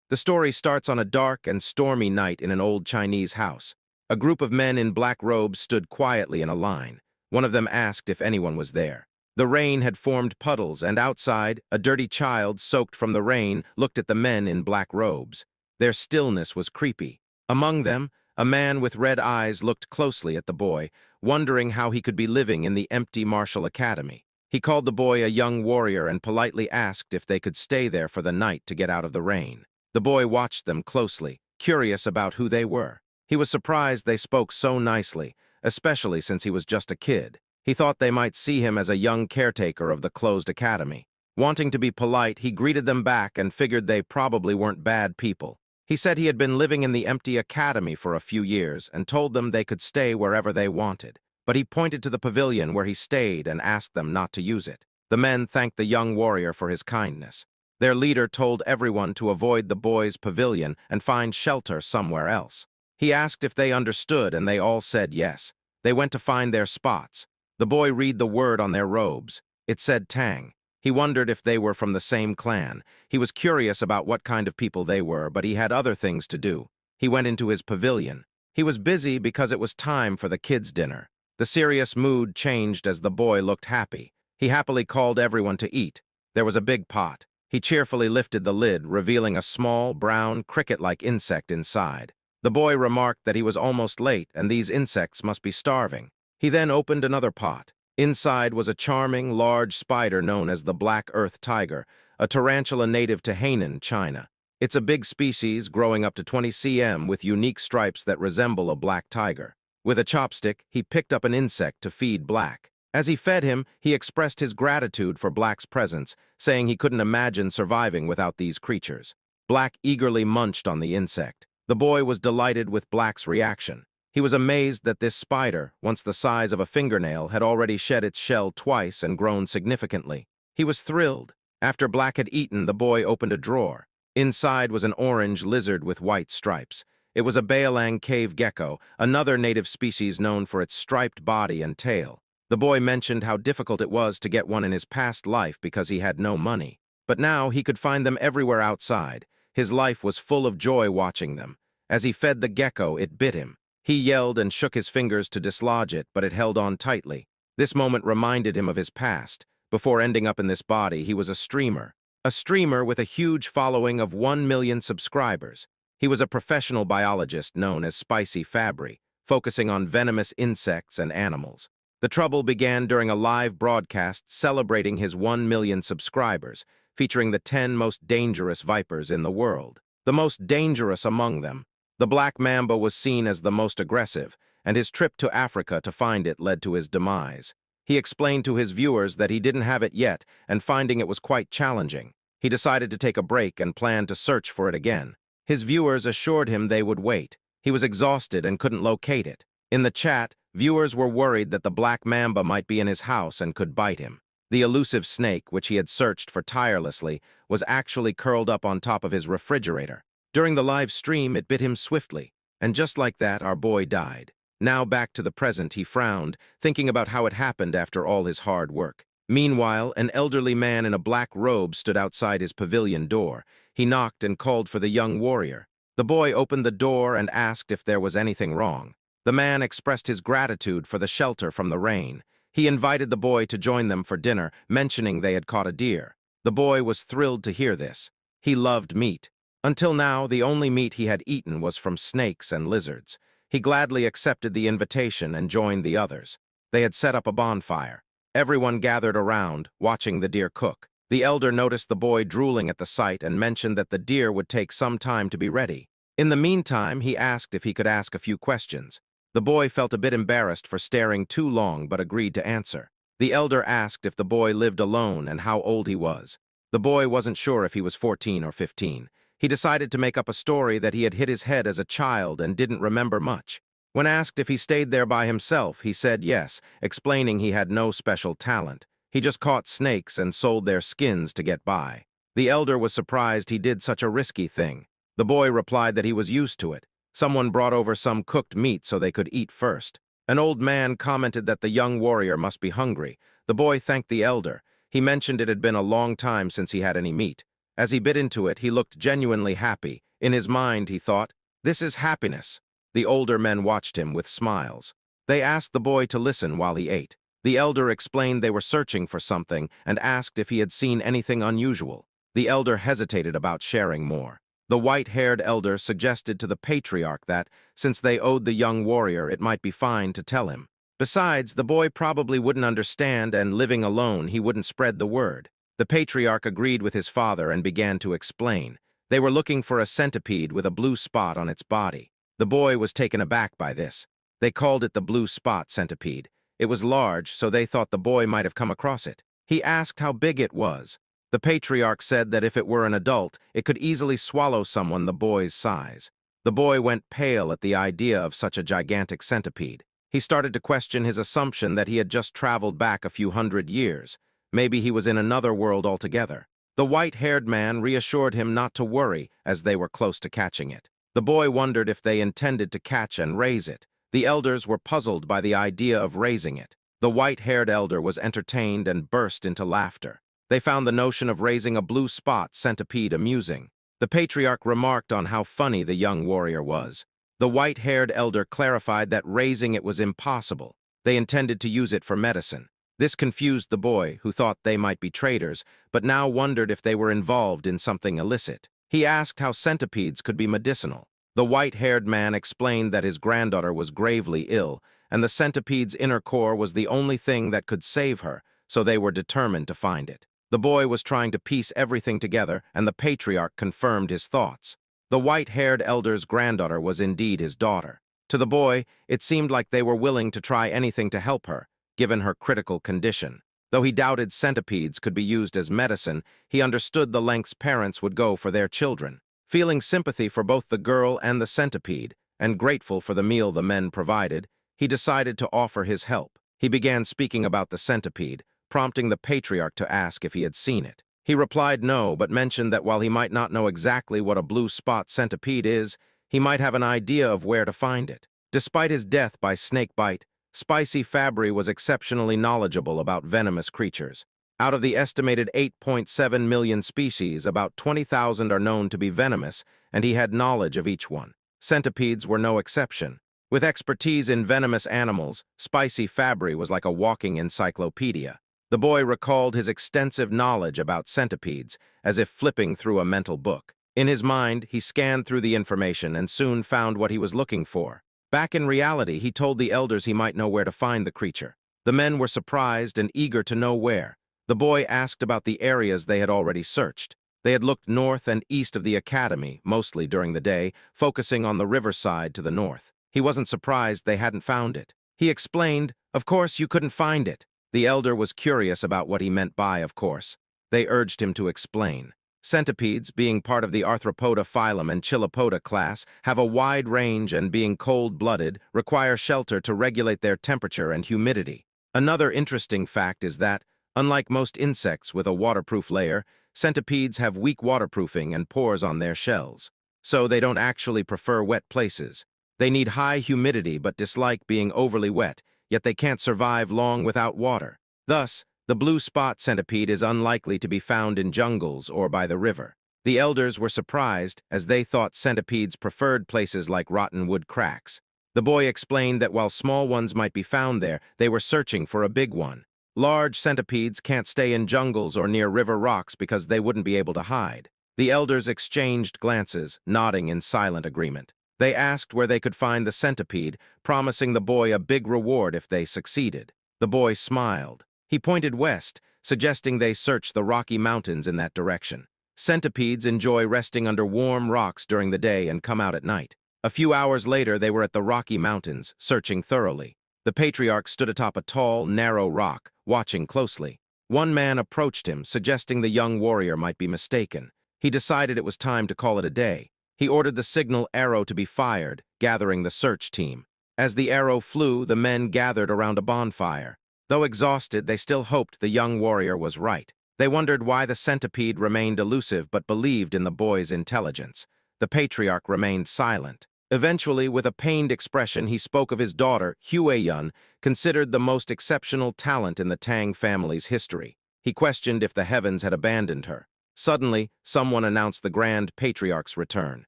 The story starts on a dark and stormy night in an old Chinese house. A group of men in black robes stood quietly in a line. One of them asked if anyone was there. The rain had formed puddles, and outside, a dirty child, soaked from the rain, looked at the men in black robes. Their stillness was creepy. Among them, a man with red eyes looked closely at the boy, wondering how he could be living in the empty martial academy. He called the boy a young warrior and politely asked if they could stay there for the night to get out of the rain. The boy watched them closely, curious about who they were. He was surprised they spoke so nicely, especially since he was just a kid. He thought they might see him as a young caretaker of the closed academy. Wanting to be polite, he greeted them back and figured they probably weren't bad people. He said he had been living in the empty academy for a few years and told them they could stay wherever they wanted. But he pointed to the pavilion where he stayed and asked them not to use it. The men thanked the young warrior for his kindness. Their leader told everyone to avoid the boys' pavilion and find shelter somewhere else. He asked if they understood, and they all said yes. They went to find their spots. The boy read the word on their robes. It said Tang. He wondered if they were from the same clan. He was curious about what kind of people they were, but he had other things to do. He went into his pavilion. He was busy because it was time for the kids' dinner. The serious mood changed as the boy looked happy. He happily called everyone to eat. There was a big pot. He cheerfully lifted the lid, revealing a small, brown, cricket-like insect inside. The boy remarked that he was almost late and these insects must be starving. He then opened another pot. Inside was a charming, large spider known as the black earth tiger, a tarantula native to Hainan, China. It's a big species growing up to 20 cm with unique stripes that resemble a black tiger. With a chopstick, he picked up an insect to feed Black. As he fed him, he expressed his gratitude for Black's presence, saying he couldn't imagine surviving without these creatures. Black eagerly munched on the insect. The boy was delighted with Black's reaction. He was amazed that this spider, once the size of a fingernail, had already shed its shell twice and grown significantly. He was thrilled. After Black had eaten, the boy opened a drawer. Inside was an orange lizard with white stripes. It was a Baolang cave gecko, another native species known for its striped body and tail. The boy mentioned how difficult it was to get one in his past life because he had no money. But now he could find them everywhere outside. His life was full of joy watching them. As he fed the gecko, it bit him. He yelled and shook his fingers to dislodge it, but it held on tightly. This moment reminded him of his past. Before ending up in this body, he was a streamer with a huge following of 1 million subscribers. He was a professional biologist known as Spicy Fabry, focusing on venomous insects and animals. The trouble began during a live broadcast celebrating his 1 million subscribers, featuring the 10 most dangerous vipers in the world. The most dangerous among them, the black mamba, was seen as the most aggressive, and his trip to Africa to find it led to his demise. He explained to his viewers that he didn't have it yet, and finding it was quite challenging. He decided to take a break and planned to search for it again. His viewers assured him they would wait. He was exhausted and couldn't locate it. In the chat, viewers were worried that the black mamba might be in his house and could bite him. The elusive snake, which he had searched for tirelessly, was actually curled up on top of his refrigerator. During the live stream, it bit him swiftly, and just like that, our boy died. Now back to the present, he frowned, thinking about how it happened after all his hard work. Meanwhile, an elderly man in a black robe stood outside his pavilion door. He knocked and called for the young warrior. The boy opened the door and asked if there was anything wrong. The man expressed his gratitude for the shelter from the rain. He invited the boy to join them for dinner, mentioning they had caught a deer. The boy was thrilled to hear this. He loved meat. Until now, the only meat he had eaten was from snakes and lizards. He gladly accepted the invitation and joined the others. They had set up a bonfire. Everyone gathered around, watching the deer cook. The elder noticed the boy drooling at the sight and mentioned that the deer would take some time to be ready. In the meantime, he asked if he could ask a few questions. The boy felt a bit embarrassed for staring too long but agreed to answer. The elder asked if the boy lived alone and how old he was. The boy wasn't sure if he was 14 or 15. He decided to make up a story that he had hit his head as a child and didn't remember much. When asked if he stayed there by himself, he said yes, explaining he had no special talent. He just caught snakes and sold their skins to get by. The elder was surprised he did such a risky thing. The boy replied that he was used to it. Someone brought over some cooked meat so they could eat first. An old man commented that the young warrior must be hungry. The boy thanked the elder. He mentioned it had been a long time since he had any meat. As he bit into it, he looked genuinely happy. In his mind, he thought, "This is happiness." The older men watched him with smiles. They asked the boy to listen while he ate. The elder explained they were searching for something and asked if he had seen anything unusual. The elder hesitated about sharing more. The white-haired elder suggested to the patriarch that, since they owed the young warrior, it might be fine to tell him. Besides, the boy probably wouldn't understand, and living alone, he wouldn't spread the word. The patriarch agreed with his father and began to explain. They were looking for a centipede with a blue spot on its body. The boy was taken aback by this. They called it the blue spot centipede. It was large, so they thought the boy might have come across it. He asked how big it was. The patriarch said that if it were an adult, it could easily swallow someone the boy's size. The boy went pale at the idea of such a gigantic centipede. He started to question his assumption that he had just traveled back a few hundred years. Maybe he was in another world altogether. The white-haired man reassured him not to worry as they were close to catching it. The boy wondered if they intended to catch and raise it. The elders were puzzled by the idea of raising it. The white-haired elder was entertained and burst into laughter. They found the notion of raising a blue spot centipede amusing. The patriarch remarked on how funny the young warrior was. The white-haired elder clarified that raising it was impossible. They intended to use it for medicine. This confused the boy, who thought they might be traders, but now wondered if they were involved in something illicit. He asked how centipedes could be medicinal. The white-haired man explained that his granddaughter was gravely ill, and the centipede's inner core was the only thing that could save her, so they were determined to find it. The boy was trying to piece everything together, and the patriarch confirmed his thoughts. The white-haired elder's granddaughter was indeed his daughter. To the boy, it seemed like they were willing to try anything to help her, given her critical condition. Though he doubted centipedes could be used as medicine, he understood the lengths parents would go for their children. Feeling sympathy for both the girl and the centipede, and grateful for the meal the men provided, he decided to offer his help. He began speaking about the centipede, prompting the patriarch to ask if he had seen it. He replied no, but mentioned that while he might not know exactly what a blue spot centipede is, he might have an idea of where to find it. Despite his death by snake bite, Spicy Fabry was exceptionally knowledgeable about venomous creatures. Out of the estimated 8.7 million species, about 20,000 are known to be venomous, and he had knowledge of each one. Centipedes were no exception. With expertise in venomous animals, Spicy Fabry was like a walking encyclopedia. The boy recalled his extensive knowledge about centipedes, as if flipping through a mental book. In his mind, he scanned through the information and soon found what he was looking for. Back in reality, he told the elders he might know where to find the creature. The men were surprised and eager to know where. The boy asked about the areas they had already searched. They had looked north and east of the academy, mostly during the day, focusing on the riverside to the north. He wasn't surprised they hadn't found it. He explained, "Of course you couldn't find it." The elder was curious about what he meant by "of course." They urged him to explain. Centipedes, being part of the Arthropoda phylum and Chilopoda class, have a wide range and, being cold-blooded, require shelter to regulate their temperature and humidity. Another interesting fact is that, unlike most insects with a waterproof layer, centipedes have weak waterproofing and pores on their shells. So they don't actually prefer wet places. They need high humidity but dislike being overly wet, yet they can't survive long without water. Thus, the blue spot centipede is unlikely to be found in jungles or by the river. The elders were surprised, as they thought centipedes preferred places like rotten wood cracks. The boy explained that while small ones might be found there, they were searching for a big one. Large centipedes can't stay in jungles or near river rocks because they wouldn't be able to hide. The elders exchanged glances, nodding in silent agreement. They asked where they could find the centipede, promising the boy a big reward if they succeeded. The boy smiled. He pointed west, suggesting they search the Rocky Mountains in that direction. Centipedes enjoy resting under warm rocks during the day and come out at night. A few hours later, they were at the Rocky Mountains, searching thoroughly. The patriarch stood atop a tall, narrow rock, watching closely. One man approached him, suggesting the young warrior might be mistaken. He decided it was time to call it a day. He ordered the signal arrow to be fired, gathering the search team. As the arrow flew, the men gathered around a bonfire. Though exhausted, they still hoped the young warrior was right. They wondered why the centipede remained elusive but believed in the boy's intelligence. The patriarch remained silent. Eventually, with a pained expression, he spoke of his daughter, Hueyun, considered the most exceptional talent in the Tang family's history. He questioned if the heavens had abandoned her. Suddenly, someone announced the Grand Patriarch's return.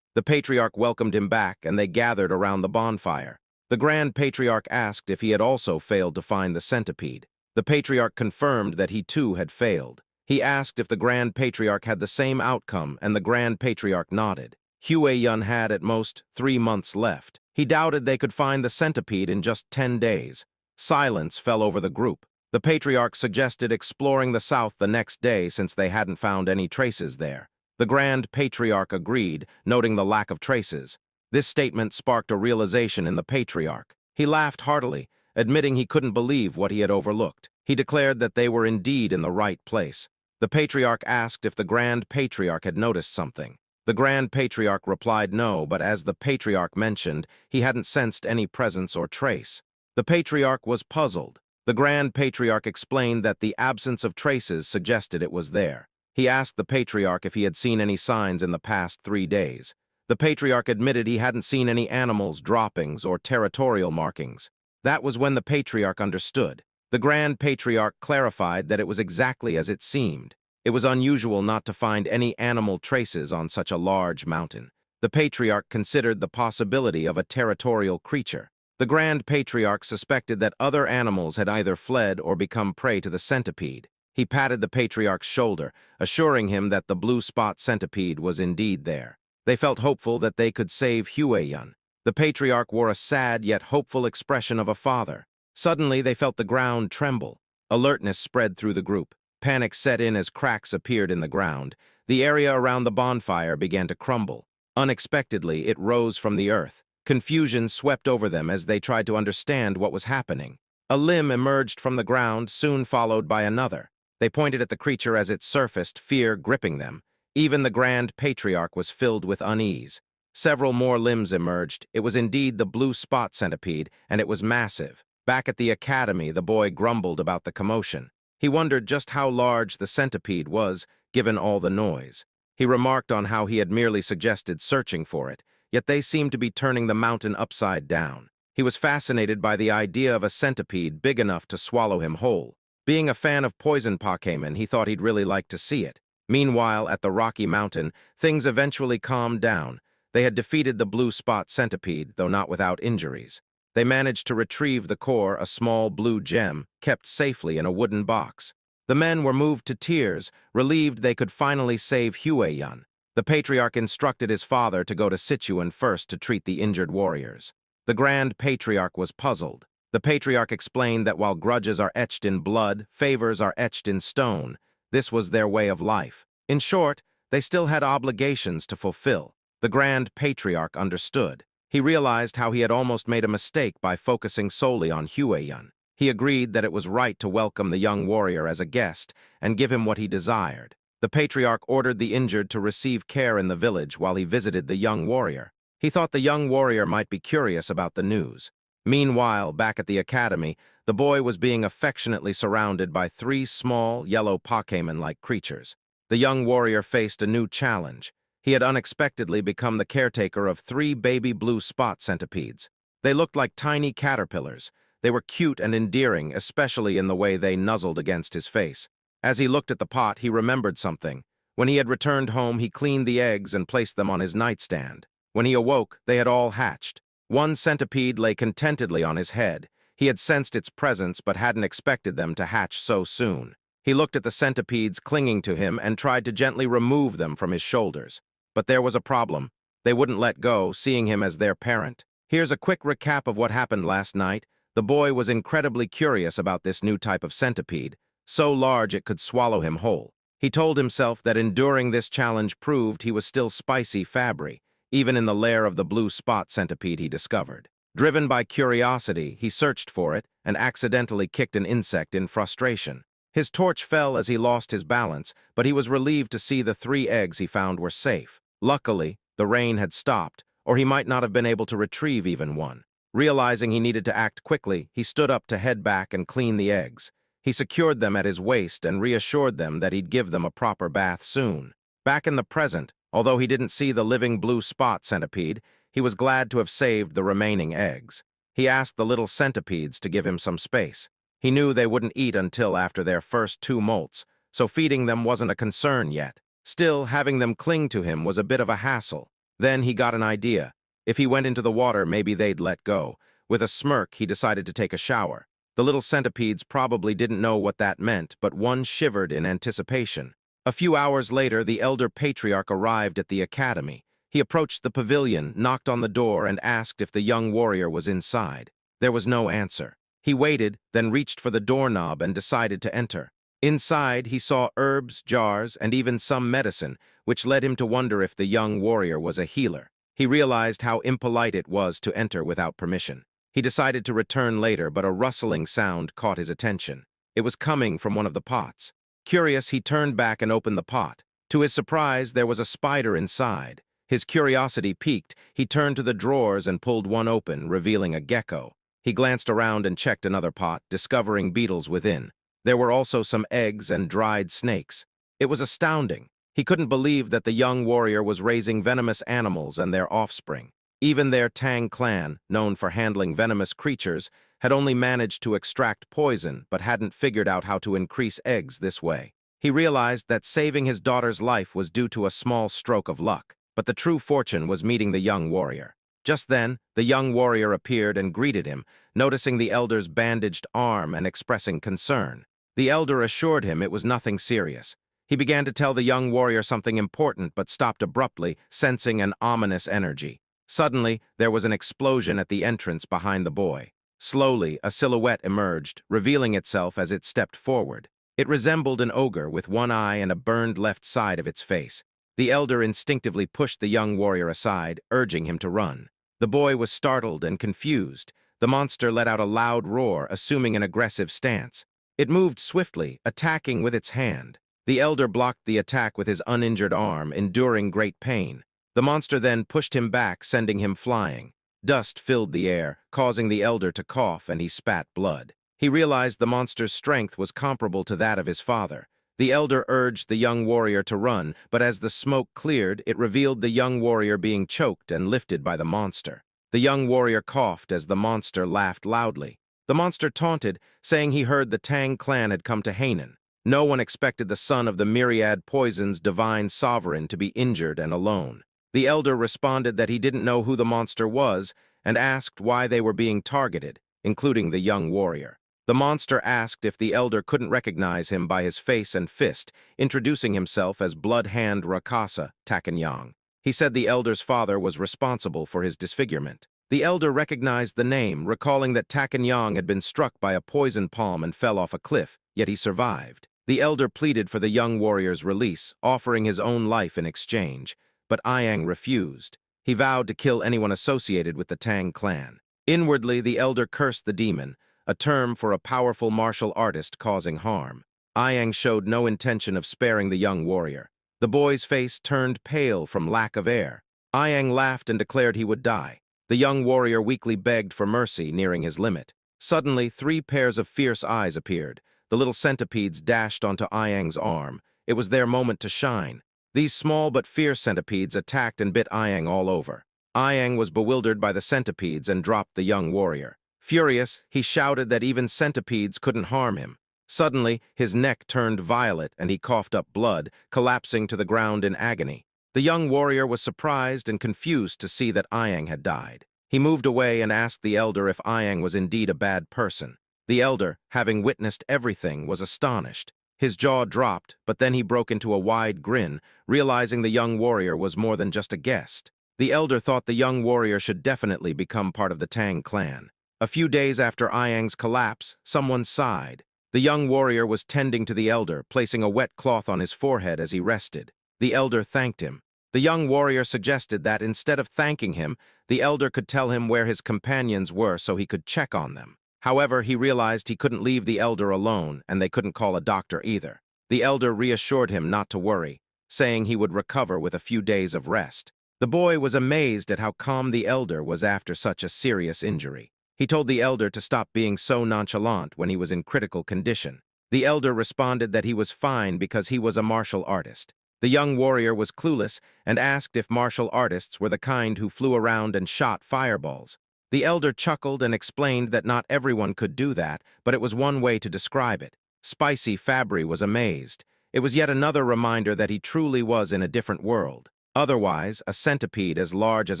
The Patriarch welcomed him back, and they gathered around the bonfire. The Grand Patriarch asked if he had also failed to find the centipede. The Patriarch confirmed that he too had failed. He asked if the Grand Patriarch had the same outcome, and the Grand Patriarch nodded. Hueyun had, at most, 3 months left. He doubted they could find the centipede in just 10 days. Silence fell over the group. The Patriarch suggested exploring the south the next day since they hadn't found any traces there. The Grand Patriarch agreed, noting the lack of traces. This statement sparked a realization in the Patriarch. He laughed heartily, admitting he couldn't believe what he had overlooked. He declared that they were indeed in the right place. The Patriarch asked if the Grand Patriarch had noticed something. The Grand Patriarch replied no, but as the Patriarch mentioned, he hadn't sensed any presence or trace. The Patriarch was puzzled. The Grand Patriarch explained that the absence of traces suggested it was there. He asked the Patriarch if he had seen any signs in the past 3 days. The Patriarch admitted he hadn't seen any animals, droppings, or territorial markings. That was when the Patriarch understood. The Grand Patriarch clarified that it was exactly as it seemed. It was unusual not to find any animal traces on such a large mountain. The Patriarch considered the possibility of a territorial creature. The Grand Patriarch suspected that other animals had either fled or become prey to the centipede. He patted the Patriarch's shoulder, assuring him that the blue spot centipede was indeed there. They felt hopeful that they could save Hueyun. The Patriarch wore a sad yet hopeful expression of a father. Suddenly, they felt the ground tremble. Alertness spread through the group. Panic set in as cracks appeared in the ground. The area around the bonfire began to crumble. Unexpectedly, it rose from the earth. Confusion swept over them as they tried to understand what was happening. A limb emerged from the ground, soon followed by another. They pointed at the creature as it surfaced, fear gripping them. Even the Grand Patriarch was filled with unease. Several more limbs emerged. It was indeed the blue spot centipede, and it was massive. Back at the academy, the boy grumbled about the commotion. He wondered just how large the centipede was, given all the noise. He remarked on how he had merely suggested searching for it, yet they seemed to be turning the mountain upside down. He was fascinated by the idea of a centipede big enough to swallow him whole. Being a fan of poison Pokémon, he thought he'd really like to see it. Meanwhile, at the Rocky Mountain, things eventually calmed down. They had defeated the blue spot centipede, though not without injuries. They managed to retrieve the core, a small blue gem, kept safely in a wooden box. The men were moved to tears, relieved they could finally save Hueyun. The Patriarch instructed his father to go to Sichuan first to treat the injured warriors. The Grand Patriarch was puzzled. The Patriarch explained that while grudges are etched in blood, favors are etched in stone. This was their way of life. In short, they still had obligations to fulfill. The Grand Patriarch understood. He realized how he had almost made a mistake by focusing solely on Hueyun. He agreed that it was right to welcome the young warrior as a guest and give him what he desired. The Patriarch ordered the injured to receive care in the village while he visited the young warrior. He thought the young warrior might be curious about the news. Meanwhile, back at the academy, the boy was being affectionately surrounded by 3 small, yellow Pokémon-like creatures. The young warrior faced a new challenge. He had unexpectedly become the caretaker of 3 baby blue spot centipedes. They looked like tiny caterpillars. They were cute and endearing, especially in the way they nuzzled against his face. As he looked at the pot, he remembered something. When he had returned home, he cleaned the eggs and placed them on his nightstand. When he awoke, they had all hatched. One centipede lay contentedly on his head. He had sensed its presence but hadn't expected them to hatch so soon. He looked at the centipedes clinging to him and tried to gently remove them from his shoulders. But there was a problem. They wouldn't let go, seeing him as their parent. Here's a quick recap of what happened last night. The boy was incredibly curious about this new type of centipede, so large it could swallow him whole. He told himself that enduring this challenge proved he was still spicy Fabry, even in the lair of the blue spot centipede he discovered. Driven by curiosity, he searched for it and accidentally kicked an insect in frustration. His torch fell as he lost his balance, but he was relieved to see the 3 eggs he found were safe. Luckily, the rain had stopped, or he might not have been able to retrieve even one. Realizing he needed to act quickly, he stood up to head back and clean the eggs. He secured them at his waist and reassured them that he'd give them a proper bath soon. Back in the present, although he didn't see the living blue spot centipede, he was glad to have saved the remaining eggs. He asked the little centipedes to give him some space. He knew they wouldn't eat until after their first 2 molts, so feeding them wasn't a concern yet. Still, having them cling to him was a bit of a hassle. Then he got an idea. If he went into the water, maybe they'd let go. With a smirk, he decided to take a shower. The little centipedes probably didn't know what that meant, but one shivered in anticipation. A few hours later, the elder patriarch arrived at the academy. He approached the pavilion, knocked on the door, and asked if the young warrior was inside. There was no answer. He waited, then reached for the doorknob and decided to enter. Inside, he saw herbs, jars, and even some medicine, which led him to wonder if the young warrior was a healer. He realized how impolite it was to enter without permission. He decided to return later, but a rustling sound caught his attention. It was coming from one of the pots. Curious, he turned back and opened the pot. To his surprise, there was a spider inside. His curiosity piqued. He turned to the drawers and pulled one open, revealing a gecko. He glanced around and checked another pot, discovering beetles within. There were also some eggs and dried snakes. It was astounding. He couldn't believe that the young warrior was raising venomous animals and their offspring. Even their Tang clan, known for handling venomous creatures, had only managed to extract poison but hadn't figured out how to increase eggs this way. He realized that saving his daughter's life was due to a small stroke of luck, but the true fortune was meeting the young warrior. Just then, the young warrior appeared and greeted him, noticing the elder's bandaged arm and expressing concern. The elder assured him it was nothing serious. He began to tell the young warrior something important but stopped abruptly, sensing an ominous energy. Suddenly, there was an explosion at the entrance behind the boy. Slowly, a silhouette emerged, revealing itself as it stepped forward. It resembled an ogre with one eye and a burned left side of its face. The elder instinctively pushed the young warrior aside, urging him to run. The boy was startled and confused. The monster let out a loud roar, assuming an aggressive stance. It moved swiftly, attacking with its hand. The elder blocked the attack with his uninjured arm, enduring great pain. The monster then pushed him back, sending him flying. Dust filled the air, causing the elder to cough, and he spat blood. He realized the monster's strength was comparable to that of his father. The elder urged the young warrior to run, but as the smoke cleared, it revealed the young warrior being choked and lifted by the monster. The young warrior coughed as the monster laughed loudly. The monster taunted, saying he heard the Tang clan had come to Hainan. No one expected the son of the myriad poison's divine sovereign to be injured and alone. The elder responded that he didn't know who the monster was and asked why they were being targeted, including the young warrior. The monster asked if the elder couldn't recognize him by his face and fist, introducing himself as Blood Hand Rakasa Takanyang. He said the elder's father was responsible for his disfigurement. The elder recognized the name, recalling that Takanyang had been struck by a poison palm and fell off a cliff, yet he survived. The elder pleaded for the young warrior's release, offering his own life in exchange, but Ayang refused. He vowed to kill anyone associated with the Tang clan. Inwardly, the elder cursed the demon, a term for a powerful martial artist causing harm. Ayang showed no intention of sparing the young warrior. The boy's face turned pale from lack of air. Ayang laughed and declared he would die. The young warrior weakly begged for mercy, nearing his limit. Suddenly, 3 pairs of fierce eyes appeared. The little centipedes dashed onto Ayang's arm. It was their moment to shine. These small but fierce centipedes attacked and bit Ayang all over. Ayang was bewildered by the centipedes and dropped the young warrior. Furious, he shouted that even centipedes couldn't harm him. Suddenly, his neck turned violet and he coughed up blood, collapsing to the ground in agony. The young warrior was surprised and confused to see that Ayang had died. He moved away and asked the elder if Ayang was indeed a bad person. The elder, having witnessed everything, was astonished. His jaw dropped, but then he broke into a wide grin, realizing the young warrior was more than just a guest. The elder thought the young warrior should definitely become part of the Tang clan. A few days after Ayang's collapse, someone sighed. The young warrior was tending to the elder, placing a wet cloth on his forehead as he rested. The elder thanked him. The young warrior suggested that instead of thanking him, the elder could tell him where his companions were so he could check on them. However, he realized he couldn't leave the elder alone, and they couldn't call a doctor either. The elder reassured him not to worry, saying he would recover with a few days of rest. The boy was amazed at how calm the elder was after such a serious injury. He told the elder to stop being so nonchalant when he was in critical condition. The elder responded that he was fine because he was a martial artist. The young warrior was clueless and asked if martial artists were the kind who flew around and shot fireballs. The elder chuckled and explained that not everyone could do that, but it was one way to describe it. Spicy Fabry was amazed. It was yet another reminder that he truly was in a different world. Otherwise, a centipede as large as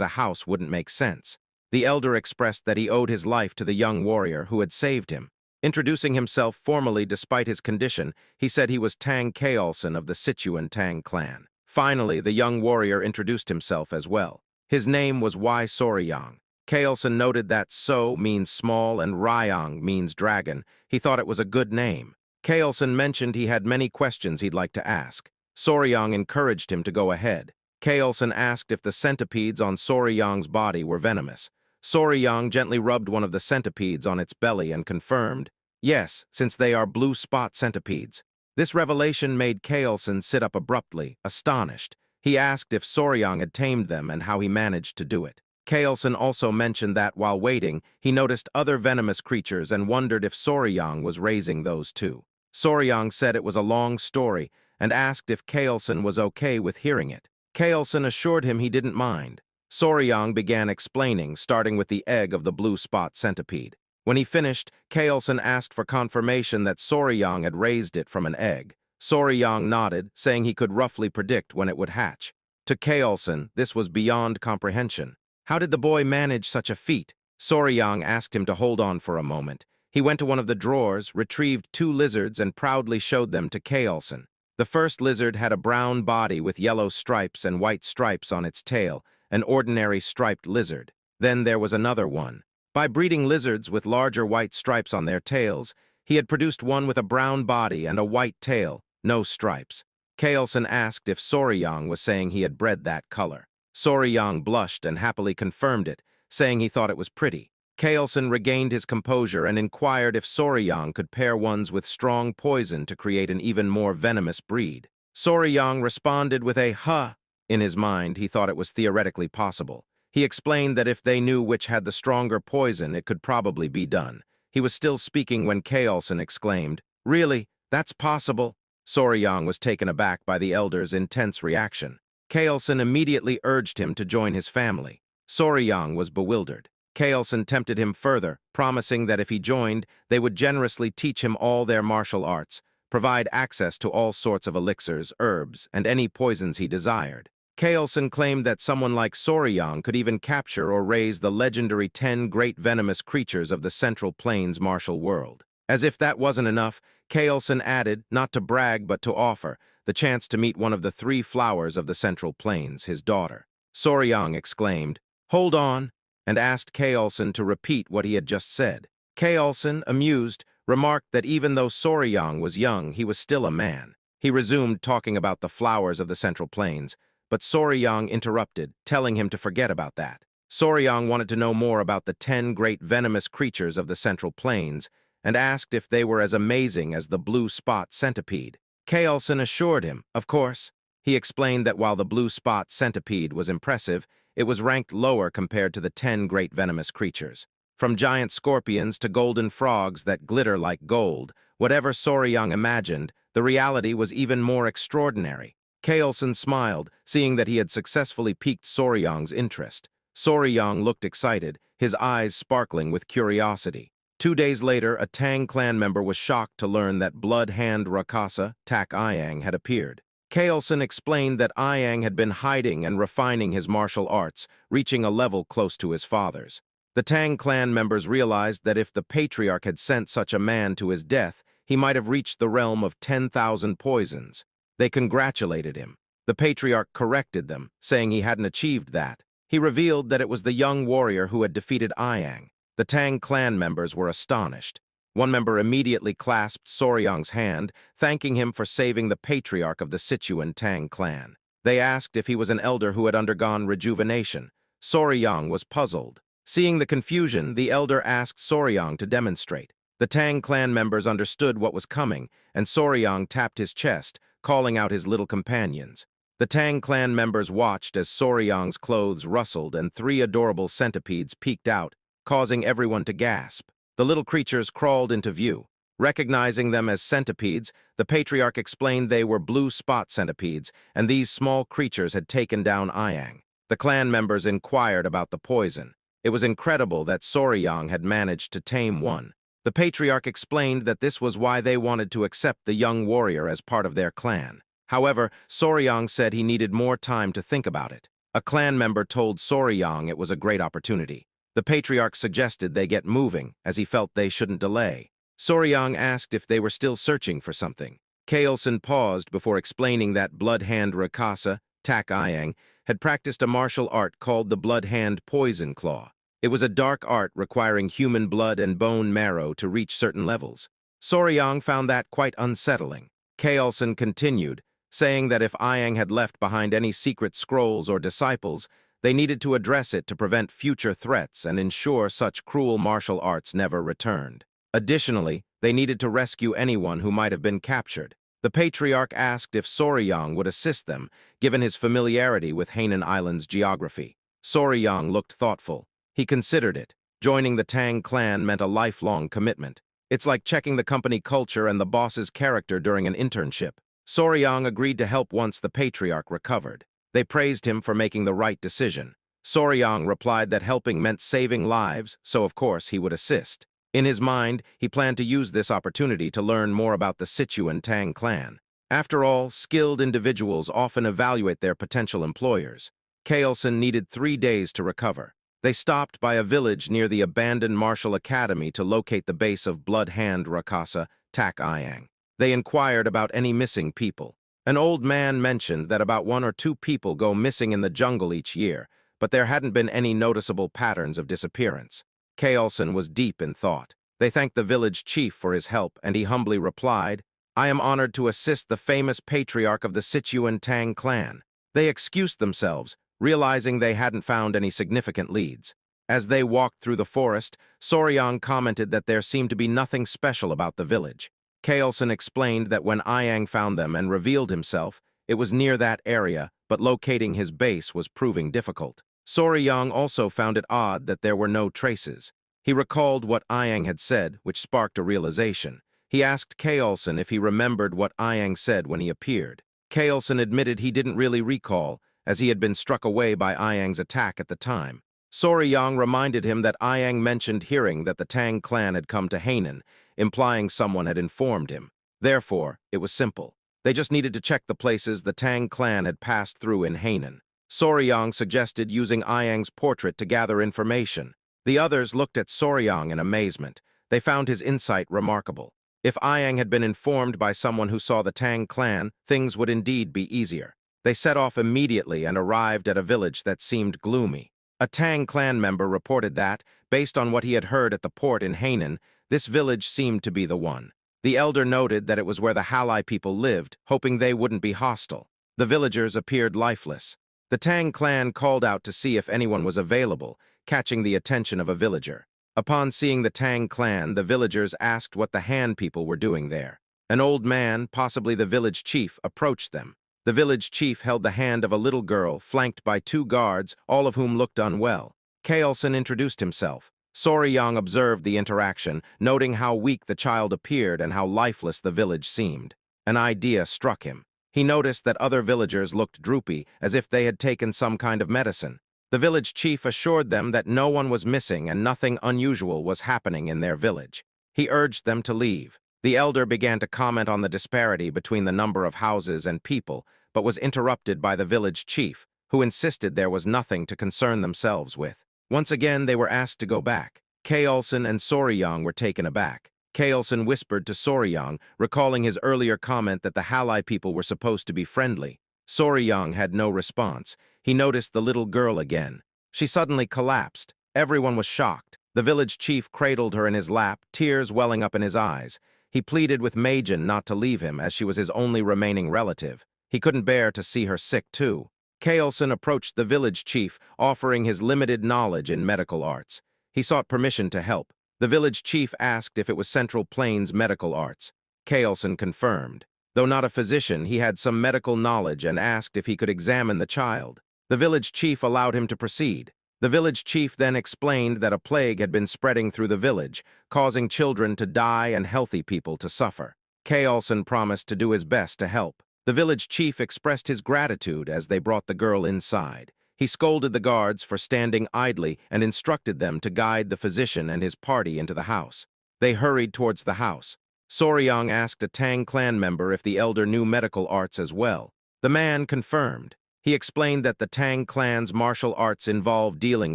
a house wouldn't make sense. The elder expressed that he owed his life to the young warrior who had saved him. Introducing himself formally despite his condition, he said he was Tang Kaolson of the Sichuan Tang clan. Finally, the young warrior introduced himself as well. His name was Wai Soryang. Kaolson noted that So means small and Ryang means dragon. He thought it was a good name. Kaolson mentioned he had many questions he'd like to ask. Soryang encouraged him to go ahead. Kaolson asked if the centipedes on Soryang's body were venomous. Soryang gently rubbed one of the centipedes on its belly and confirmed, yes, since they are blue spot centipedes. This revelation made Kaolson sit up abruptly, astonished. He asked if Soryang had tamed them and how he managed to do it. Kaolson also mentioned that, while waiting, he noticed other venomous creatures and wondered if Soryang was raising those too. Soryang said it was a long story and asked if Kaolson was okay with hearing it. Kaolson assured him he didn't mind. Soryang began explaining, starting with the egg of the blue spot centipede. When he finished, Kaolson asked for confirmation that Soryang had raised it from an egg. Soryang nodded, saying he could roughly predict when it would hatch. To Kaolson, this was beyond comprehension. How did the boy manage such a feat? Soryang asked him to hold on for a moment. He went to one of the drawers, retrieved 2 lizards, and proudly showed them to Kaolson. The first lizard had a brown body with yellow stripes and white stripes on its tail, an ordinary striped lizard. Then there was another one. By breeding lizards with larger white stripes on their tails, he had produced one with a brown body and a white tail, no stripes. Kaolson asked if Soryang was saying he had bred that color. Soryang blushed and happily confirmed it, saying he thought it was pretty. Kaolson regained his composure and inquired if Soryang could pair ones with strong poison to create an even more venomous breed. Soryang responded with a huh. In his mind, he thought it was theoretically possible. He explained that if they knew which had the stronger poison, it could probably be done. He was still speaking when Kaolson exclaimed, "Really? That's possible?" Soryang was taken aback by the elder's intense reaction. Kaolson immediately urged him to join his family. Soryang was bewildered. Kaolson tempted him further, promising that if he joined, they would generously teach him all their martial arts, provide access to all sorts of elixirs, herbs, and any poisons he desired. Kaolson claimed that someone like Soryang could even capture or raise the legendary 10 great venomous creatures of the Central Plains martial world. As if that wasn't enough, Kaolson added, not to brag but to offer, the chance to meet one of the 3 flowers of the Central Plains, his daughter. Soryang exclaimed, "Hold on," and asked Kaolson to repeat what he had just said. Kaolson, amused, remarked that even though Soryang was young, he was still a man. He resumed talking about the flowers of the Central Plains, but Soryang interrupted, telling him to forget about that. Soryang wanted to know more about the 10 great venomous creatures of the Central Plains and asked if they were as amazing as the blue spot centipede. Kaolson assured him, of course. He explained that while the blue spot centipede was impressive, it was ranked lower compared to the 10 great venomous creatures. From giant scorpions to golden frogs that glitter like gold, whatever Soryang imagined, the reality was even more extraordinary. Kaolson smiled, seeing that he had successfully piqued Soryang's interest. Soryang looked excited, his eyes sparkling with curiosity. 2 days later, a Tang clan member was shocked to learn that Blood Hand Rakasa, Tak Ayang, had appeared. Kaolson explained that Ayang had been hiding and refining his martial arts, reaching a level close to his father's. The Tang clan members realized that if the patriarch had sent such a man to his death, he might have reached the realm of 10,000 poisons. They congratulated him. The patriarch corrected them, saying he hadn't achieved that. He revealed that it was the young warrior who had defeated Ayang. The Tang clan members were astonished. One member immediately clasped Soryang's hand, thanking him for saving the patriarch of the Sichuan Tang clan. They asked if he was an elder who had undergone rejuvenation. Soryang was puzzled. Seeing the confusion, the elder asked Soryang to demonstrate. The Tang clan members understood what was coming, and Soryang tapped his chest, calling out his little companions. The Tang clan members watched as Soryang's clothes rustled and 3 adorable centipedes peeked out, causing everyone to gasp. The little creatures crawled into view. Recognizing them as centipedes, the patriarch explained they were blue spot centipedes, and these small creatures had taken down Ayang. The clan members inquired about the poison. It was incredible that Soryang had managed to tame one. The patriarch explained that this was why they wanted to accept the young warrior as part of their clan. However, Soryang said he needed more time to think about it. A clan member told Soryang it was a great opportunity. The patriarch suggested they get moving, as he felt they shouldn't delay. Soryang asked if they were still searching for something. Kaelson paused before explaining that Blood Hand Rakasa, Tak Ayang, had practiced a martial art called the Blood Hand Poison Claw. It was a dark art requiring human blood and bone marrow to reach certain levels. Soryang found that quite unsettling. Kaelson continued, saying that if Ayang had left behind any secret scrolls or disciples, they needed to address it to prevent future threats and ensure such cruel martial arts never returned. Additionally, they needed to rescue anyone who might have been captured. The patriarch asked if Soryang would assist them, given his familiarity with Hainan Island's geography. Soryang looked thoughtful. He considered it. Joining the Tang clan meant a lifelong commitment. It's like checking the company culture and the boss's character during an internship. Soryang agreed to help once the patriarch recovered. They praised him for making the right decision. Soryang replied that helping meant saving lives, so of course he would assist. In his mind, he planned to use this opportunity to learn more about the Sichuan Tang clan. After all, skilled individuals often evaluate their potential employers. Kaelson needed 3 days to recover. They stopped by a village near the abandoned martial academy to locate the base of Blood Hand Rakasa, Tak Ayang. They inquired about any missing people. An old man mentioned that about 1 or 2 people go missing in the jungle each year, but there hadn't been any noticeable patterns of disappearance. Kaelson was deep in thought. They thanked the village chief for his help, and he humbly replied, "I am honored to assist the famous patriarch of the Sichuan Tang clan." They excused themselves, realizing they hadn't found any significant leads. As they walked through the forest, Soryang commented that there seemed to be nothing special about the village. Kaelson explained that when Ayang found them and revealed himself, it was near that area, but locating his base was proving difficult. Soryang also found it odd that there were no traces. He recalled what Ayang had said, which sparked a realization. He asked Kaelson if he remembered what Ayang said when he appeared. Kaelson admitted he didn't really recall, as he had been struck away by Ayang's attack at the time. Soryang reminded him that Ayang mentioned hearing that the Tang clan had come to Hainan, implying someone had informed him. Therefore, it was simple. They just needed to check the places the Tang clan had passed through in Hainan. Soryang suggested using Ayang's portrait to gather information. The others looked at Soryang in amazement. They found his insight remarkable. If Ayang had been informed by someone who saw the Tang clan, things would indeed be easier. They set off immediately and arrived at a village that seemed gloomy. A Tang clan member reported that, based on what he had heard at the port in Hainan, this village seemed to be the one. The elder noted that it was where the Halai people lived, hoping they wouldn't be hostile. The villagers appeared lifeless. The Tang clan called out to see if anyone was available, catching the attention of a villager. Upon seeing the Tang clan, the villagers asked what the Han people were doing there. An old man, possibly the village chief, approached them. The village chief held the hand of a little girl, flanked by 2 guards, all of whom looked unwell. Kaelson introduced himself. Soryang observed the interaction, noting how weak the child appeared and how lifeless the village seemed. An idea struck him. He noticed that other villagers looked droopy, as if they had taken some kind of medicine. The village chief assured them that no one was missing and nothing unusual was happening in their village. He urged them to leave. The elder began to comment on the disparity between the number of houses and people, but was interrupted by the village chief, who insisted there was nothing to concern themselves with. Once again, they were asked to go back. Kaelson and Soryang were taken aback. Kaelson whispered to Soryang, recalling his earlier comment that the Halai people were supposed to be friendly. Soryang had no response. He noticed the little girl again. She suddenly collapsed. Everyone was shocked. The village chief cradled her in his lap, tears welling up in his eyes. He pleaded with Meijin not to leave him, as she was his only remaining relative. He couldn't bear to see her sick, too. Kaelson approached the village chief, offering his limited knowledge in medical arts. He sought permission to help. The village chief asked if it was Central Plains Medical Arts. Kaelson confirmed. Though not a physician, he had some medical knowledge and asked if he could examine the child. The village chief allowed him to proceed. The village chief then explained that a plague had been spreading through the village, causing children to die and healthy people to suffer. Kaelson promised to do his best to help. The village chief expressed his gratitude as they brought the girl inside. He scolded the guards for standing idly and instructed them to guide the physician and his party into the house. They hurried towards the house. Soryang asked a Tang clan member if the elder knew medical arts as well. The man confirmed. He explained that the Tang clan's martial arts involve dealing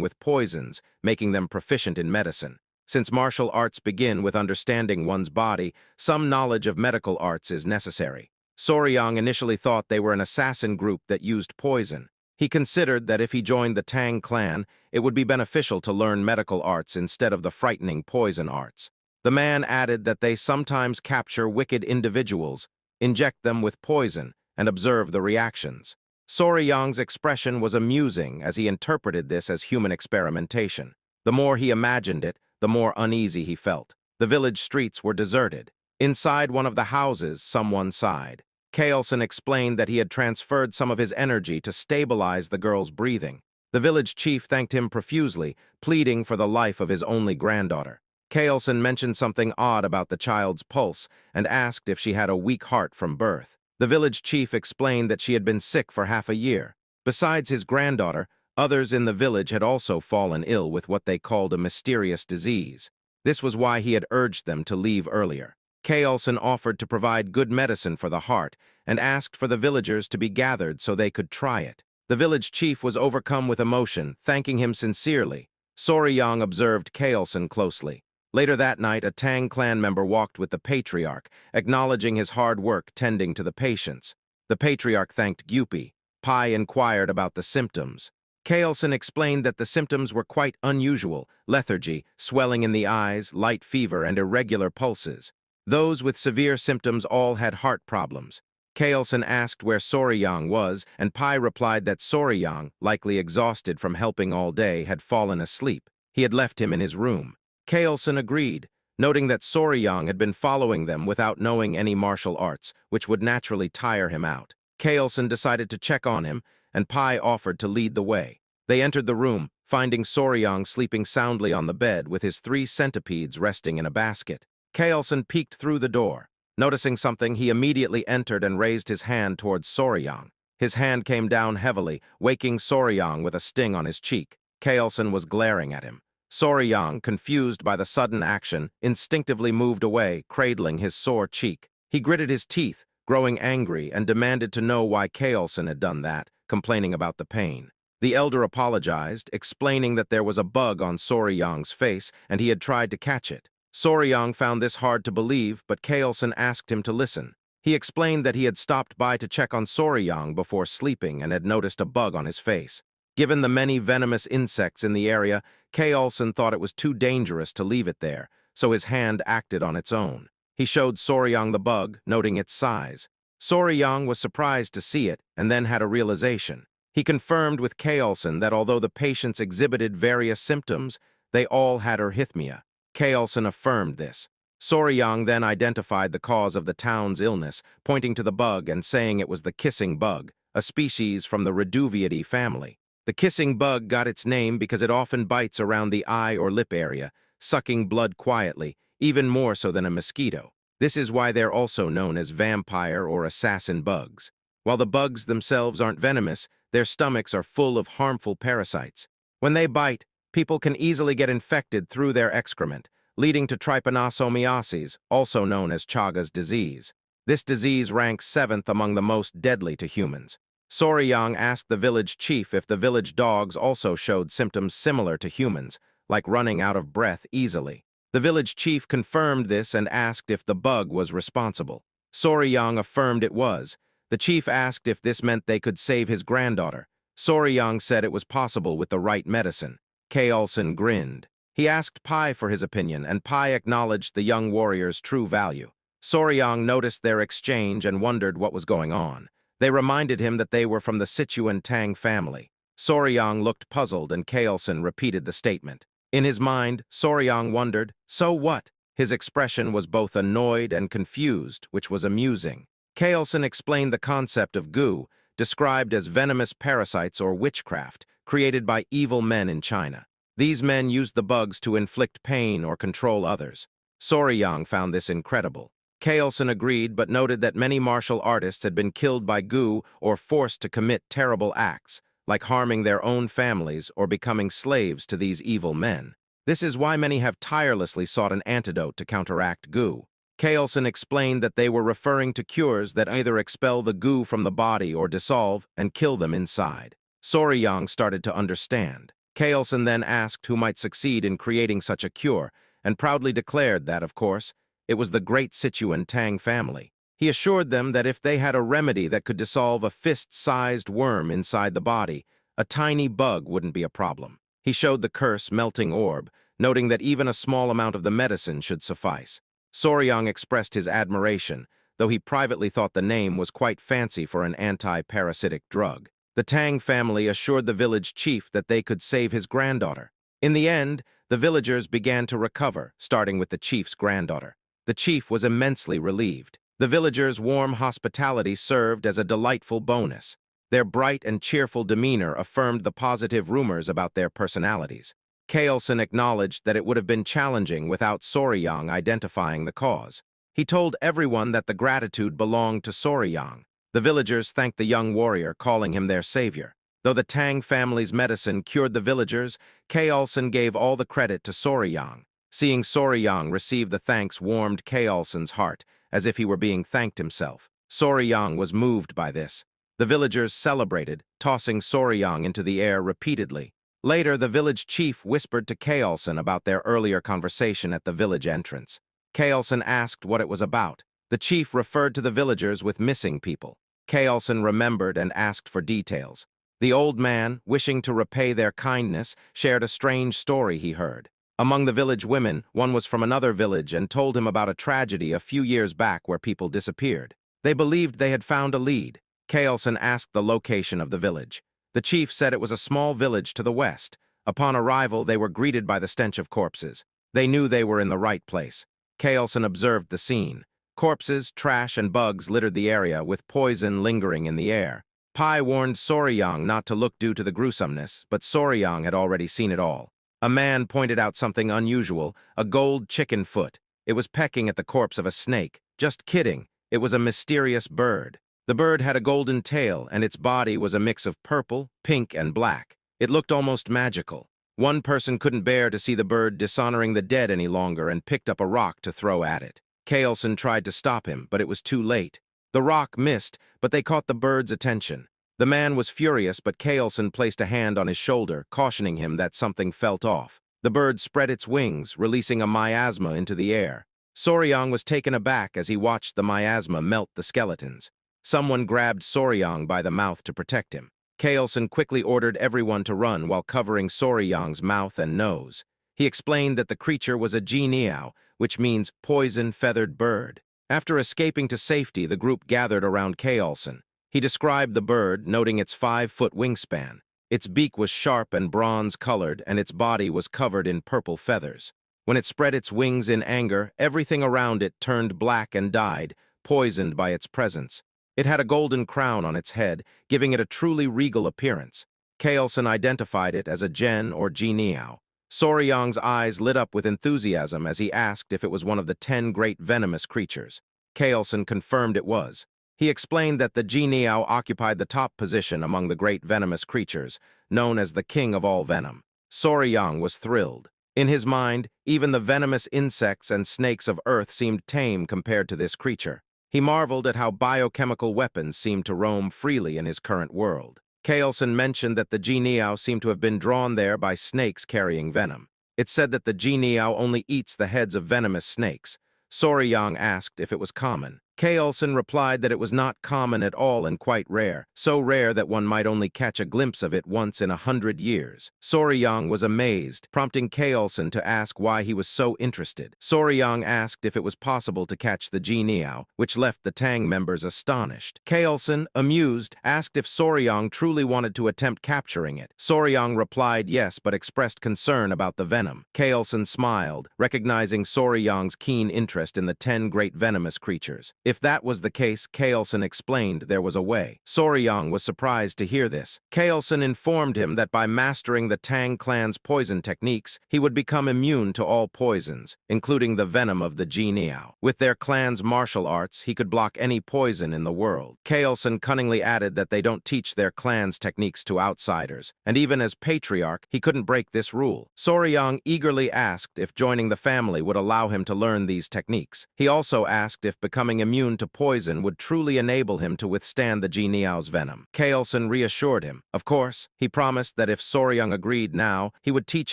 with poisons, making them proficient in medicine. Since martial arts begin with understanding one's body, some knowledge of medical arts is necessary. Soryang initially thought they were an assassin group that used poison. He considered that if he joined the Tang clan, it would be beneficial to learn medical arts instead of the frightening poison arts. The man added that they sometimes capture wicked individuals, inject them with poison, and observe the reactions. Soryang's expression was amusing as he interpreted this as human experimentation. The more he imagined it, the more uneasy he felt. The village streets were deserted. Inside one of the houses, someone sighed. Kaelson explained that he had transferred some of his energy to stabilize the girl's breathing. The village chief thanked him profusely, pleading for the life of his only granddaughter. Kaelson mentioned something odd about the child's pulse and asked if she had a weak heart from birth. The village chief explained that she had been sick for half a year. Besides his granddaughter, others in the village had also fallen ill with what they called a mysterious disease. This was why he had urged them to leave earlier. Kaelson offered to provide good medicine for the heart and asked for the villagers to be gathered so they could try it. The village chief was overcome with emotion, thanking him sincerely. Soryang observed Kaelson closely. Later that night, a Tang clan member walked with the patriarch, acknowledging his hard work tending to the patients. The patriarch thanked Gyupi. Pai inquired about the symptoms. Kaelson explained that the symptoms were quite unusual: lethargy, swelling in the eyes, light fever, and irregular pulses. Those with severe symptoms all had heart problems. Kaelson asked where Soryang was, and Pai replied that Soryang, likely exhausted from helping all day, had fallen asleep. He had left him in his room. Kaelson agreed, noting that Soryang had been following them without knowing any martial arts, which would naturally tire him out. Kaelson decided to check on him, and Pai offered to lead the way. They entered the room, finding Soryang sleeping soundly on the bed with his 3 centipedes resting in a basket. Kaelson peeked through the door. Noticing something, he immediately entered and raised his hand towards Soryang. His hand came down heavily, waking Soryang with a sting on his cheek. Kaelson was glaring at him. Soryang, confused by the sudden action, instinctively moved away, cradling his sore cheek. He gritted his teeth, growing angry, and demanded to know why Kaelson had done that, complaining about the pain. The elder apologized, explaining that there was a bug on Soryang's face and he had tried to catch it. Soryang found this hard to believe, but Kaelson asked him to listen. He explained that he had stopped by to check on Soryang before sleeping and had noticed a bug on his face. Given the many venomous insects in the area, Kaelson thought it was too dangerous to leave it there, so his hand acted on its own. He showed Soryang the bug, noting its size. Soryang was surprised to see it and then had a realization. He confirmed with Kaelson that although the patients exhibited various symptoms, they all had arrhythmia. Kaelson affirmed this. Soryang then identified the cause of the town's illness, pointing to the bug and saying it was the kissing bug, a species from the Reduviidae family. The kissing bug got its name because it often bites around the eye or lip area, sucking blood quietly, even more so than a mosquito. This is why they're also known as vampire or assassin bugs. While the bugs themselves aren't venomous, their stomachs are full of harmful parasites. When they bite, people can easily get infected through their excrement, leading to trypanosomiasis, also known as Chagas disease. This disease ranks 7th among the most deadly to humans. Soryang asked the village chief if the village dogs also showed symptoms similar to humans, like running out of breath easily. The village chief confirmed this and asked if the bug was responsible. Soryang affirmed it was. The chief asked if this meant they could save his granddaughter. Soryang said it was possible with the right medicine. Kaelson grinned. He asked Pai for his opinion, and Pai acknowledged the young warrior's true value. Soryang noticed their exchange and wondered what was going on. They reminded him that they were from the Sichuan Tang family. Soryang looked puzzled, and Kaelson repeated the statement. In his mind, Soryang wondered, so what? His expression was both annoyed and confused, which was amusing. Kaelson explained the concept of gu, described as venomous parasites or witchcraft, created by evil men in China. These men used the bugs to inflict pain or control others. Soryang found this incredible. Kaelson agreed, but noted that many martial artists had been killed by gu or forced to commit terrible acts, like harming their own families or becoming slaves to these evil men. This is why many have tirelessly sought an antidote to counteract goo. Kaelson explained that they were referring to cures that either expel the goo from the body or dissolve and kill them inside. Soryang started to understand. Kaelson then asked who might succeed in creating such a cure, and proudly declared that, of course, it was the great Sichuan Tang family. He assured them that if they had a remedy that could dissolve a fist-sized worm inside the body, a tiny bug wouldn't be a problem. He showed the curse melting orb, noting that even a small amount of the medicine should suffice. Soryang expressed his admiration, though he privately thought the name was quite fancy for an anti-parasitic drug. The Tang family assured the village chief that they could save his granddaughter. In the end, the villagers began to recover, starting with the chief's granddaughter. The chief was immensely relieved. The villagers' warm hospitality served as a delightful bonus. Their bright and cheerful demeanor affirmed the positive rumors about their personalities. Kaelson acknowledged that it would have been challenging without Soryang identifying the cause. He told everyone that the gratitude belonged to Soryang. The villagers thanked the young warrior, calling him their savior. Though the Tang family's medicine cured the villagers, Kaelson gave all the credit to Soryang. Seeing Soryang receive the thanks warmed Kaelson's heart, as if he were being thanked himself. Soryang was moved by this. The villagers celebrated, tossing Soryang into the air repeatedly. Later, the village chief whispered to Kaelson about their earlier conversation at the village entrance. Kaelson asked what it was about. The chief referred to the villagers with missing people. Kaelson remembered and asked for details. The old man, wishing to repay their kindness, shared a strange story he heard. Among the village women, one was from another village and told him about a tragedy a few years back where people disappeared. They believed they had found a lead. Kaelson asked the location of the village. The chief said it was a small village to the west. Upon arrival, they were greeted by the stench of corpses. They knew they were in the right place. Kaelson observed the scene. Corpses, trash, and bugs littered the area, with poison lingering in the air. Pai warned Soryang not to look due to the gruesomeness, but Soryang had already seen it all. A man pointed out something unusual, a gold chicken foot. It was pecking at the corpse of a snake. Just kidding, it was a mysterious bird. The bird had a golden tail, and its body was a mix of purple, pink, and black. It looked almost magical. One person couldn't bear to see the bird dishonoring the dead any longer and picked up a rock to throw at it. Kaelson tried to stop him, but it was too late. The rock missed, but they caught the bird's attention. The man was furious, but Kaelson placed a hand on his shoulder, cautioning him that something felt off. The bird spread its wings, releasing a miasma into the air. Soryang was taken aback as he watched the miasma melt the skeletons. Someone grabbed Soryang by the mouth to protect him. Kaelson quickly ordered everyone to run while covering Soryang's mouth and nose. He explained that the creature was a Jiniao, which means poison-feathered bird. After escaping to safety, the group gathered around Kaelson. He described the bird, noting its 5-foot wingspan. Its beak was sharp and bronze-colored, and its body was covered in purple feathers. When it spread its wings in anger, everything around it turned black and died, poisoned by its presence. It had a golden crown on its head, giving it a truly regal appearance. Kaelson identified it as a Gen or Jiniao. Soryang's eyes lit up with enthusiasm as he asked if it was one of the 10 great venomous creatures. Kaelson confirmed it was. He explained that the Jiniao occupied the top position among the great venomous creatures, known as the king of all venom. Soryang was thrilled. In his mind, even the venomous insects and snakes of Earth seemed tame compared to this creature. He marveled at how biochemical weapons seemed to roam freely in his current world. Kaelson mentioned that the Jiniao seemed to have been drawn there by snakes carrying venom. It said that the Jiniao only eats the heads of venomous snakes. Soryang asked if it was common. Kaelson replied that it was not common at all and quite rare, so rare that one might only catch a glimpse of it once in 100 years. Soryang was amazed, prompting Kaelson to ask why he was so interested. Soryang asked if it was possible to catch the Jiniao, which left the Tang members astonished. Kaelson, amused, asked if Soryang truly wanted to attempt capturing it. Soryang replied yes, but expressed concern about the venom. Kaelson smiled, recognizing Soryang's keen interest in the 10 great venomous creatures. If that was the case, Kaelson explained there was a way. Soryang was surprised to hear this. Kaelson informed him that by mastering the Tang clan's poison techniques, he would become immune to all poisons, including the venom of the Jianiao. With their clan's martial arts, he could block any poison in the world. Kaelson cunningly added that they don't teach their clan's techniques to outsiders, and even as patriarch, he couldn't break this rule. Soryang eagerly asked if joining the family would allow him to learn these techniques. He also asked if becoming immune to poison would truly enable him to withstand the Jianiao's venom. Kaelson reassured him. Of course, he promised that if Soryang agreed now, he would teach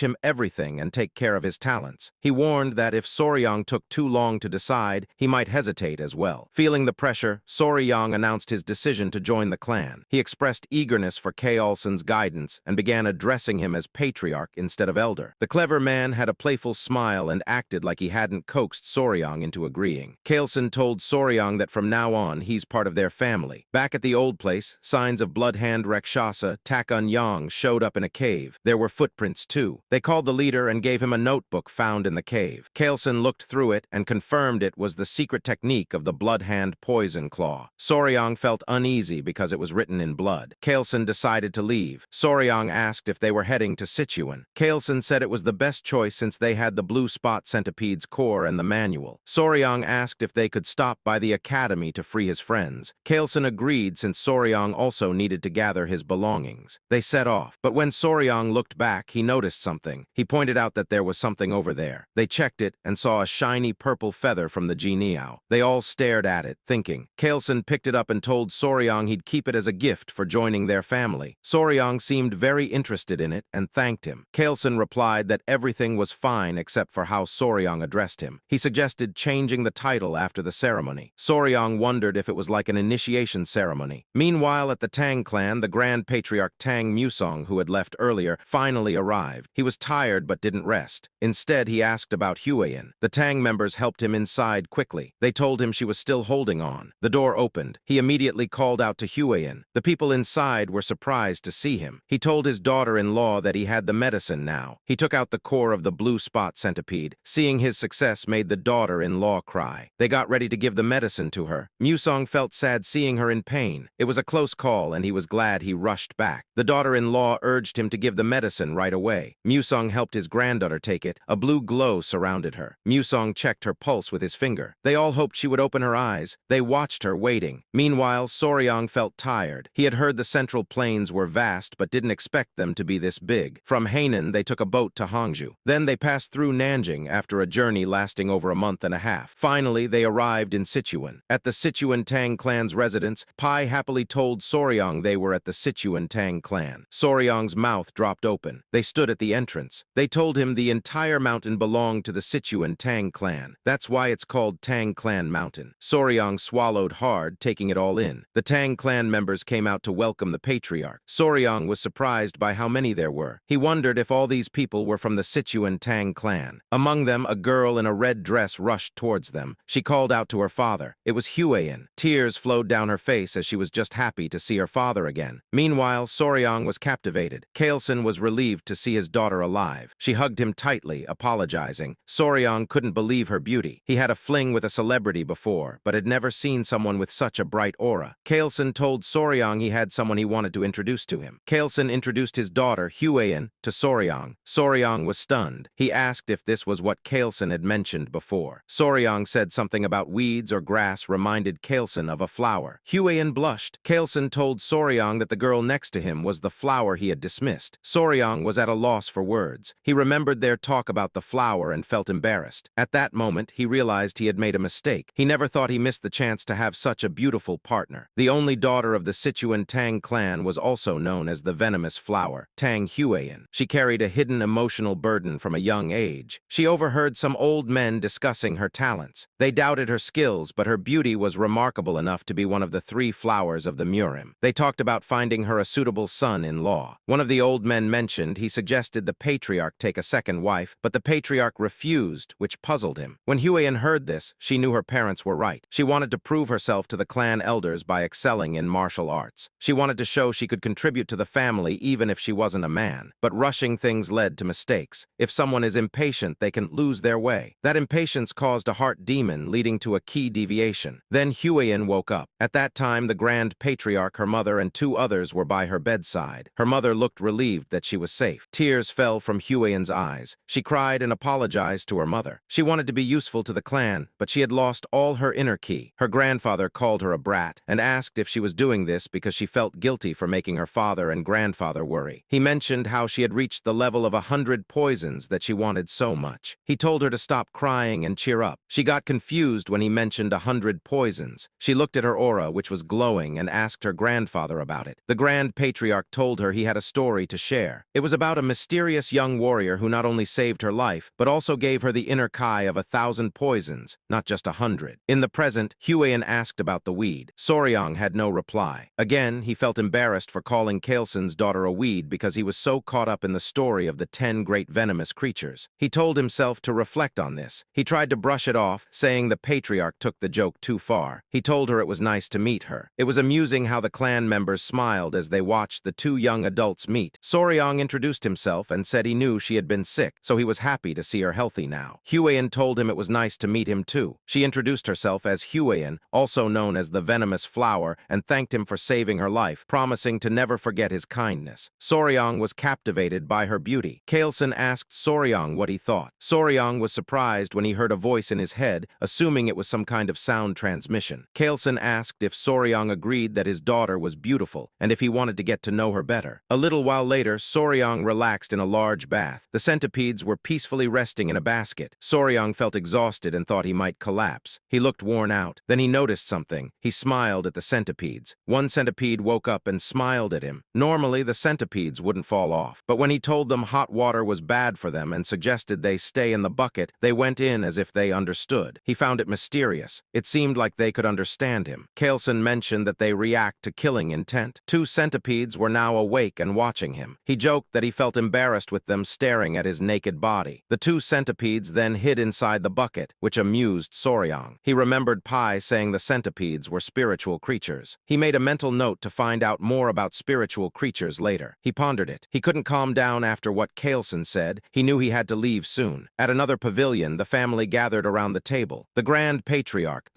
him everything and take care of his talents. He warned that if Soryang took too long to decide, he might hesitate as well. Feeling the pressure, Soryang announced his decision to join the clan. He expressed eagerness for Kaelson's guidance and began addressing him as patriarch instead of elder. The clever man had a playful smile and acted like he hadn't coaxed Soryang into agreeing. Kaelson told Soryang that from now on, he's part of their family. Back at the old place, signs of Bloodhand Rakshasa Takun Yang showed up in a cave. There were footprints too. They called the leader and gave him a notebook found in the cave. Kaelson looked through it and confirmed it was the secret technique of the Bloodhand Poison Claw. Soryang felt uneasy because it was written in blood. Kaelson decided to leave. Soryang asked if they were heading to Sichuan. Kaelson said it was the best choice since they had the blue spot centipede's core and the manual. Soryang asked if they could stop by the academy to free his friends. Kaelson agreed since Soryang also needed to gather his belongings. They set off, but when Soryang looked back, he noticed something. He pointed out that there was something over there. They checked it and saw a shiny purple feather from the Jianiao. They all stared at it, thinking. Kaelson picked it up and told Soryang he'd keep it as a gift for joining their family. Soryang seemed very interested in it and thanked him. Kaelson replied that everything was fine except for how Soryang addressed him. He suggested changing the title after the ceremony. Soryang wondered if it was like an initiation ceremony. Meanwhile, at the Tang clan, the Grand Patriarch Tang Musong, who had left earlier, finally arrived. He was tired but didn't rest. Instead, he asked about Huiyin. The Tang members helped him inside quickly. They told him she was still holding on. The door opened. He immediately called out to Huiyin. The people inside were surprised to see him. He told his daughter-in-law that he had the medicine now. He took out the core of the blue spot centipede. Seeing his success made the daughter-in-law cry. They got ready to give the medicine to her. Musong felt sad seeing her in pain. It was a close call and he was glad he rushed back. The daughter-in-law urged him to give the medicine right away. Musong helped his granddaughter take it. A blue glow surrounded her. Musong checked her pulse with his finger. They all hoped she would open her eyes. They watched her, waiting. Meanwhile, Soryang felt tired. He had heard the Central Plains were vast, but didn't expect them to be this big. From Hainan, they took a boat to Hangzhou. Then they passed through Nanjing after a journey lasting over a month and a half. Finally, they arrived in Sichuan. At the Sichuan Tang clan's residence, Pai happily told Soryang they were at the Sichuan Tang clan. Soryang's mouth dropped open. They stood at the entrance. They told him the entire mountain belonged to the Sichuan Tang clan. That's why it's called Tang Clan Mountain. Soryang swallowed hard, taking it all in. The Tang clan members came out to welcome the patriarch. Soryang was surprised by how many there were. He wondered if all these people were from the Sichuan Tang clan. Among them, a girl in a red dress rushed towards them. She called out to her father. It was Huiyin. Tears flowed down her face as she was just happy to see her father again. Meanwhile, Soryang was captivated. Kaelson was relieved to see his daughter alive. She hugged him tightly, apologizing. Soryang couldn't believe her beauty. He had a fling with a celebrity before, but had never seen someone with such a bright aura. Kaelson told Soryang he had someone he wanted to introduce to him. Kaelson introduced his daughter, Huiyin, to Soryang. Soryang was stunned. He asked if this was what Kaelson had mentioned before. Soryang said something about weeds or grass reminded Kaelson of a flower. Huiyin blushed. Kaelson told Soryang that the girl next to him was the flower he had dismissed. Soryang was at a loss for words. He remembered their talk about the flower and felt embarrassed. At that moment, he realized he had made a mistake. He never thought he missed the chance to have such a beautiful partner. The only daughter of the Sichuan Tang clan was also known as the venomous flower, Tang Huiyin. She carried a hidden emotional burden from a young age. She overheard some old men discussing her talents. They doubted her skills, but her beauty was remarkable enough to be one of the 3 flowers of the Murim. They talked about finding her a suitable son-in-law. One of the old men mentioned he suggested the patriarch take a second wife, but the patriarch refused, which puzzled him. When Huiyin heard this, she knew her parents were right. She wanted to prove herself to the clan elders by excelling in martial arts. She wanted to show she could contribute to the family even if she wasn't a man. But rushing things led to mistakes. If someone is impatient, they can lose their way. That impatience caused a heart demon, leading to a key deviation. Then Huiyin woke up. At that time, the Grand Patriarch, her mother, and two others were by her bedside. Her mother looked relieved that she was safe. Tears fell from Huiyin's eyes. She cried and apologized to her mother. She wanted to be useful to the clan, but she had lost all her inner ki. Her grandfather called her a brat and asked if she was doing this because she felt guilty for making her father and grandfather worry. He mentioned how she had reached the level of 100 poisons that she wanted so much. He told her to stop crying and cheer up. She got confused when he mentioned 100 poisons. She looked at her aura, which was glowing, and asked her grandfather about it. The Grand Patriarch told her he had a story to share. It was about a mysterious young warrior who not only saved her life, but also gave her the inner kai of 1,000 poisons, not just 100. In the present, Huiyin asked about the weed. Soryang had no reply. Again, he felt embarrassed for calling Kalesun's daughter a weed because he was so caught up in the story of the 10 great venomous creatures. He told himself to reflect on this. He tried to brush it off, saying the patriarch took the joke too far. He told her it was nice to meet her. It was amusing how the clan members smiled as they watched the two young adults meet. Soryang introduced himself and said he knew she had been sick, so he was happy to see her healthy now. Huiyin told him it was nice to meet him too. She introduced herself as Huiyin, also known as the Venomous Flower, and thanked him for saving her life, promising to never forget his kindness. Soryang was captivated by her beauty. Kalesun asked Soryang what he thought. Soryang was surprised when he heard a voice in his head, assuming it was some kind of sound transmission. Kalesun asked if Soryang agreed that his daughter was beautiful, and if he wanted to get to know her better. A little while later, Soryang relaxed in a large bath. The centipedes were peacefully resting in a basket. Soryang felt exhausted and thought he might collapse. He looked worn out. Then he noticed something. He smiled at the centipedes. One centipede woke up and smiled at him. Normally, the centipedes wouldn't fall off, but when he told them hot water was bad for them and suggested they stay in the bucket, they went in as if they understood. He found it mysterious. It seemed like they could understand him. Kalesun mentioned that they react to killing intent. Two centipedes were now awake and watching him. He joked that he felt embarrassed with them staring at his naked body. The two centipedes then hid inside the bucket, which amused Soryang. He remembered Pai saying the centipedes were spiritual creatures. He made a mental note to find out more about spiritual creatures later. He pondered it. He couldn't calm down after what Kalesun said. He knew he had to leave soon. At another pavilion, the family gathered around the table. The Grand Patriarch,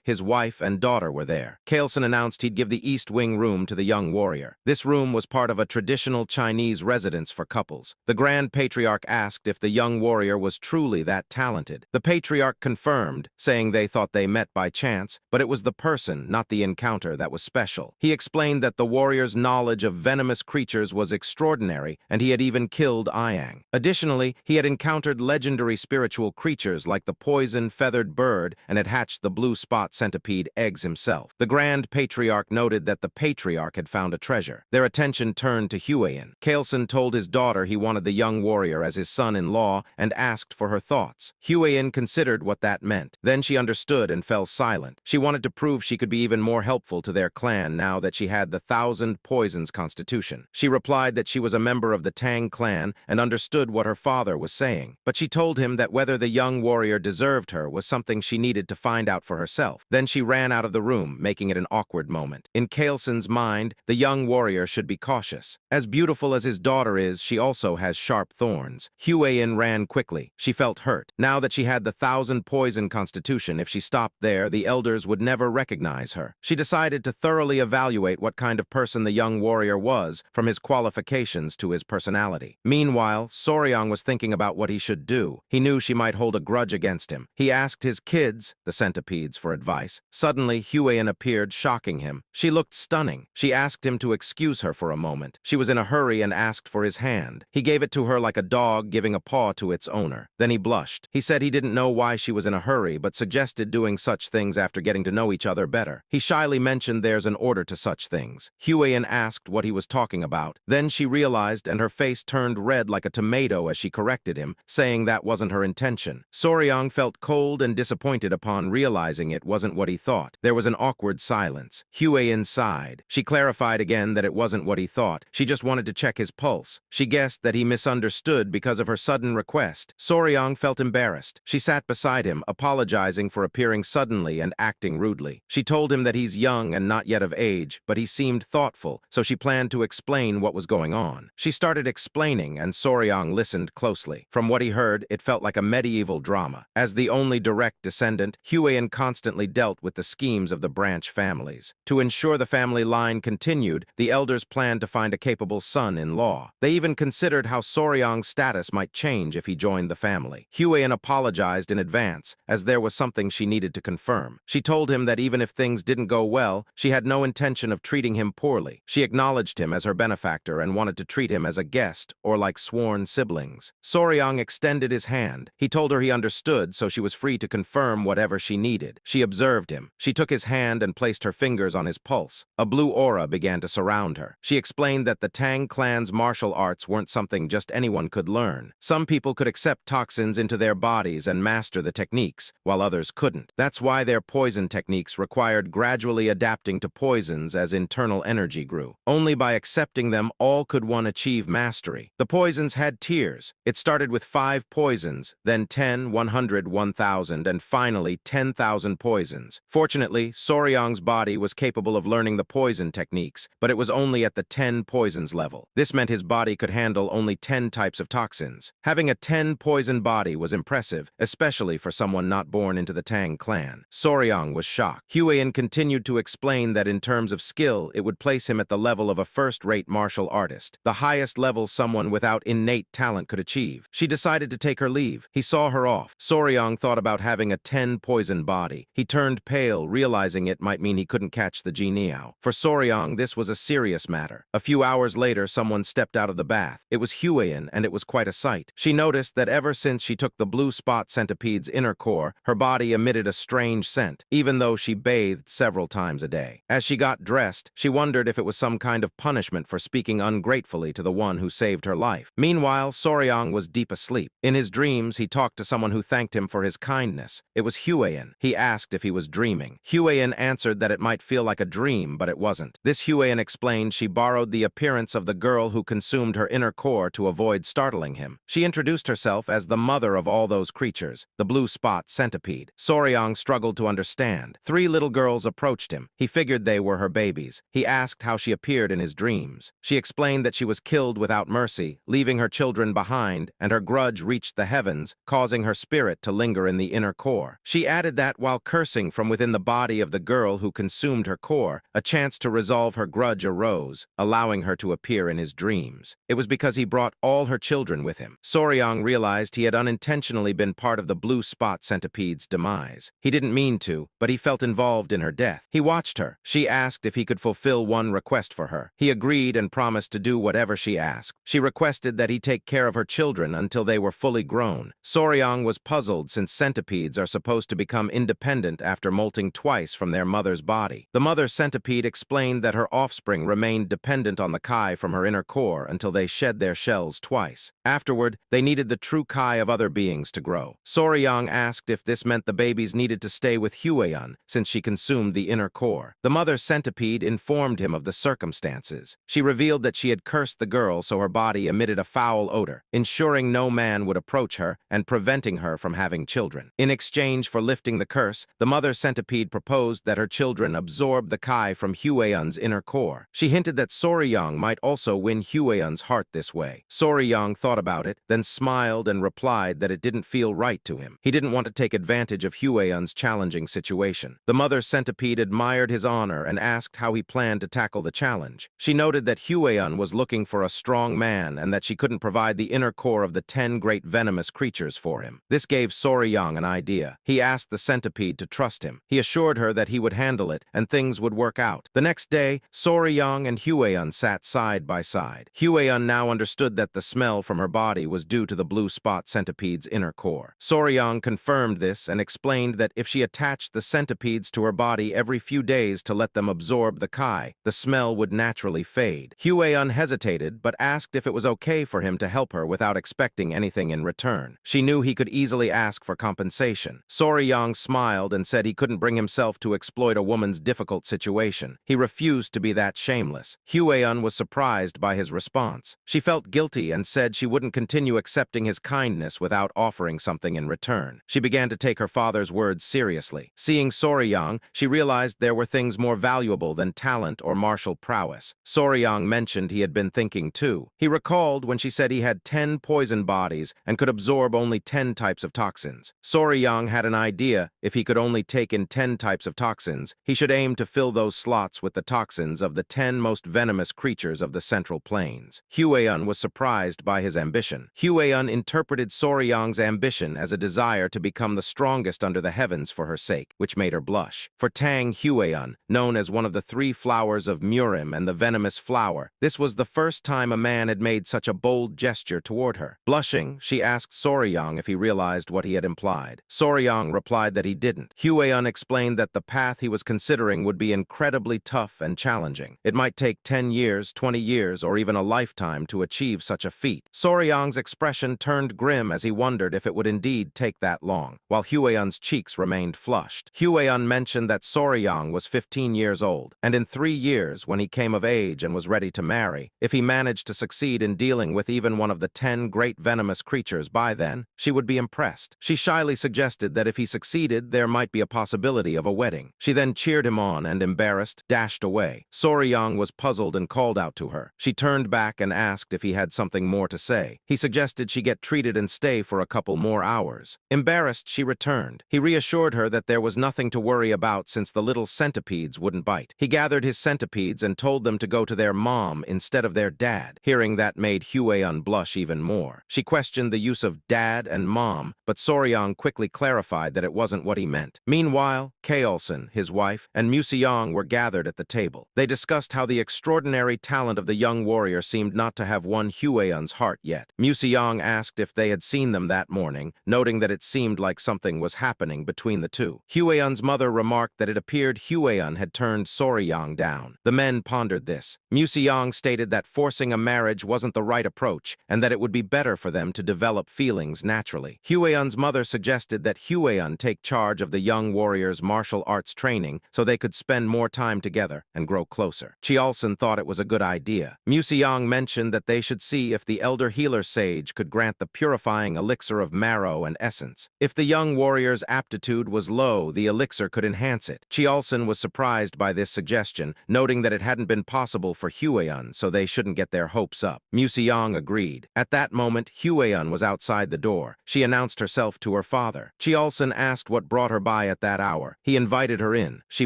his wife, and daughter were there. Kalesun announced he'd give the East Wing room to the young warrior. This room was part of a traditional Chinese residence for couples. The Grand Patriarch asked if the young warrior was truly that talented. The Patriarch confirmed, saying they thought they met by chance, but it was the person, not the encounter, that was special. He explained that the warrior's knowledge of venomous creatures was extraordinary, and he had even killed Ayang. Additionally, he had encountered legendary spiritual creatures like the poison-feathered bird and had hatched the blue spot centipede eggs himself. The Grand Patriarch noted that the Patriarch had found a treasure. Their attention turned to Huiyin. Kalesun told his daughter he wanted the young warrior as his son-in-law and asked for her thoughts. Huiyin considered what that meant. Then she understood and fell silent. She wanted to prove she could be even more helpful to their clan now that she had the 1,000 Poisons Constitution. She replied that she was a member of the Tang clan and understood what her father was saying. But she told him that whether the young warrior deserved her was something she needed to find out for herself. Then she ran out of the room, making it an awkward moment. In Kalesun's mind, the young warrior should be cautious. As beautiful as his daughter is, she also has sharp thorns. Huiyin ran quickly. She felt hurt. Now that she had the 1,000 Poison Constitution, if she stopped there, the elders would never recognize her. She decided to thoroughly evaluate what kind of person the young warrior was, from his qualifications to his personality. Meanwhile, Soryang was thinking about what he should do. He knew she might hold a grudge against him. He asked his kids, the centipedes, for advice. Suddenly, Huiyin appeared, shocking him. She looked stunning. She asked him to excuse her for a moment. She was in a hurry and asked for his hand. He gave it to her like a dog giving a paw to its owner. Then he blushed. He said he didn't know why she was in a hurry, but suggested doing such things after getting to know each other better. He shyly mentioned there's an order to such things. Huiyin asked what he was talking about. Then she realized, and her face turned red like a tomato as she corrected him, saying that wasn't her intention. Soryang felt cold and disappointed upon realizing it wasn't what he thought. There was an awkward silence. Huiyin sighed. She clarified again that it wasn't what he thought. She just wanted to check his pulse. She guessed that he misunderstood because of her sudden request. Soryang felt embarrassed. She sat beside him, apologizing for appearing suddenly and acting rudely. She told him that he's young and not yet of age, but he seemed thoughtful, so she planned to explain what was going on. She started explaining, and Soryang listened closely. From what he heard, it felt like a medieval drama. As the only direct descendant, Huiyan constantly dealt with the schemes of the branch families. To ensure the family line continued, the elders planned to find a capable son-in-law. They even considered how Soryang's status might change if he joined the family. Huiyan apologized in advance, as there was something she needed to confirm. She told him that even if things didn't go well, she had no intention of treating him poorly. She acknowledged him as her benefactor and wanted to treat him as a guest or like sworn siblings. Soryang extended his hand. He told her he understood, so she was free to confirm whatever she needed. She observed him. She took his hand and placed her fingers on his pulse. A blue aura began to surround her. She explained that the Tang clan's martial arts weren't something just anyone could learn. Some people could accept toxins into their bodies and master the techniques, while others couldn't. That's why their poison techniques required gradually adapting to poisons as internal energy grew. Only by accepting them all could one achieve mastery. The poisons had tiers. It started with 5 poisons, then 10, 100, 1,000, and finally 10,000 poisons. Fortunately, Soryang's body was capable of learning the poison techniques, but it was only at the 10 poisons level. This meant his body could handle only 10 types of toxins. Having a 10 poison body was impressive, especially for someone not born into the Tang clan. Soryang was shocked. Huiyan continued to explain that in terms of skill, it would place him at the level of a first-rate martial artist, the highest level someone without innate talent could achieve. She decided to take her leave. He saw her off. Soryang thought about having a 10 poison body. He turned pale, realizing it might mean he couldn't catch the Jianiao. For Soryang, this was a serious matter. A few hours later, someone stepped out of the bath. It was Huiyan, and it was quite a sight. She noticed that ever since she took the blue spot centipede's inner core, her body emitted a strange scent, even though she bathed several times a day. As she got dressed, she wondered if it was some kind of punishment for speaking ungratefully to the one who saved her life. Meanwhile, Soryang was deep asleep. In his dreams, he talked to someone who thanked him for his kindness. It was Huiyan. He asked if he was dreaming. Huiyan answered that it might feel like a dream, but it wasn't. This Huiyan explained she borrowed the appearance of the girl who consumed her inner core to avoid startling him. She introduced herself as the mother of all those creatures, the blue spot centipede. Soryang struggled to understand. 3 little girls approached him. He figured they were her babies. He asked how she appeared in his dreams. She explained that she was killed without mercy, leaving her children behind, and her grudge reached the heavens, causing her spirit to linger in the inner core. She added that while cursing from within the body of the girl who consumed her core, a chance to resolve her grudge arose, allowing her to appear in his dreams. It was because he brought all her children with him. Soryang realized he had unintentionally been part of the blue spot centipede's demise. He didn't mean to, but he felt involved in her death. He watched her. She asked if he could fulfill one request for her. He agreed and promised to do whatever she asked. She requested that he take care of her children until they were fully grown. Soryang was puzzled since centipedes are supposed to become independent after molting twice from their mother's body. The mother centipede explained that her offspring remained dependent on the Kai from her inner core until they shed their shells twice. Afterward, they needed the true Kai of other beings to grow. Soryang asked if this meant the babies needed to stay with Huiyan since she consumed the inner core. The mother centipede informed him of the circumstances. She revealed that she had cursed the girl so her body emitted a foul odor, ensuring no man would approach her and preventing her from having children. In exchange for lifting the curse, the mother centipede proposed that her children absorb the Kai from Huiyan's inner core. She hinted that Soryang might also win Huiyan's heart this way. Soryang thought about it, then smiled and replied that it didn't feel right to him. He didn't want to take advantage of Huiyan's challenging situation. The mother centipede admired his honor and asked how he planned to tackle the challenge. She noted that Huiyan was looking for a strong man and that she couldn't provide the inner core of the 10 great venomous creatures for him. This gave Soryang an idea. He asked the centipede to trust him. He assured her that he would handle it and things would work out. The next day, Soryang and Huiyan sat side by side. Huiyan now understood that the smell from her body was due to the blue spot centipede's inner core. Soryang confirmed this and explained that if she attached the centipedes to her body every few days to let them absorb the Kai, the smell would naturally fade. Huiyan hesitated but asked if it was okay for him to help her without expecting anything in return. She knew he could easily ask for compensation. Soryang smiled and said he couldn't bring himself to exploit a woman's difficult situation. He refused to be that shameless. Huiyan was surprised by his response. She felt guilty and said she wouldn't continue accepting his kindness without offering something in return. She began to take her father's words seriously. Seeing Soryang, she realized there were things more valuable than talent or martial prowess. Soryang mentioned he had been thinking too. He recalled when she said he had 10 poison bodies and could absorb only 10 types of toxins. Soryang had an idea idea if he could only take in 10 types of toxins, he should aim to fill those slots with the toxins of the 10 most venomous creatures of the Central Plains. Huaiyan was surprised by his ambition. Huaiyan interpreted Sori Yang's ambition as a desire to become the strongest under the heavens for her sake, which made her blush. For Tang Huaiyan, known as one of the 3 flowers of Murim and the venomous flower, this was the first time a man had made such a bold gesture toward her. Blushing, she asked Sori Yang if he realized what he had implied. Sori Yang replied that he didn't. Huaiyan explained that the path he was considering would be incredibly tough and challenging. It might take 10 years, 20 years, or even a lifetime to achieve such a feat. Sori Yang's expression turned grim as he wondered if it would indeed take that long, while Huaiyan's cheeks remained flushed. Huaiyan mentioned that Sori Yang was 15 years old, and in 3 years, when he came of age and was ready to marry, if he managed to succeed in dealing with even one of the 10 great venomous creatures by then, she would be impressed. She shyly suggested that if he succeeded, there might be a possibility of a wedding. She then cheered him on and, embarrassed, dashed away. Sori Yang was puzzled and called out to her. She turned back and asked if he had something more to say. He suggested she get treated and stay for a couple more hours. Embarrassed, she returned. He reassured her that there was nothing to worry about since the little centipedes wouldn't bite. He gathered his centipedes and told them to go to their mom instead of their dad. Hearing that made Huaiyan blush even more. She questioned the use of dad and mom, but Sori Yang quickly clarified that it wasn't what he meant. Meanwhile, Kaolson, his wife, and Museong were gathered at the table. They discussed how the extraordinary talent of the young warrior seemed not to have won Huaiyan's heart yet. Museong asked if they had seen them that morning, noting that it seemed like something was happening between the two. Huaiyan's mother remarked that it appeared Huaiyan had turned Sori Yang down. The men pondered this. Museong stated that forcing a marriage wasn't the right approach, and that it would be better for them to develop feelings naturally. Huaiyan's mother suggested that Huaiyan take charge of the young warrior's martial arts training so they could spend more time together and grow closer. Chiolson thought it was a good idea. Museong mentioned that they should see if the elder healer sage could grant the purifying elixir of marrow and essence. If the young warrior's aptitude was low, the elixir could enhance it. Chiolson was surprised by this suggestion, noting that it hadn't been possible for Huaiyan, so they shouldn't get their hopes up. Museong agreed. At that moment, Huaiyan was outside the door. She announced herself to her father. Chiolson asked what brought her by at that hour. He invited her in. She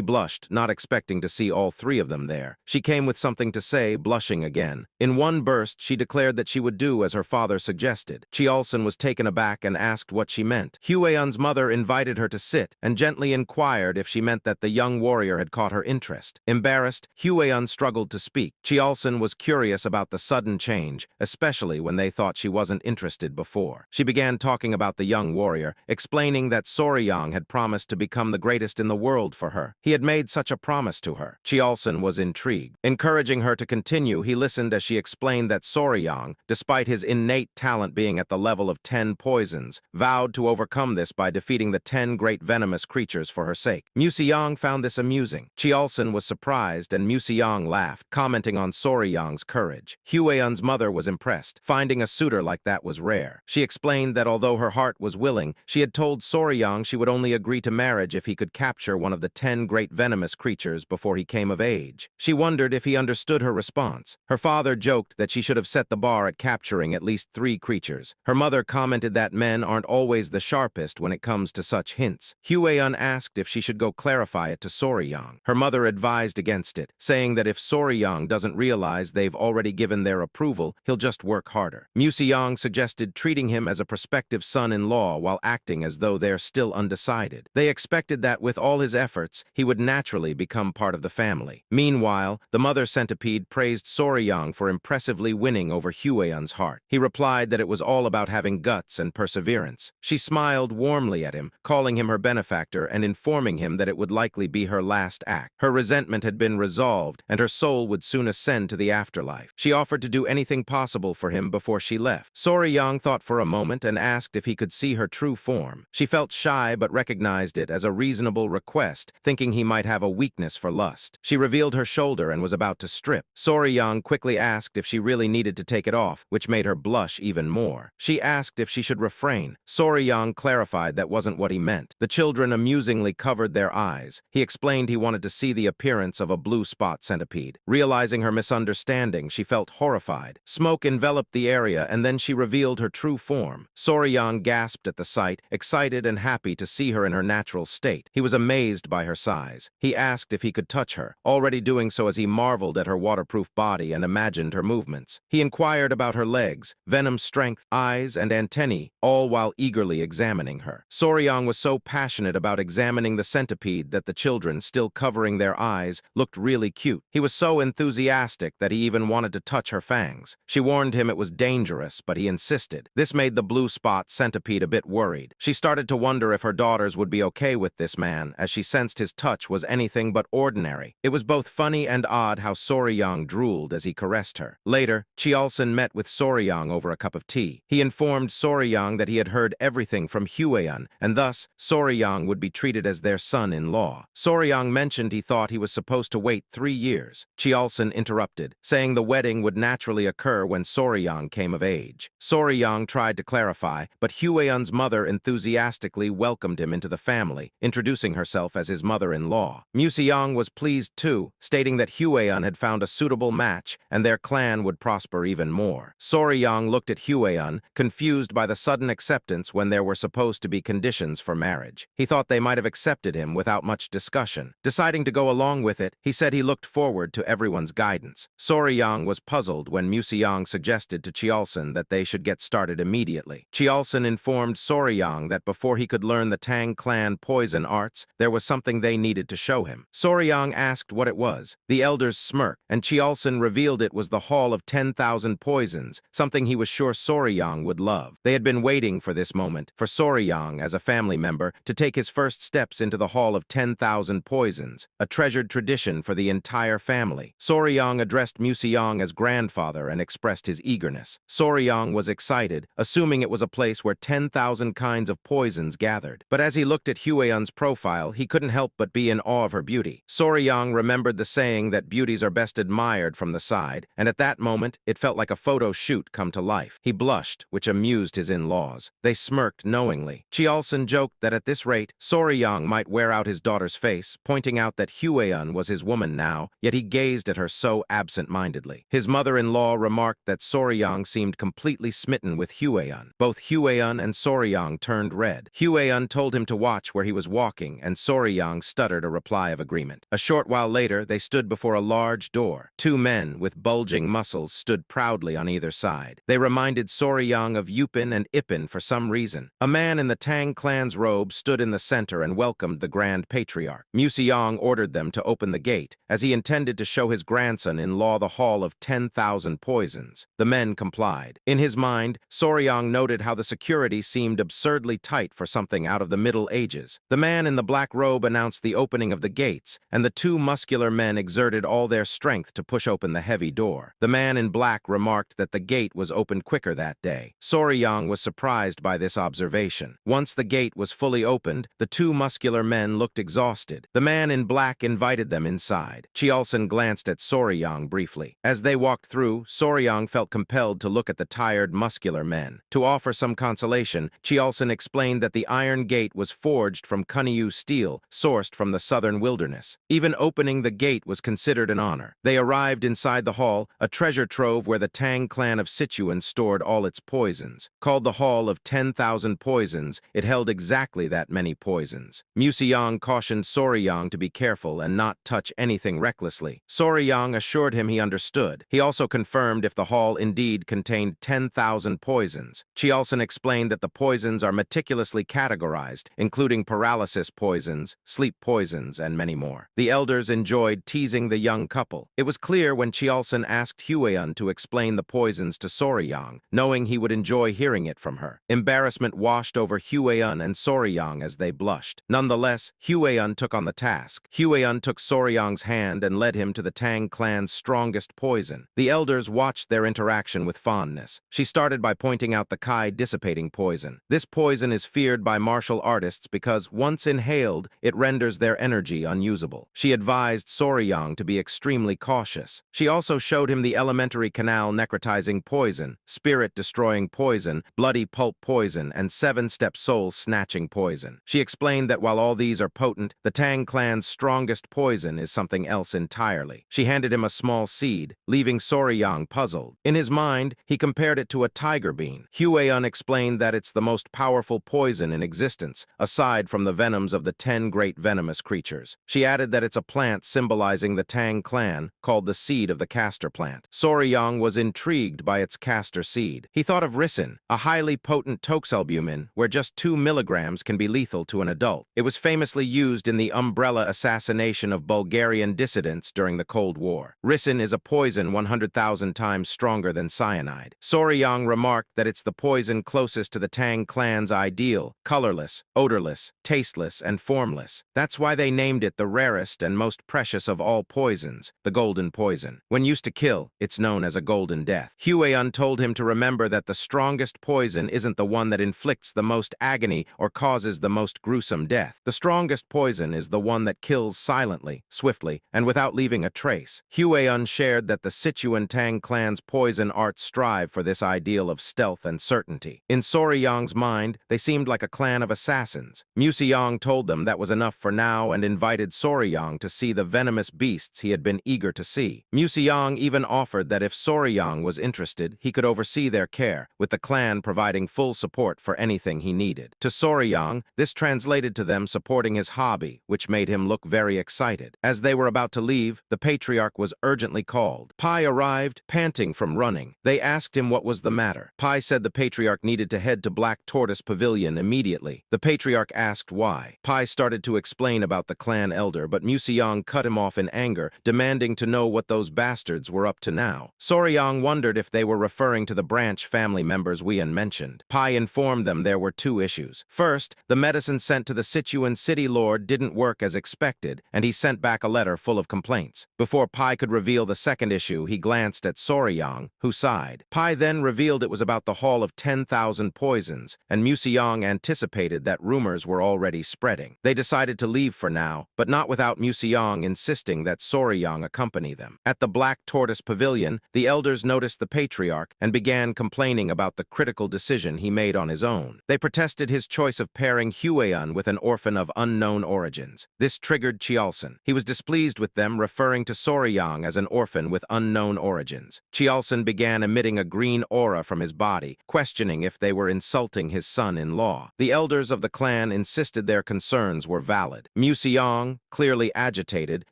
blushed, not expecting to see all 3 of them there. She came with something to say, blushing again. In one burst, she declared that she would do as her father suggested. Chiolson was taken aback and asked what she meant. Huaiyan's mother invited her to sit and gently inquired if she meant that the young warrior had caught her interest. Embarrassed, Huaiyan struggled to speak. Chiolson was curious about the sudden change, especially when they thought she wasn't interested before. She began talking about the young warrior, explaining that Sori Yang had promised to become the greatest in the world for her. He had made such a promise to her. Chiolson was intrigued. Encouraging her to continue, he listened as she explained that Sori Yang, despite his innate talent being at the level of 10 poisons, vowed to overcome this by defeating the 10 great venomous creatures for her sake. Museong found this amusing. Chiolson was surprised and Museong laughed, commenting on Sori Yang's courage. Huaiyan's mother was impressed. Finding a suitor like that was rare. She explained that although her heart was willing, she had told Sori Yang she would only agree to marriage if he could capture one of the 10 great venomous creatures before he came of age. She wondered if he understood her response. Her father joked that she should have set the bar at capturing at least 3 creatures. Her mother commented that men aren't always the sharpest when it comes to such hints. Huaiyan asked if she should go clarify it to Sori Yang. Her mother advised against it, saying that if Sori Yang doesn't realize they've already given their approval, he'll just work harder. Museong suggested treating him as a prospective son-in-law while acting as though they're still undecided. They expected that with all his efforts, he would naturally become part of the family. Meanwhile, the mother centipede praised Sori Yang for impressively winning over Huaiyan's heart. He replied that it was all about having guts and perseverance. She smiled warmly at him, calling him her benefactor and informing him that it would likely be her last act. Her resentment had been resolved, and her soul would soon ascend to the afterlife. She offered to do anything possible for him before she left. Sori Yang thought for a moment and asked if he could see her true form. She felt shy but recognized it as a reasonable request, thinking he might have a weakness for lust. She revealed her shoulder and was about to strip. Sori Yang quickly asked if she really needed to take it off, which made her blush even more. She asked if she should refrain. Sori Yang clarified that wasn't what he meant. The children amusingly covered their eyes. He explained he wanted to see the appearance of a blue spot centipede. Realizing her misunderstanding, she felt horrified. Smoke enveloped the area, and then she revealed her true form. Sori Yang gasped at the sight, excited and happy happy to see her in her natural state. He was amazed by her size. He asked if he could touch her, already doing so as he marveled at her waterproof body and imagined her movements. He inquired about her legs, venom strength, eyes, and antennae, all while eagerly examining her. Soryang was so passionate about examining the centipede that the children, still covering their eyes, looked really cute. He was so enthusiastic that he even wanted to touch her fangs. She warned him it was dangerous, but he insisted. This made the blue spot centipede a bit worried. She started to wonder if her daughters would be okay with this man, as she sensed his touch was anything but ordinary. It was both funny and odd how Soryang drooled as he caressed her. Later, Chiolson met with Soryang over a cup of tea. He informed Soryang that he had heard everything from Huayan, and thus Soryang would be treated as their son-in-law. Soryang mentioned he thought he was supposed to wait 3 years. Chiolson interrupted, saying the wedding would naturally occur when Soryang came of age. Soryang tried to clarify, but Huayan's mother enthusiastically welcomed him into the family, introducing herself as his mother-in-law. Museong was pleased too, stating that Huayan had found a suitable match and their clan would prosper even more. Soryang looked at Huayan, confused by the sudden acceptance when there were supposed to be conditions for marriage. He thought they might have accepted him without much discussion. Deciding to go along with it, he said he looked forward to everyone's guidance. Soryang was puzzled when Museong suggested to Chiolson that they should get started immediately. Chiolson informed Soryang that before he could learn the Tang clan poison arts, there was something they needed to show him. Soryang asked what it was. The elders smirked, and Chiolson revealed it was the Hall of 10,000 Poisons, something he was sure Soryang would love. They had been waiting for this moment, for Soryang, as a family member, to take his first steps into the Hall of 10,000 Poisons, a treasured tradition for the entire family. Soryang addressed Museong as grandfather and expressed his eagerness. Soryang was excited, assuming it was a place where 10,000 kinds of poisons gathered. But as he looked at Huayan's profile, he couldn't help but be in awe of her beauty. Soryang remembered the saying that beauties are best admired from the side, and at that moment, it felt like a photo shoot come to life. He blushed, which amused his in-laws. They smirked knowingly. Chiolson joked that at this rate, Soryang might wear out his daughter's face, pointing out that Huayan was his woman now, yet he gazed at her so absent-mindedly. His mother-in-law remarked that Soryang seemed completely smitten with Huayan. Both Huayan and Soryang turned red. Huayan told him to watch where he was walking, and Soryang stuttered a reply of agreement. A short while later, they stood before a large door. 2 men with bulging muscles stood proudly on either side. They reminded Soryang of Yupin and Ipin for some reason. A man in the Tang clan's robe stood in the center and welcomed the Grand Patriarch. Museong ordered them to open the gate, as he intended to show his grandson-in-law the Hall of 10,000 Poisons. The men complied. In his mind, Soryang noted how the security seemed absurdly tight for something out of the Middle Ages. The man in the black robe announced the opening of the gates, and the 2 muscular men exerted all their strength to push open the heavy door. The man in black remarked that the gate was opened quicker that day. Soryang was surprised by this observation. Once the gate was fully opened, the 2 muscular men looked exhausted. The man in black invited them inside. Chiolson glanced at Soryang briefly. As they walked through, Soryang felt compelled to look at the tired, muscular men. To offer some consolation, Chiolson explained that the iron gate was forged from Kunyu steel, sourced from the southern wilderness. Even opening the gate was considered an honor. They arrived inside the hall, a treasure trove where the Tang clan of Sichuan stored all its poisons. Called the Hall of 10,000 Poisons, it held exactly that many poisons. Museong cautioned Soryang to be careful and not touch anything recklessly. Soryang assured him he understood. He also confirmed if the hall indeed contained 10,000 poisons. Chiolson explained that the poisons are meticulously categorized, including paralysis poisons, sleep poisons, and many more. The elders enjoyed teasing the young couple. It was clear when Chiolson asked Huayan to explain the poisons to Soryang, knowing he would enjoy hearing it from her. Embarrassment washed over Huayan and Soryang as they blushed. Nonetheless, Huayan took on the task. Huayan took Soryang's hand and led him to the Tang clan's strongest poison. The elders watched their interaction with fondness. She started by pointing out the Kai dissipating poison. This poison is feared by martial artists because, once inhaled, it renders their energy unusable. She advised Soryang to be extremely cautious. She also showed him the elementary canal necrotizing poison, spirit-destroying poison, bloody pulp poison, and 7-step soul-snatching poison. She explained that while all these are potent, the Tang clan's strongest poison is something else entirely. She handed him a small seed, leaving Soryang puzzled. In his mind, he compared it to a tiger bean. Huayan explained that it's the most powerful poison in existence, aside from the venoms of the 10 great venomous creatures. She added that it's a plant symbolizing the Tang clan, called the seed of the castor plant. Soryang was intrigued by its castor seed. He thought of ricin, a highly potent toxalbumin, where just 2 milligrams can be lethal to an adult. It was famously used in the umbrella assassination of Bulgarian dissidents during the Cold War. Ricin is a poison 100,000 times stronger than cyanide. Soryang remarked that it's the poison closest to the Tang clan's ideal, colorless, odorless, tasteless, and formless. That's why they named it the rarest and most precious of all poisons, the golden poison. When used to kill, it's known as a golden death. Huaiyan told him to remember that the strongest poison isn't the one that inflicts the most agony or causes the most gruesome death. The strongest poison is the one that kills silently, swiftly, and without leaving a trace. Huaiyan shared that the Sichuan Tang clan's poison arts strive for this ideal of stealth and certainty. In Soryang's mind, they seemed like a clan of assassins. Museong told them that was enough for now and invited Soryang to see the venomous beasts he had been eager to see. Museong even offered that if Soryang was interested, he could oversee their care, with the clan providing full support for anything he needed. To Soryang, this translated to them supporting his hobby, which made him look very excited. As they were about to leave, the patriarch was urgently called. Pai arrived, panting from running. They asked him what was the matter. Pai said the patriarch needed to head to Black Tortoise Pavilion immediately. The patriarch asked why. Pai started to explain about the clan elder, but Museong cut him off in anger, demanding to know what those bastards were up to now. Soryang wondered if they were referring to the branch family members Wian mentioned. Pai informed them there were 2 issues. First, the medicine sent to the Sichuan city lord didn't work as expected, and he sent back a letter full of complaints. Before Pai could reveal the second issue, he glanced at Soryang, who sighed. Pai then revealed it was about the Hall of 10,000 Poisons, and Museong anticipated that rumors were already spreading. They decided to leave for now, but not without Museong insisting that Soryang accompany them. At the Black Tortoise Pavilion, the elders noticed the patriarch and began complaining about the critical decision he made on his own. They protested his choice of pairing Huaiyan with an orphan of unknown origins. This triggered Chialson. He was displeased with them, referring to Soryang as an orphan with unknown origins. Chialson began emitting a green aura from his body, questioning if they were insulting his son-in-law. The elders of the clan insisted their concerns were valid. Museong, clearly agitated,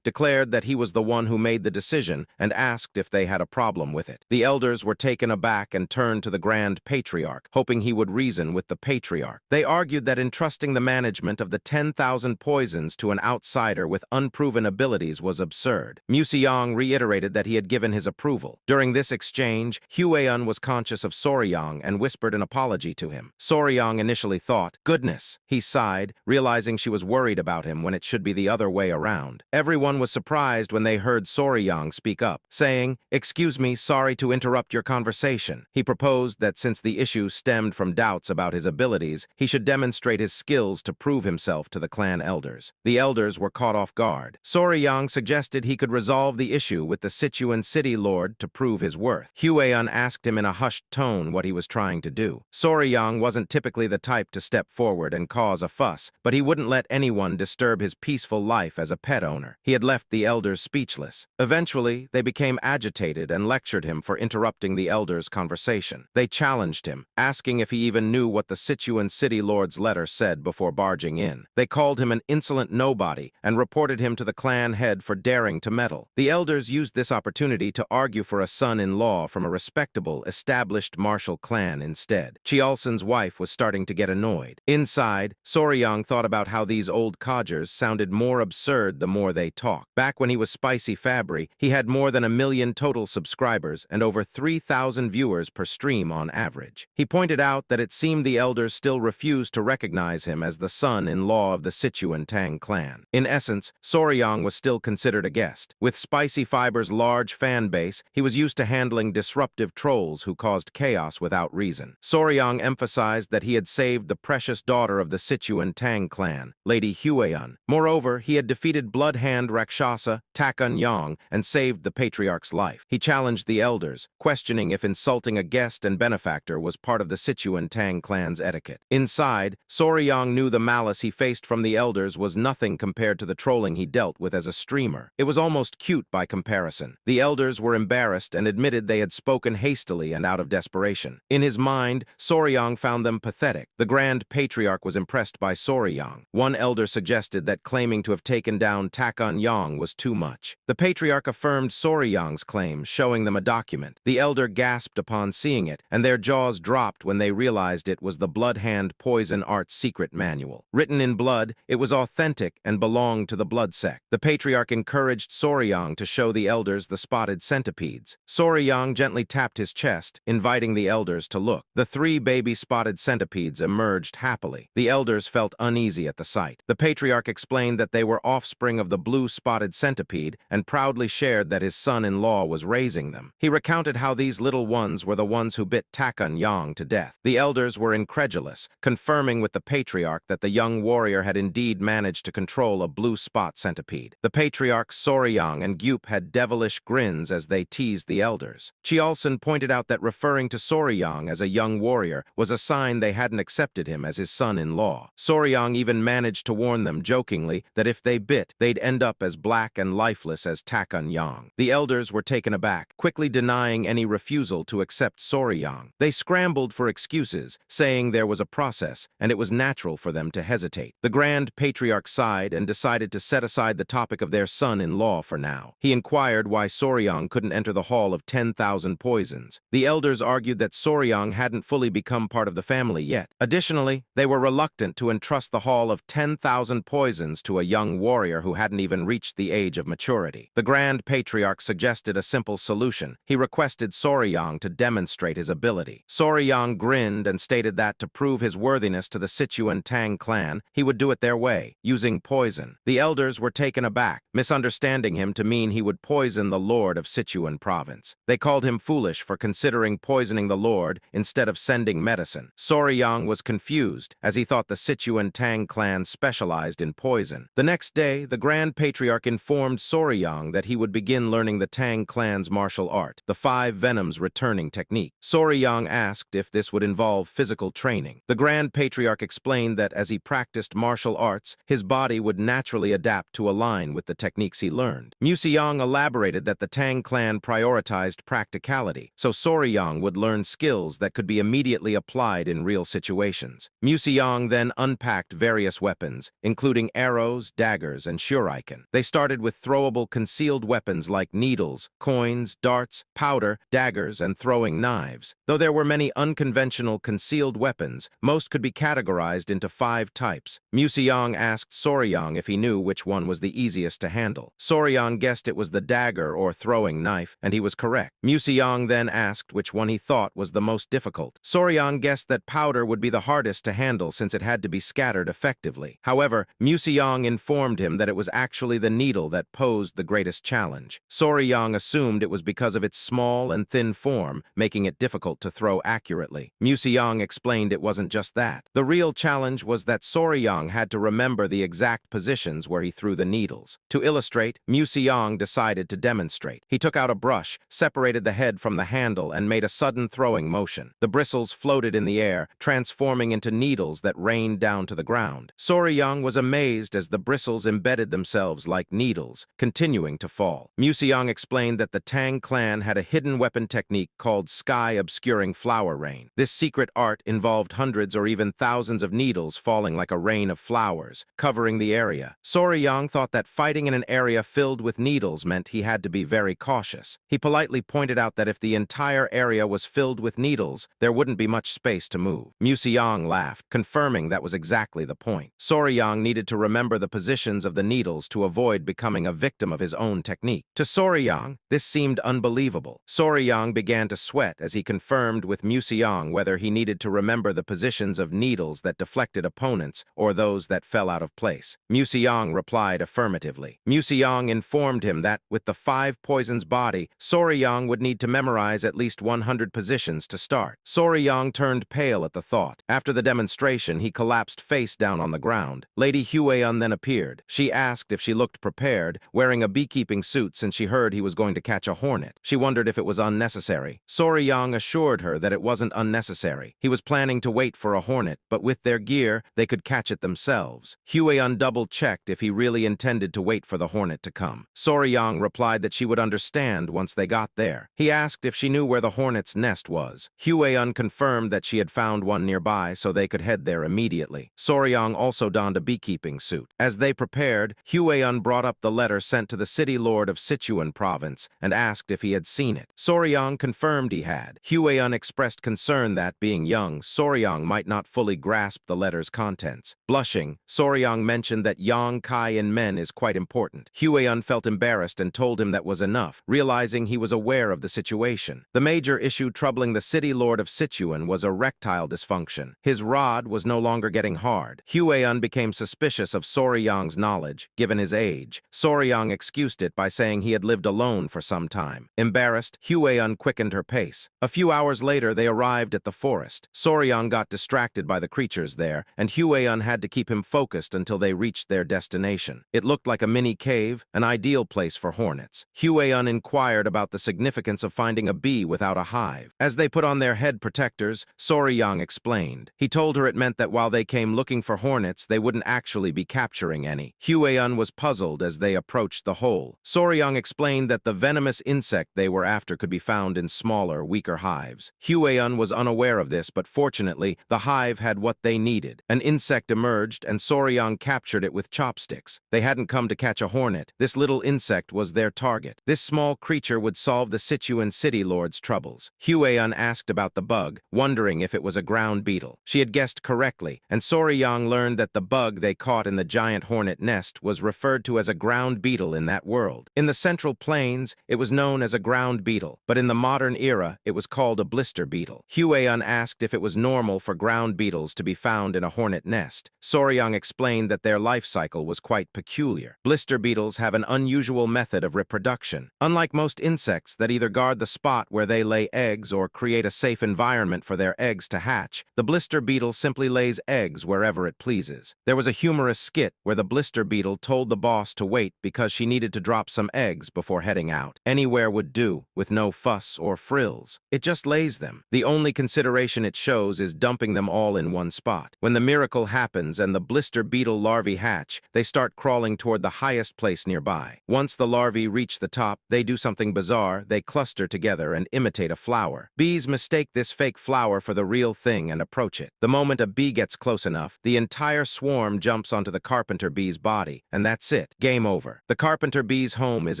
declared that he was the one who made the decision and asked if they had a problem with it. The elders were taken aback and turned to the Grand Patriarch, hoping he would reason with the patriarch. They argued that entrusting the management of the 10,000 poisons to an outsider with unproven abilities was absurd. Museong reiterated that he had given his approval. During this exchange, Huaiyan was conscious of Soryang and whispered an apology to him. Soryang initially thought, "Goodness," he sighed, realizing she was worried about him when it should be the other way around. Everyone was surprised when they heard Soryang speak up, saying, "Excuse me, sorry to interrupt your conversation." He proposed that since the issue stemmed from doubts about his abilities, he should demonstrate his skills to prove himself to the clan elders. The elders were caught off guard. Soryang suggested he could resolve the issue with the Sichuan city lord to prove his worth. Huaiyan asked him in a hushed tone what he was trying to do. Soryang wasn't typically the type to step forward and cause a fuss, but he wouldn't let anyone disturb his peaceful life as a pet owner. He had left the elders speechless. Eventually, they became agitated and lectured him for interrupting the elders' conversation. They challenged him, asking if he even knew what the Sichuan city lord's letter said before barging in. They called him an insolent nobody and reported him to the clan head for daring to meddle. The elders used this opportunity to argue for a son-in-law from a respectable, established martial clan instead. Chialson's wife was starting to get annoyed. Inside, Soryang thought about how these old codgers sounded more absurd the more they talked. Back when he was Spicy Fabry, he had more than 1 million total subscribers and over 3,000 viewers per stream on average. He pointed out that it seemed the elders still refused to recognize him as the son-in-law of the Sichuan Tang clan. In essence, Soryang was still considered a guest. With Spicy Fiber's large fan base, he was used to handling disruptive trolls who caused chaos without reason. Soryang emphasized that he had saved the precious daughter of the Sichuan Tang clan, Lady Huaiyan. Moreover, he had defeated Blood Hand Rakshasa, Takun Yang, and saved the patriarch's life. He challenged the elders, questioning if insulting a guest and benefactor was part of the Sichuan Tang clan's etiquette. Inside, Soryang knew the malice he faced from the elders was nothing compared to the trolling he dealt with as a streamer. It was almost cute by comparison. The elders were embarrassed and admitted they had spoken hastily and out of desperation. In his mind, Soryang found them pathetic. The Grand Grand Patriarch was impressed by Soryang. One elder suggested that claiming to have taken down Takun Yang was too much. The Patriarch affirmed Soryang's claim, showing them a document. The elder gasped upon seeing it, and their jaws dropped when they realized it was the Blood Hand Poison Art's secret manual. Written in blood, it was authentic and belonged to the blood sect. The Patriarch encouraged Soryang to show the elders the spotted centipedes. Soryang gently tapped his chest, inviting the elders to look. The 3 baby spotted centipedes emerged happily. The elders felt uneasy at the sight. The Patriarch explained that they were offspring of the blue spotted centipede and proudly shared that his son-in-law was raising them. He recounted how these little ones were the ones who bit Takun Yang to death. The elders were incredulous, confirming with the Patriarch that the young warrior had indeed managed to control a blue spot centipede. The Patriarchs Soryang and Gyup had devilish grins as they teased the elders. Chiolson pointed out that referring to Soryang as a young warrior was a sign they hadn't accepted him as his son-in-law. Soryang even managed to warn them jokingly that if they bit, they'd end up as black and lifeless as Takun Yang. The elders were taken aback, quickly denying any refusal to accept Soryang. They scrambled for excuses, saying there was a process, and it was natural for them to hesitate. The Grand Patriarch sighed and decided to set aside the topic of their son-in-law for now. He inquired why Soryang couldn't enter the Hall of 10,000 Poisons. The elders argued that Soryang hadn't fully become part of the family yet. Additionally, they were reluctant to entrust the Hall of 10,000 Poisons to a young warrior who hadn't even reached the age of maturity. The Grand Patriarch suggested a simple solution. He requested Soryang to demonstrate his ability. Soryang grinned and stated that to prove his worthiness to the Sichuan Tang clan, he would do it their way, using poison. The elders were taken aback, misunderstanding him to mean he would poison the Lord of Sichuan province. They called him foolish for considering poisoning the Lord instead of sending medicine. Soryang was confused, as he thought the Sichuan Tang clan specialized in poison. The next day, the Grand Patriarch informed Soryang that he would begin learning the Tang clan's martial art, the 5 Venoms returning technique. Soryang asked if this would involve physical training. The Grand Patriarch explained that as he practiced martial arts, his body would naturally adapt to align with the techniques he learned. Museong elaborated that the Tang clan prioritized practicality, so Soryang would learn skills that could be immediately applied in real situations. Museong then unpacked various weapons, including arrows, daggers, and shuriken. They started with throwable concealed weapons like needles, coins, darts, powder, daggers, and throwing knives. Though there were many unconventional concealed weapons, most could be categorized into 5 types. Museong asked Soryang if he knew which one was the easiest to handle. Soryang guessed it was the dagger or throwing knife, and he was correct. Museong then asked which one he thought was the most difficult. Soryang guessed that powder would be the hardest to handle since it had to be scattered effectively. However, Museong informed him that it was actually the needle that posed the greatest challenge. Soryang assumed it was because of its small and thin form, making it difficult to throw accurately. Museong explained it wasn't just that. The real challenge was that Soryang had to remember the exact positions where he threw the needles. To illustrate, Museong decided to demonstrate. He took out a brush, separated the head from the handle, and made a sudden throwing motion. The bristles floated in the air, transforming into needles that rained down to the ground. Soryang was amazed as the bristles embedded themselves like needles, continuing to fall. Museong explained that the Tang clan had a hidden weapon technique called sky-obscuring flower rain. This secret art involved hundreds or even thousands of needles falling like a rain of flowers, covering the area. Soryang thought that fighting in an area filled with needles meant he had to be very cautious. He politely pointed out that if the entire area was filled with needles, there wouldn't be much space to move. Museong laughed, confirming that was exactly the point. Soryang needed to remember the positions of the needles to avoid becoming a victim of his own technique. To Soryang, this seemed unbelievable. Soryang began to sweat as he confirmed with Museong whether he needed to remember the positions of needles that deflected opponents or those that fell out of place. Museong replied affirmatively. Museong informed him that, with the 5 poisons body, Soryang would need to memorize at least 100 positions to start. Soryang turned pale at the thought. After the demonstration, he collapsed face down on the ground. Lady Huion then appeared. She asked if she looked prepared, wearing a beekeeping suit since she heard he was going to catch a hornet. She wondered if it was unnecessary. Soryang assured her that it wasn't unnecessary. He was planning to wait for a hornet, but with their gear, they could catch it themselves. Huion double-checked if he really intended to wait for the hornet to come. Soryang replied that she would understand once they got there. He asked if she knew where the hornet's nest was. Huion confirmed that she had found one nearby, so so they could head there immediately. Soryang also donned a beekeeping suit. As they prepared, Huaiyan brought up the letter sent to the city lord of Sichuan province and asked if he had seen it. Soryang confirmed he had. Huaiyan expressed concern that, being young, Soryang might not fully grasp the letter's contents. Blushing, Soryang mentioned that Yang Kai in men is quite important. Huaiyan felt embarrassed and told him that was enough, realizing he was aware of the situation. The major issue troubling the city lord of Sichuan was erectile dysfunction. His rod was no longer getting hard. Huaiyan became suspicious of Soryang's knowledge, given his age. Soryang excused it by saying he had lived alone for some time. Embarrassed, Huaiyan quickened her pace. A few hours later, they arrived at the forest. Soryang got distracted by the creatures there, and Huaiyan had to keep him focused until they reached their destination. It looked like a mini cave, an ideal place for hornets. Huaiyan inquired about the significance of finding a bee without a hive. As they put on their head protectors, Soryang explained. He told her it meant that while they came looking for hornets, they wouldn't actually be capturing any. Huaiyan was puzzled as they approached the hole. Soryang explained that the venomous insect they were after could be found in smaller, weaker hives. Huaiyan was unaware of this, but fortunately, the hive had what they needed. An insect emerged, and Soryang captured it with chopsticks. They hadn't come to catch a hornet. This little insect was their target. This small creature would solve the Sichuan city lord's troubles. Huaiyan asked about the bug, wondering if it was a ground beetle. She had guessed correctly, and Soryang learned that the bug they caught in the giant hornet nest was referred to as a ground beetle in that world. In the Central Plains, it was known as a ground beetle, but in the modern era, it was called a blister beetle. Huaiyan asked if it was normal for ground beetles to be found in a hornet nest. Soryang explained that their life cycle was quite peculiar. Blister beetles have an unusual method of reproduction. Unlike most insects that either guard the spot where they lay eggs or create a safe environment for their eggs to hatch, the blister beetle simply lays eggs wherever it pleases. There was a humorous skit where the blister beetle told the boss to wait because she needed to drop some eggs before heading out. Anywhere would do, with no fuss or frills. It just lays them. The only consideration it shows is dumping them all in one spot. When the miracle happens and the blister beetle larvae hatch, they start crawling toward the highest place nearby. Once the larvae reach the top, they do something bizarre. They cluster together and imitate a flower. Bees mistake this fake flower for the real thing and approach it. The moment a bee gets close enough, the entire swarm jumps onto the carpenter bee's body, and that's it. Game over. The carpenter bee's home is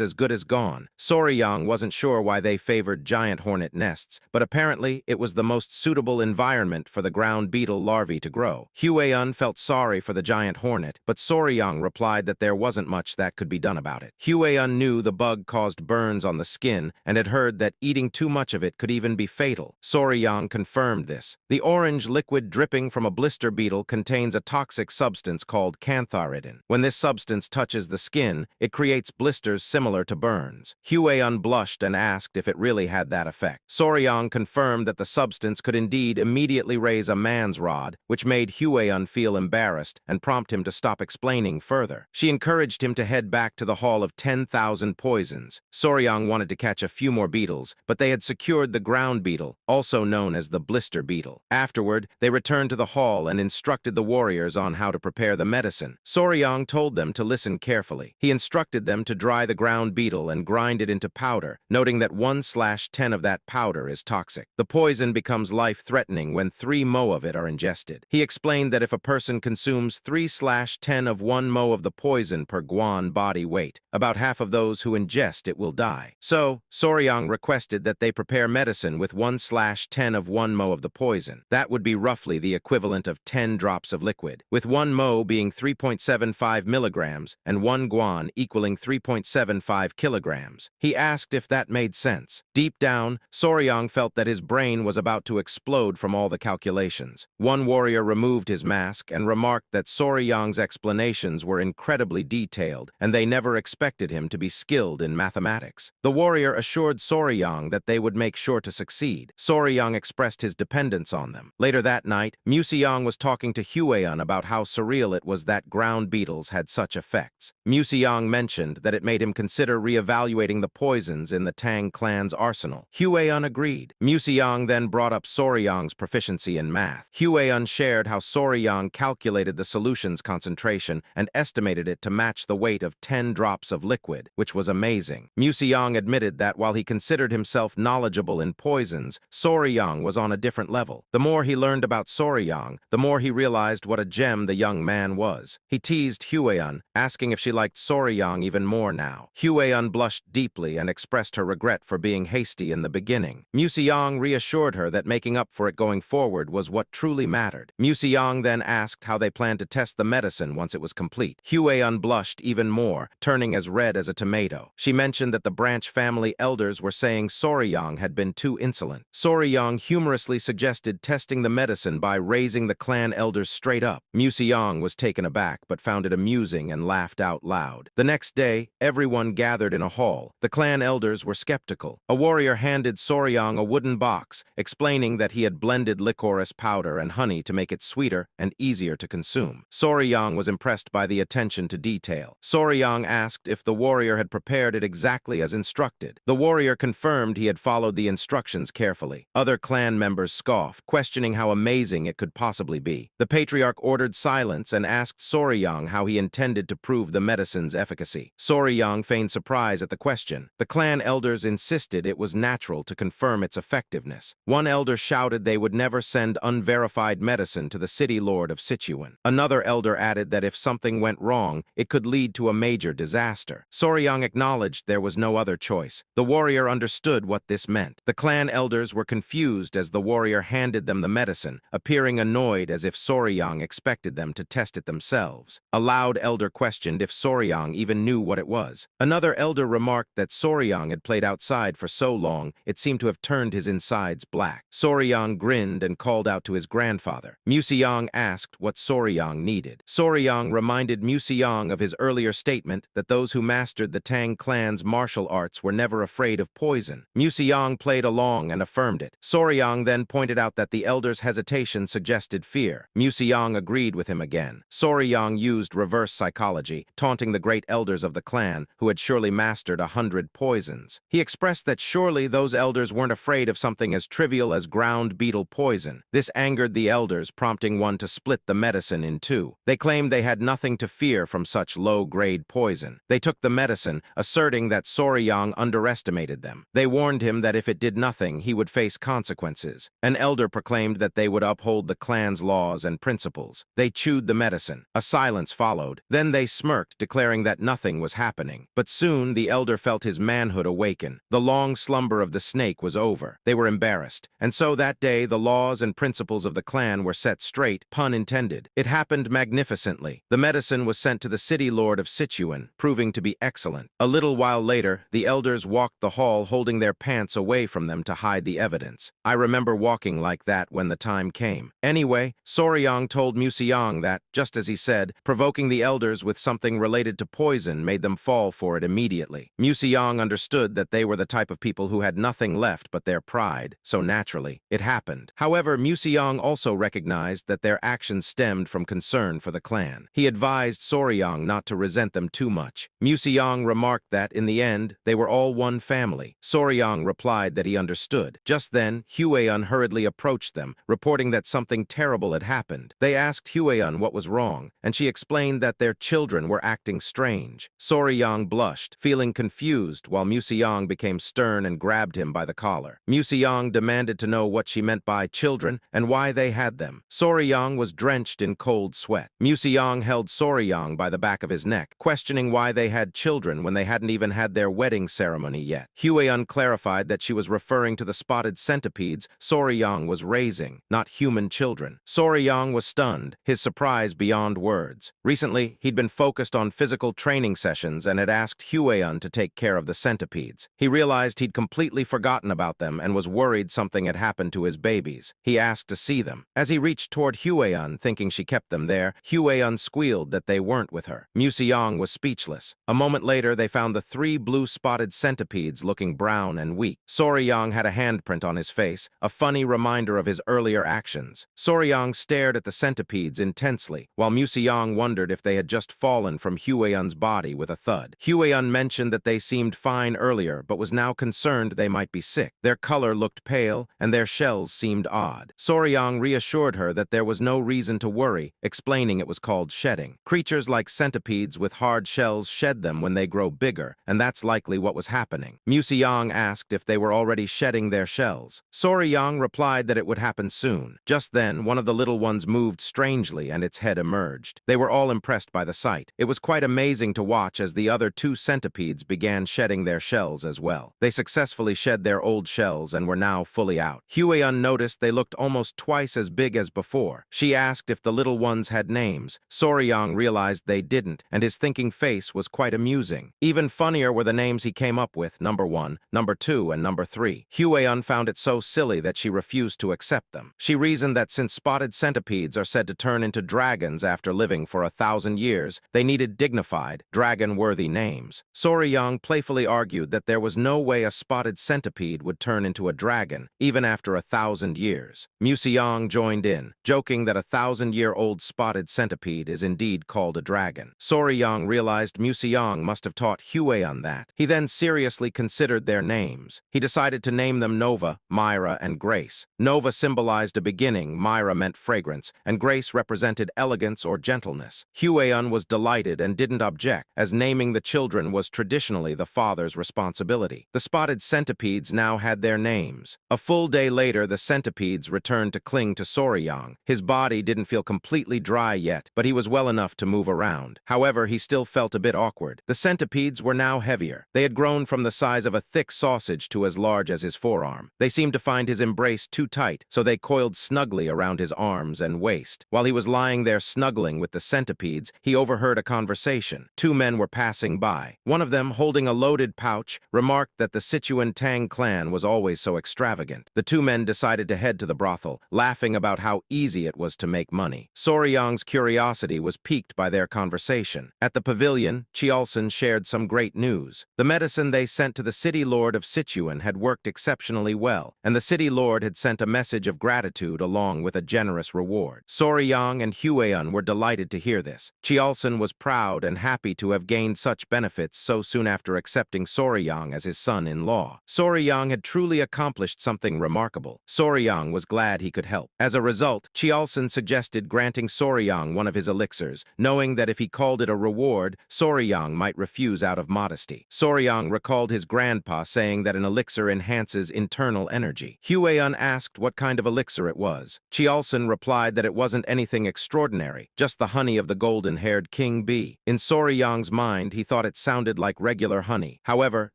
as good as gone. Soryang wasn't sure why they favored giant hornet nests, but apparently it was the most suitable environment for the ground beetle larvae to grow. Huaiyan felt sorry for the giant hornet, but Soryang replied that there wasn't much that could be done about it. Huaiyan knew the bug caused burns on the skin and had heard that eating too much of it could even be fatal. Soryang confirmed this. The orange liquid dripping from a blister beetle contains a toxic substance called cantharidin. When this substance touches the skin, it creates blisters similar to burns. Huaiyan blushed and asked if it really had that effect. Soryang confirmed that the substance could indeed immediately raise a man's rod, which made Huaiyan feel embarrassed and prompt him to stop explaining further. She encouraged him to head back to the Hall of 10,000 Poisons. Soryang wanted to catch a few more beetles, but they had secured the ground beetle, also known as the blister beetle. Afterward, they returned to the hall and instructed the warriors on how to prepare the medicine. Soryang told them to listen carefully. He instructed them to dry the ground beetle and grind it into powder, noting that 1/10 of that powder is toxic. The poison becomes life-threatening when 3 mo of it are ingested. He explained that if a person consumes 3/10 of 1 mo of the poison per guan body weight, about half of those who ingest it will die. So, Soryang requested that they prepare medicine with 1/10 of 1 mo of the poison. That would be roughly the equivalent of 10 drops of liquid, with 1 mo being 3.75 milligrams and 1 guan equaling 3.75 kilograms. He asked if that made sense. Deep down, Soryang felt that his brain was about to explode from all the calculations. One warrior removed his mask and remarked that Soryang's explanations were incredibly detailed, and they never expected him to be skilled in mathematics. The warrior assured Soryang that they would make sure to succeed. Soryang expressed his dependence on them. Later that night, Museong was talking to Huaiyan about how surreal it was that ground beetles had such effects. Museong mentioned that it made him consider re-evaluating the poisons in the Tang clan's arsenal. Huaiyan agreed. Museong then brought up Soryang's proficiency in math. Huaiyan shared how Soryang calculated the solution's concentration and estimated it to match the weight of 10 drops of liquid, which was amazing. Museong admitted that while he considered himself knowledgeable in poisons, Soryang was on a different level. The more he learned about about Soryang, the more he realized what a gem the young man was. He teased Huayan, asking if she liked Soryang even more now. Huayan blushed deeply and expressed her regret for being hasty in the beginning. Museong reassured her that making up for it going forward was what truly mattered. Museong then asked how they planned to test the medicine once it was complete. Huayan blushed even more, turning as red as a tomato. She mentioned that the Branch family elders were saying Soryang had been too insolent. Soryang humorously suggested testing the medicine by raising the clan elders straight up. Museong was taken aback but found it amusing and laughed out loud. The next day, everyone gathered in a hall. The clan elders were skeptical. A warrior handed Soryang a wooden box, explaining that he had blended licorice powder and honey to make it sweeter and easier to consume. Soryang was impressed by the attention to detail. Soryang asked if the warrior had prepared it exactly as instructed. The warrior confirmed he had followed the instructions carefully. Other clan members scoffed, questioning how amazing it could possibly be. The patriarch ordered silence and asked Soryang how he intended to prove the medicine's efficacy. Soryang feigned surprise at the question. The clan elders insisted it was natural to confirm its effectiveness. One elder shouted they would never send unverified medicine to the city lord of Sichuan. Another elder added that if something went wrong, it could lead to a major disaster. Soryang acknowledged there was no other choice. The warrior understood what this meant. The clan elders were confused as the warrior handed them the medicine, appearing annoyed as if Soryang expected them to test it themselves. A loud elder questioned if Soryang even knew what it was. Another elder remarked that Soryang had played outside for so long, it seemed to have turned his insides black. Soryang grinned and called out to his grandfather. Museong asked what Soryang needed. Soryang reminded Museong of his earlier statement that those who mastered the Tang clan's martial arts were never afraid of poison. Museong played along and affirmed it. Soryang then pointed out that the elder's hesitation suggested fear. Museong agreed with him again. Soryang used reverse psychology, taunting the great elders of the clan, who had surely mastered 100 poisons. He expressed that surely those elders weren't afraid of something as trivial as ground beetle poison. This angered the elders, prompting one to split the medicine in two. They claimed they had nothing to fear from such low-grade poison. They took the medicine, asserting that Soryang underestimated them. They warned him that if it did nothing, he would face consequences. An elder proclaimed that they would uphold the clan's laws and principles. They chewed the medicine. A silence followed. Then they smirked, declaring that nothing was happening. But soon the elder felt his manhood awaken. The long slumber of the snake was over. They were embarrassed. And so that day, the laws and principles of the clan were set straight, pun intended. It happened magnificently. The medicine was sent to the city lord of Sichuan, proving to be excellent. A little while later, the elders walked the hall holding their pants away from them to hide the evidence. I remember walking like that when the time came. Anyway, Soryang told Museong that, just as he said, provoking the elders with something related to poison made them fall for it immediately. Museong understood that they were the type of people who had nothing left but their pride, so naturally, it happened. However, Museong also recognized that their actions stemmed from concern for the clan. He advised Soryang not to resent them too much. Museong remarked that, in the end, they were all one family. Soryang replied that he understood. Just then, Huayan hurriedly approached them, reporting that something terrible had happened. They asked Huayan what was wrong, and she explained that their children were acting strange. Soryang blushed, feeling confused, while Museong became stern and grabbed him by the collar. Museong demanded to know what she meant by children and why they had them. Soryang was drenched in cold sweat. Museong held Soryang by the back of his neck, questioning why they had children when they hadn't even had their wedding ceremony yet. Huayan clarified that she was referring to the spotted centipedes Soryang was raising, not human children. Soryang was stunned, his surprise beyond words. Recently, he'd been focused on physical training sessions and had asked Huayan to take care of the centipedes. He realized he'd completely forgotten about them and was worried something had happened to his babies. He asked to see them. As he reached toward Huayan, thinking she kept them there, Huayan squealed that they weren't with her. Museong was speechless. A moment later, they found the 3 blue-spotted centipedes looking brown and weak. Soryang had a handprint on his face, a funny reminder of his earlier actions. Soryang stared at the centipedes intensely, while Museong wondered if they had just fallen from Huayan's body with a thud. Huayan mentioned that they seemed fine earlier, but was now concerned they might be sick. Their color looked pale, and their shells seemed odd. Soryang reassured her that there was no reason to worry, explaining it was called shedding. Creatures like centipedes with hard shells shed them when they grow bigger, and that's likely what was happening. Museong asked if they were already shedding their shells. Soryang replied that it would happen soon. soon. Just then, one of the little ones moved strangely and its head emerged. They were all impressed by the sight. It was quite amazing to watch as the other two centipedes began shedding their shells as well. They successfully shed their old shells and were now fully out. Huion noticed they looked almost twice as big as before. She asked if the little ones had names. Soryang realized they didn't, and his thinking face was quite amusing. Even funnier were the names he came up with, number 1, number 2, and number 3. Huion found it so silly that she refused to accept them. She reasoned that since spotted centipedes are said to turn into dragons after living for 1,000 years, they needed dignified, dragon-worthy names. Soryang playfully argued that there was no way a spotted centipede would turn into a dragon, even after 1,000 years. Museong joined in, joking that a 1,000-year-old spotted centipede is indeed called a dragon. Soryang realized Museong must have taught Huion that. He then seriously considered their names. He decided to name them Nova, Myra, and Grace. Nova symbolized a beginning, Myra meant fragrance, and Grace represented elegance or gentleness. Huion was delighted and didn't object, as naming the children was traditionally the father's responsibility. The spotted centipedes now had their names. A full day later, the centipedes returned to cling to Soryang. His body didn't feel completely dry yet, but he was well enough to move around. However, he still felt a bit awkward. The centipedes were now heavier. They had grown from the size of a thick sausage to as large as his forearm. They seemed to find his embrace too tight, so they coiled snugly around his arms and waist. While he was lying there snuggling with the centipedes, he overheard a conversation. Two men were passing by. One of them, holding a loaded pouch, remarked that the Sichuan Tang clan was always so extravagant. The two men decided to head to the brothel, laughing about how easy it was to make money. Soryang's curiosity was piqued by their conversation. At the pavilion, Chiolson shared some great news. The medicine they sent to the city lord of Sichuan had worked exceptionally well, and the city lord had sent a message of gratitude along with a generous reward. Soryang and Huion were delighted to hear this. Chiolson was proud and happy to have gained such benefits so soon after accepting Soryang as his son-in-law. Soryang had truly accomplished something remarkable. Soryang was glad he could help. As a result, Chiolson suggested granting Soryang one of his elixirs, knowing that if he called it a reward, Soryang might refuse out of modesty. Soryang recalled his grandpa saying that an elixir enhances internal energy. Huion asked what kind of elixir it was. Chiolson replied that it wasn't anything extraordinary, just the honey of the golden-haired king bee. In Soryang's mind, he thought it sounded like regular honey. However,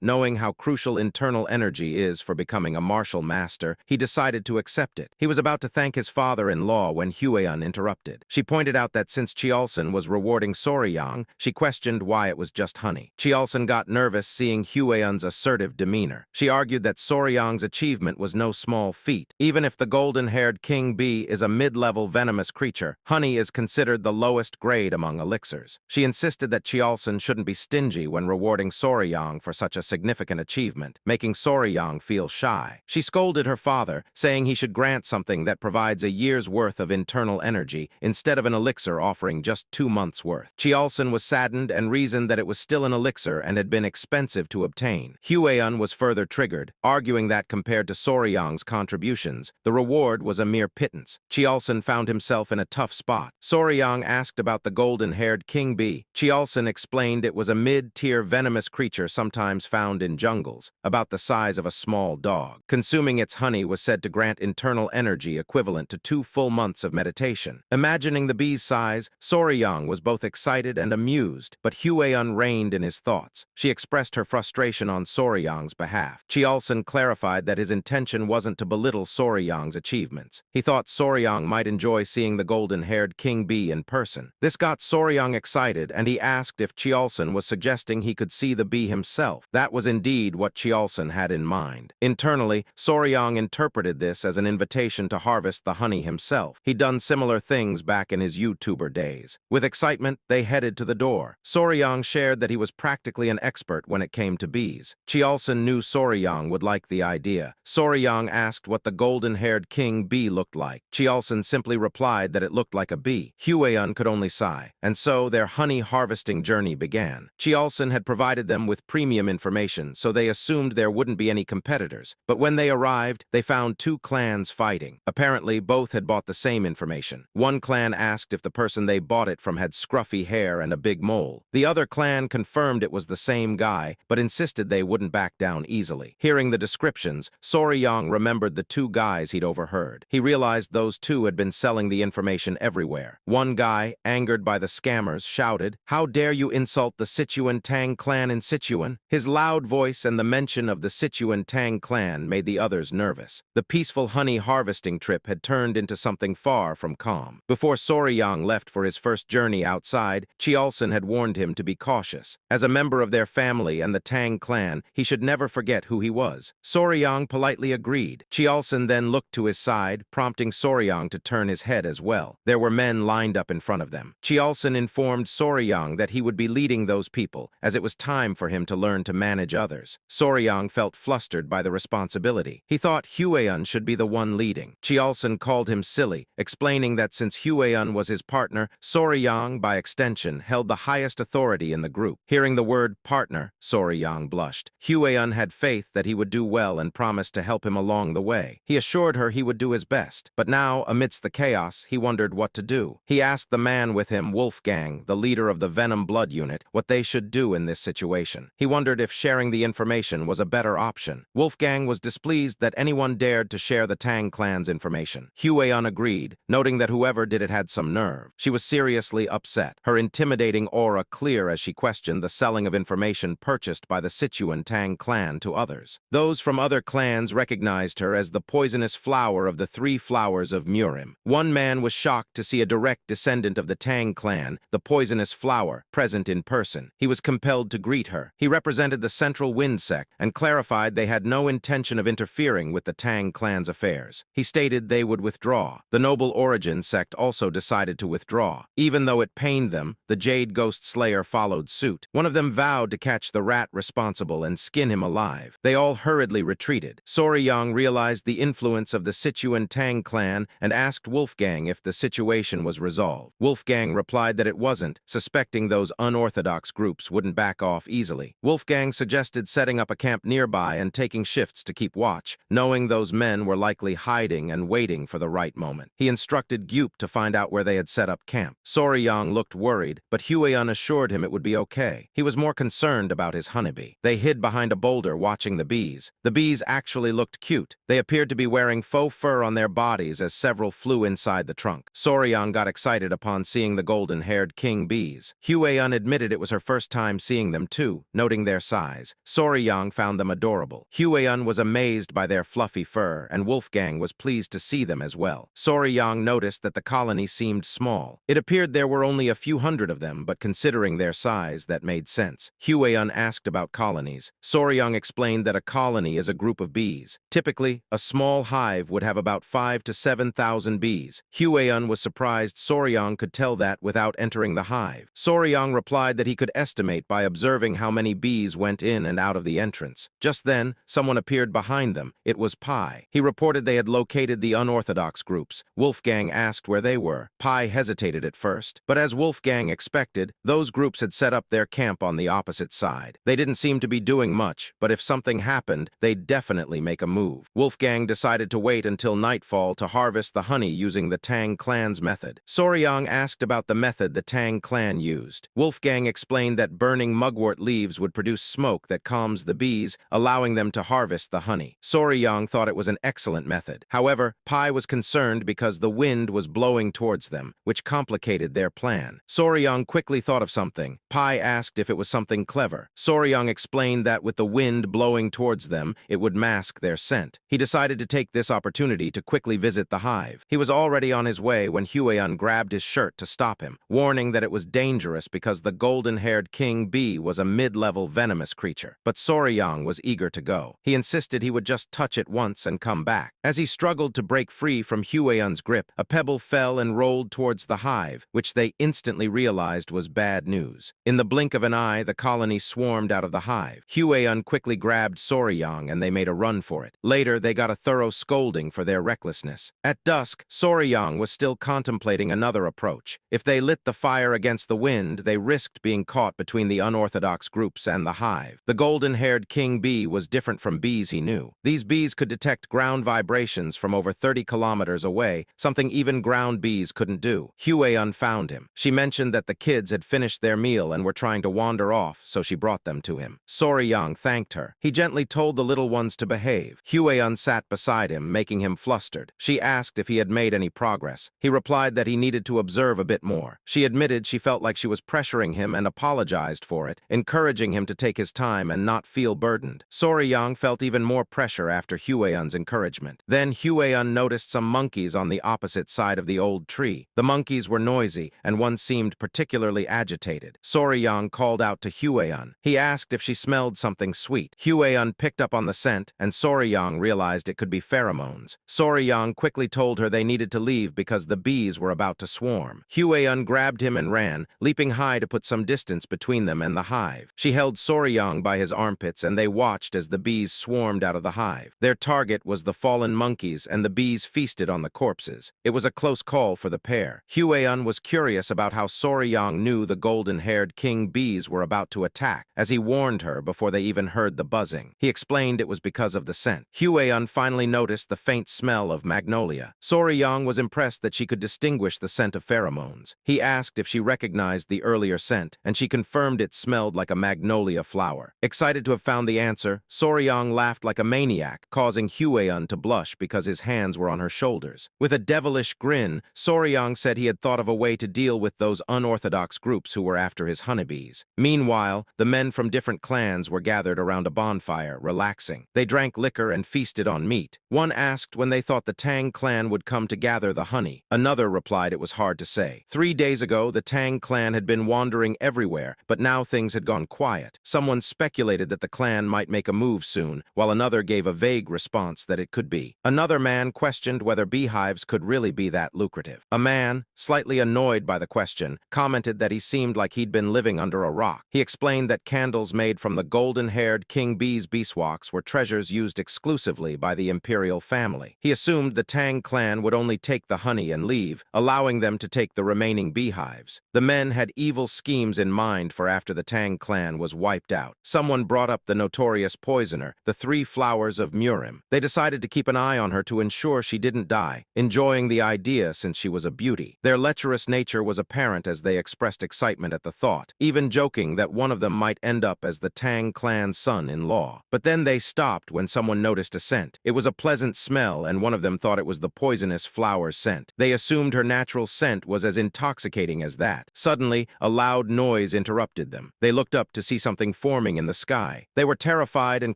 knowing how crucial internal energy is for becoming a martial master, he decided to accept it. He was about to thank his father-in-law when Huion interrupted. She pointed out that since Chiolson was rewarding Soryang, she questioned why it was just honey. Chiolson got nervous seeing Huion's assertive demeanor. She argued that Soryang's achievement was no small feat. Even if the golden-haired king bee is a mid-level venomous creature, honey is considered the lowest grade among elixirs. She insisted that Chiolson shouldn't be stingy when rewarding Soryang for such a significant achievement, making Soryang feel shy. She scolded her father, saying he should grant something that provides a year's worth of internal energy instead of an elixir offering just 2 months' worth. Chiolson was saddened and reasoned that it was still an elixir and had been expensive to obtain. Huion was further triggered, arguing that compared to Soryang's contributions, the reward was a mere pittance. Chiolson found himself in a tough spot. Soryang asked about the golden-haired king bee. Chiolson explained it was a mid-tier venomous creature sometimes found in jungles, about the size of a small dog. Consuming its honey was said to grant internal energy equivalent to 2 full months of meditation. Imagining the bee's size, Soryang was both excited and amused, but Huion reigned in his thoughts. She expressed her frustration on Soryang's behalf. Chiolson clarified that his intention wasn't to belittle Soryang's achievements. He thought Soryang might enjoy seeing the golden-haired king bee in person. This got Soryang excited, and he asked if Chiolson was suggesting he could see the bee himself. That was indeed what Chiolson had in mind. Internally, Soryang interpreted this as an invitation to harvest the honey himself. He'd done similar things back in his YouTuber days. With excitement, they headed to the door. Soryang shared that he was practically an expert when it came to bees. Chiolson knew Soryang would like the idea. Soryang asked what the golden-haired king bee looked like. Chiolson simply replied that it looked like a bee. Huion could only sigh, and so their honey harvesting journey began. Chiolson had provided them with premium information, so they assumed there wouldn't be any competitors. But when they arrived, they found 2 clans fighting. Apparently, both had bought the same information. One clan asked if the person they bought it from had scruffy hair and a big mole. The other clan confirmed it was the same guy, but insisted they wouldn't back down easily. Hearing the descriptions, Soryang remembered the 2 guys he'd overheard. guard. He realized those two had been selling the information everywhere. One guy, angered by the scammers, shouted, "How dare you insult the Sichuan Tang clan in Sichuan?" His loud voice and the mention of the Sichuan Tang clan made the others nervous. The peaceful honey harvesting trip had turned into something far from calm. Before Soryang left for his first journey outside, Chiolson had warned him to be cautious. As a member of their family and the Tang clan, he should never forget who he was. Soryang politely agreed. Chiolson then looked to his side, prompting Soryang to turn his head as well. There were men lined up in front of them. Chiolson informed Soryang that he would be leading those people, as it was time for him to learn to manage others. Soryang felt flustered by the responsibility. He thought Huayan should be the one leading. Chiolson called him silly, explaining that since Huayan was his partner, Soryang, by extension, held the highest authority in the group. Hearing the word partner, Soryang blushed. Huayan had faith that he would do well and promised to help him along the way. He assured her he would do his best. But now, amidst the chaos, he wondered what to do. He asked the man with him, Wolfgang, the leader of the Venom Blood Unit, what they should do in this situation. He wondered if sharing the information was a better option. Wolfgang was displeased that anyone dared to share the Tang clan's information. Huayan agreed, noting that whoever did it had some nerve. She was seriously upset, her intimidating aura clear as she questioned the selling of information purchased by the Sichuan Tang clan to others. Those from other clans recognized her as the poisonous flower of the three flowers of Murim. One man was shocked to see a direct descendant of the Tang clan, the poisonous flower, present in person. He was compelled to greet her. He represented the Central Wind sect and clarified they had no intention of interfering with the Tang clan's affairs. He stated they would withdraw. The Noble Origin sect also decided to withdraw. Even though it pained them, the Jade Ghost Slayer followed suit. One of them vowed to catch the rat responsible and skin him alive. They all hurriedly retreated. Soryang realized the influence of the Sichuan Tang clan and asked Wolfgang if the situation was resolved. Wolfgang replied that it wasn't, suspecting those unorthodox groups wouldn't back off easily. Wolfgang suggested setting up a camp nearby and taking shifts to keep watch, knowing those men were likely hiding and waiting for the right moment. He instructed Gyup to find out where they had set up camp. Soryang looked worried, but Huayan assured him it would be okay. He was more concerned about his honeybee. They hid behind a boulder watching the bees. The bees actually looked cute. They appeared to be wearing faux fur on their bodies as several flew inside the trunk. Soryang got excited upon seeing the golden-haired king bees. Huayan admitted it was her first time seeing them too, noting their size. Soryang found them adorable. Huayan was amazed by their fluffy fur, and Wolfgang was pleased to see them as well. Soryang noticed that the colony seemed small. It appeared there were only a few hundred of them, but considering their size, that made sense. Huayan asked about colonies. Soryang explained that a colony is a group of bees. Typically, a small hive would have about 5,000 to 7,000 bees. Huayan was surprised Soryang could tell that without entering the hive. Soryang replied that he could estimate by observing how many bees went in and out of the entrance. Just then, someone appeared behind them. It was Pai. He reported they had located the unorthodox groups. Wolfgang asked where they were. Pai hesitated at first, but as Wolfgang expected, those groups had set up their camp on the opposite side. They didn't seem to be doing much, but if something happened, they'd definitely make a move. Wolfgang decided to wait until nightfall to harvest the honey using the Tang clan's method. Soryang asked about the method the Tang clan used. Wolfgang explained that burning mugwort leaves would produce smoke that calms the bees, allowing them to harvest the honey. Soryang thought it was an excellent method. However, Pai was concerned because the wind was blowing towards them, which complicated their plan. Soryang quickly thought of something. Pai asked if it was something clever. Soryang explained that with the wind blowing towards them, it would mask their scent. He decided to take this opportunity to quickly visit the hive. He was already on his way when Huayan grabbed his shirt to stop him, warning that it was dangerous because the golden-haired king bee was a mid-level venomous creature. But Soryang was eager to go. He insisted he would just touch it once and come back. As he struggled to break free from Huayan's grip, a pebble fell and rolled towards the hive, which they instantly realized was bad news. In the blink of an eye, the colony swarmed out of the hive. Huayan quickly grabbed Soryang and they made a run for it. Later, they got a thorough scolding for their recklessness. At dusk, Soryang was still contemplating another approach. If they lit the fire against the wind, they risked being caught between the unorthodox groups and the hive. The golden-haired king bee was different from bees he knew. These bees could detect ground vibrations from over 30 kilometers away, something even ground bees couldn't do. Huayan found him. She mentioned that the kids had finished their meal and were trying to wander off, so she brought them to him. Soryang thanked her. He gently told the little ones to behave. Huayan sat beside him, making him flustered. She asked if he had made any progress. He replied that he needed to observe a bit more. She admitted she felt like she was pressuring him and apologized for it, encouraging him to take his time and not feel burdened. Soryang felt even more pressure after Hueyun's encouragement. Then Hueyun noticed some monkeys on the opposite side of the old tree. The monkeys were noisy, and one seemed particularly agitated. Soryang called out to Hueyun. He asked if she smelled something sweet. Hueyun picked up on the scent, and Soryang realized it could be pheromones. Soryang quickly told her they needed to leave because the bees were about to swarm. Hueyun grabbed him and ran, leaping high to put some distance between them and the hive. She held Soryang by his armpits, and they watched as the bees swarmed out of the hive. Their target was the fallen monkeys, and the bees feasted on the corpses. It was a close call for the pair. Hueyun was curious about how Soryang knew the golden-haired king bees were about to attack, as he warned her before they even heard the buzzing. He explained it was because of the scent. Hueyun finally noticed the faint smell of magnolia. Soryang was impressed that she could distinguish the scent of pheromones. He asked if she recognized the earlier scent, and she confirmed it smelled like a magnolia flower. Excited to have found the answer, Soryang laughed like a maniac, causing Hueyun to blush because his hands were on her shoulders. With a devilish grin, Soryang said he had thought of a way to deal with those unorthodox groups who were after his honeybees. Meanwhile, the men from different clans were gathered around a bonfire, relaxing. They drank liquor and feasted on meat. One asked when they thought the Tang clan would come to gather the honey. Another replied it was hard to say. 3 days ago, the Tang clan had been wandering everywhere, but now things had gone quiet. Someone speculated that the clan might make a move soon, while another gave a vague response that it could be. Another man questioned whether beehives could really be that lucrative. A man, slightly annoyed by the question, commented that he seemed like he'd been living under a rock. He explained that candles made from the golden-haired king bee's beeswax were treasures used exclusively by the imperial family. He assumed the Tang clan would only take the honey and leave, allowing them to take the remaining beehives. The men had evil schemes in mind for after the Tang clan was wiped out. Someone brought up the notorious poisoner, the 3 flowers of Murim. They decided to keep an eye on her to ensure she didn't die, enjoying the idea since she was a beauty. Their lecherous nature was apparent as they expressed excitement at the thought, even joking that one of them might end up as the Tang clan's son-in-law. But then they stopped when someone noticed a scent. It was a pleasant smell, and one of them thought it was the poisonous flower's scent. They assumed her natural scent was as intoxicating as that. Suddenly, a loud noise interrupted them. They looked up to see something forming in the sky. They were terrified and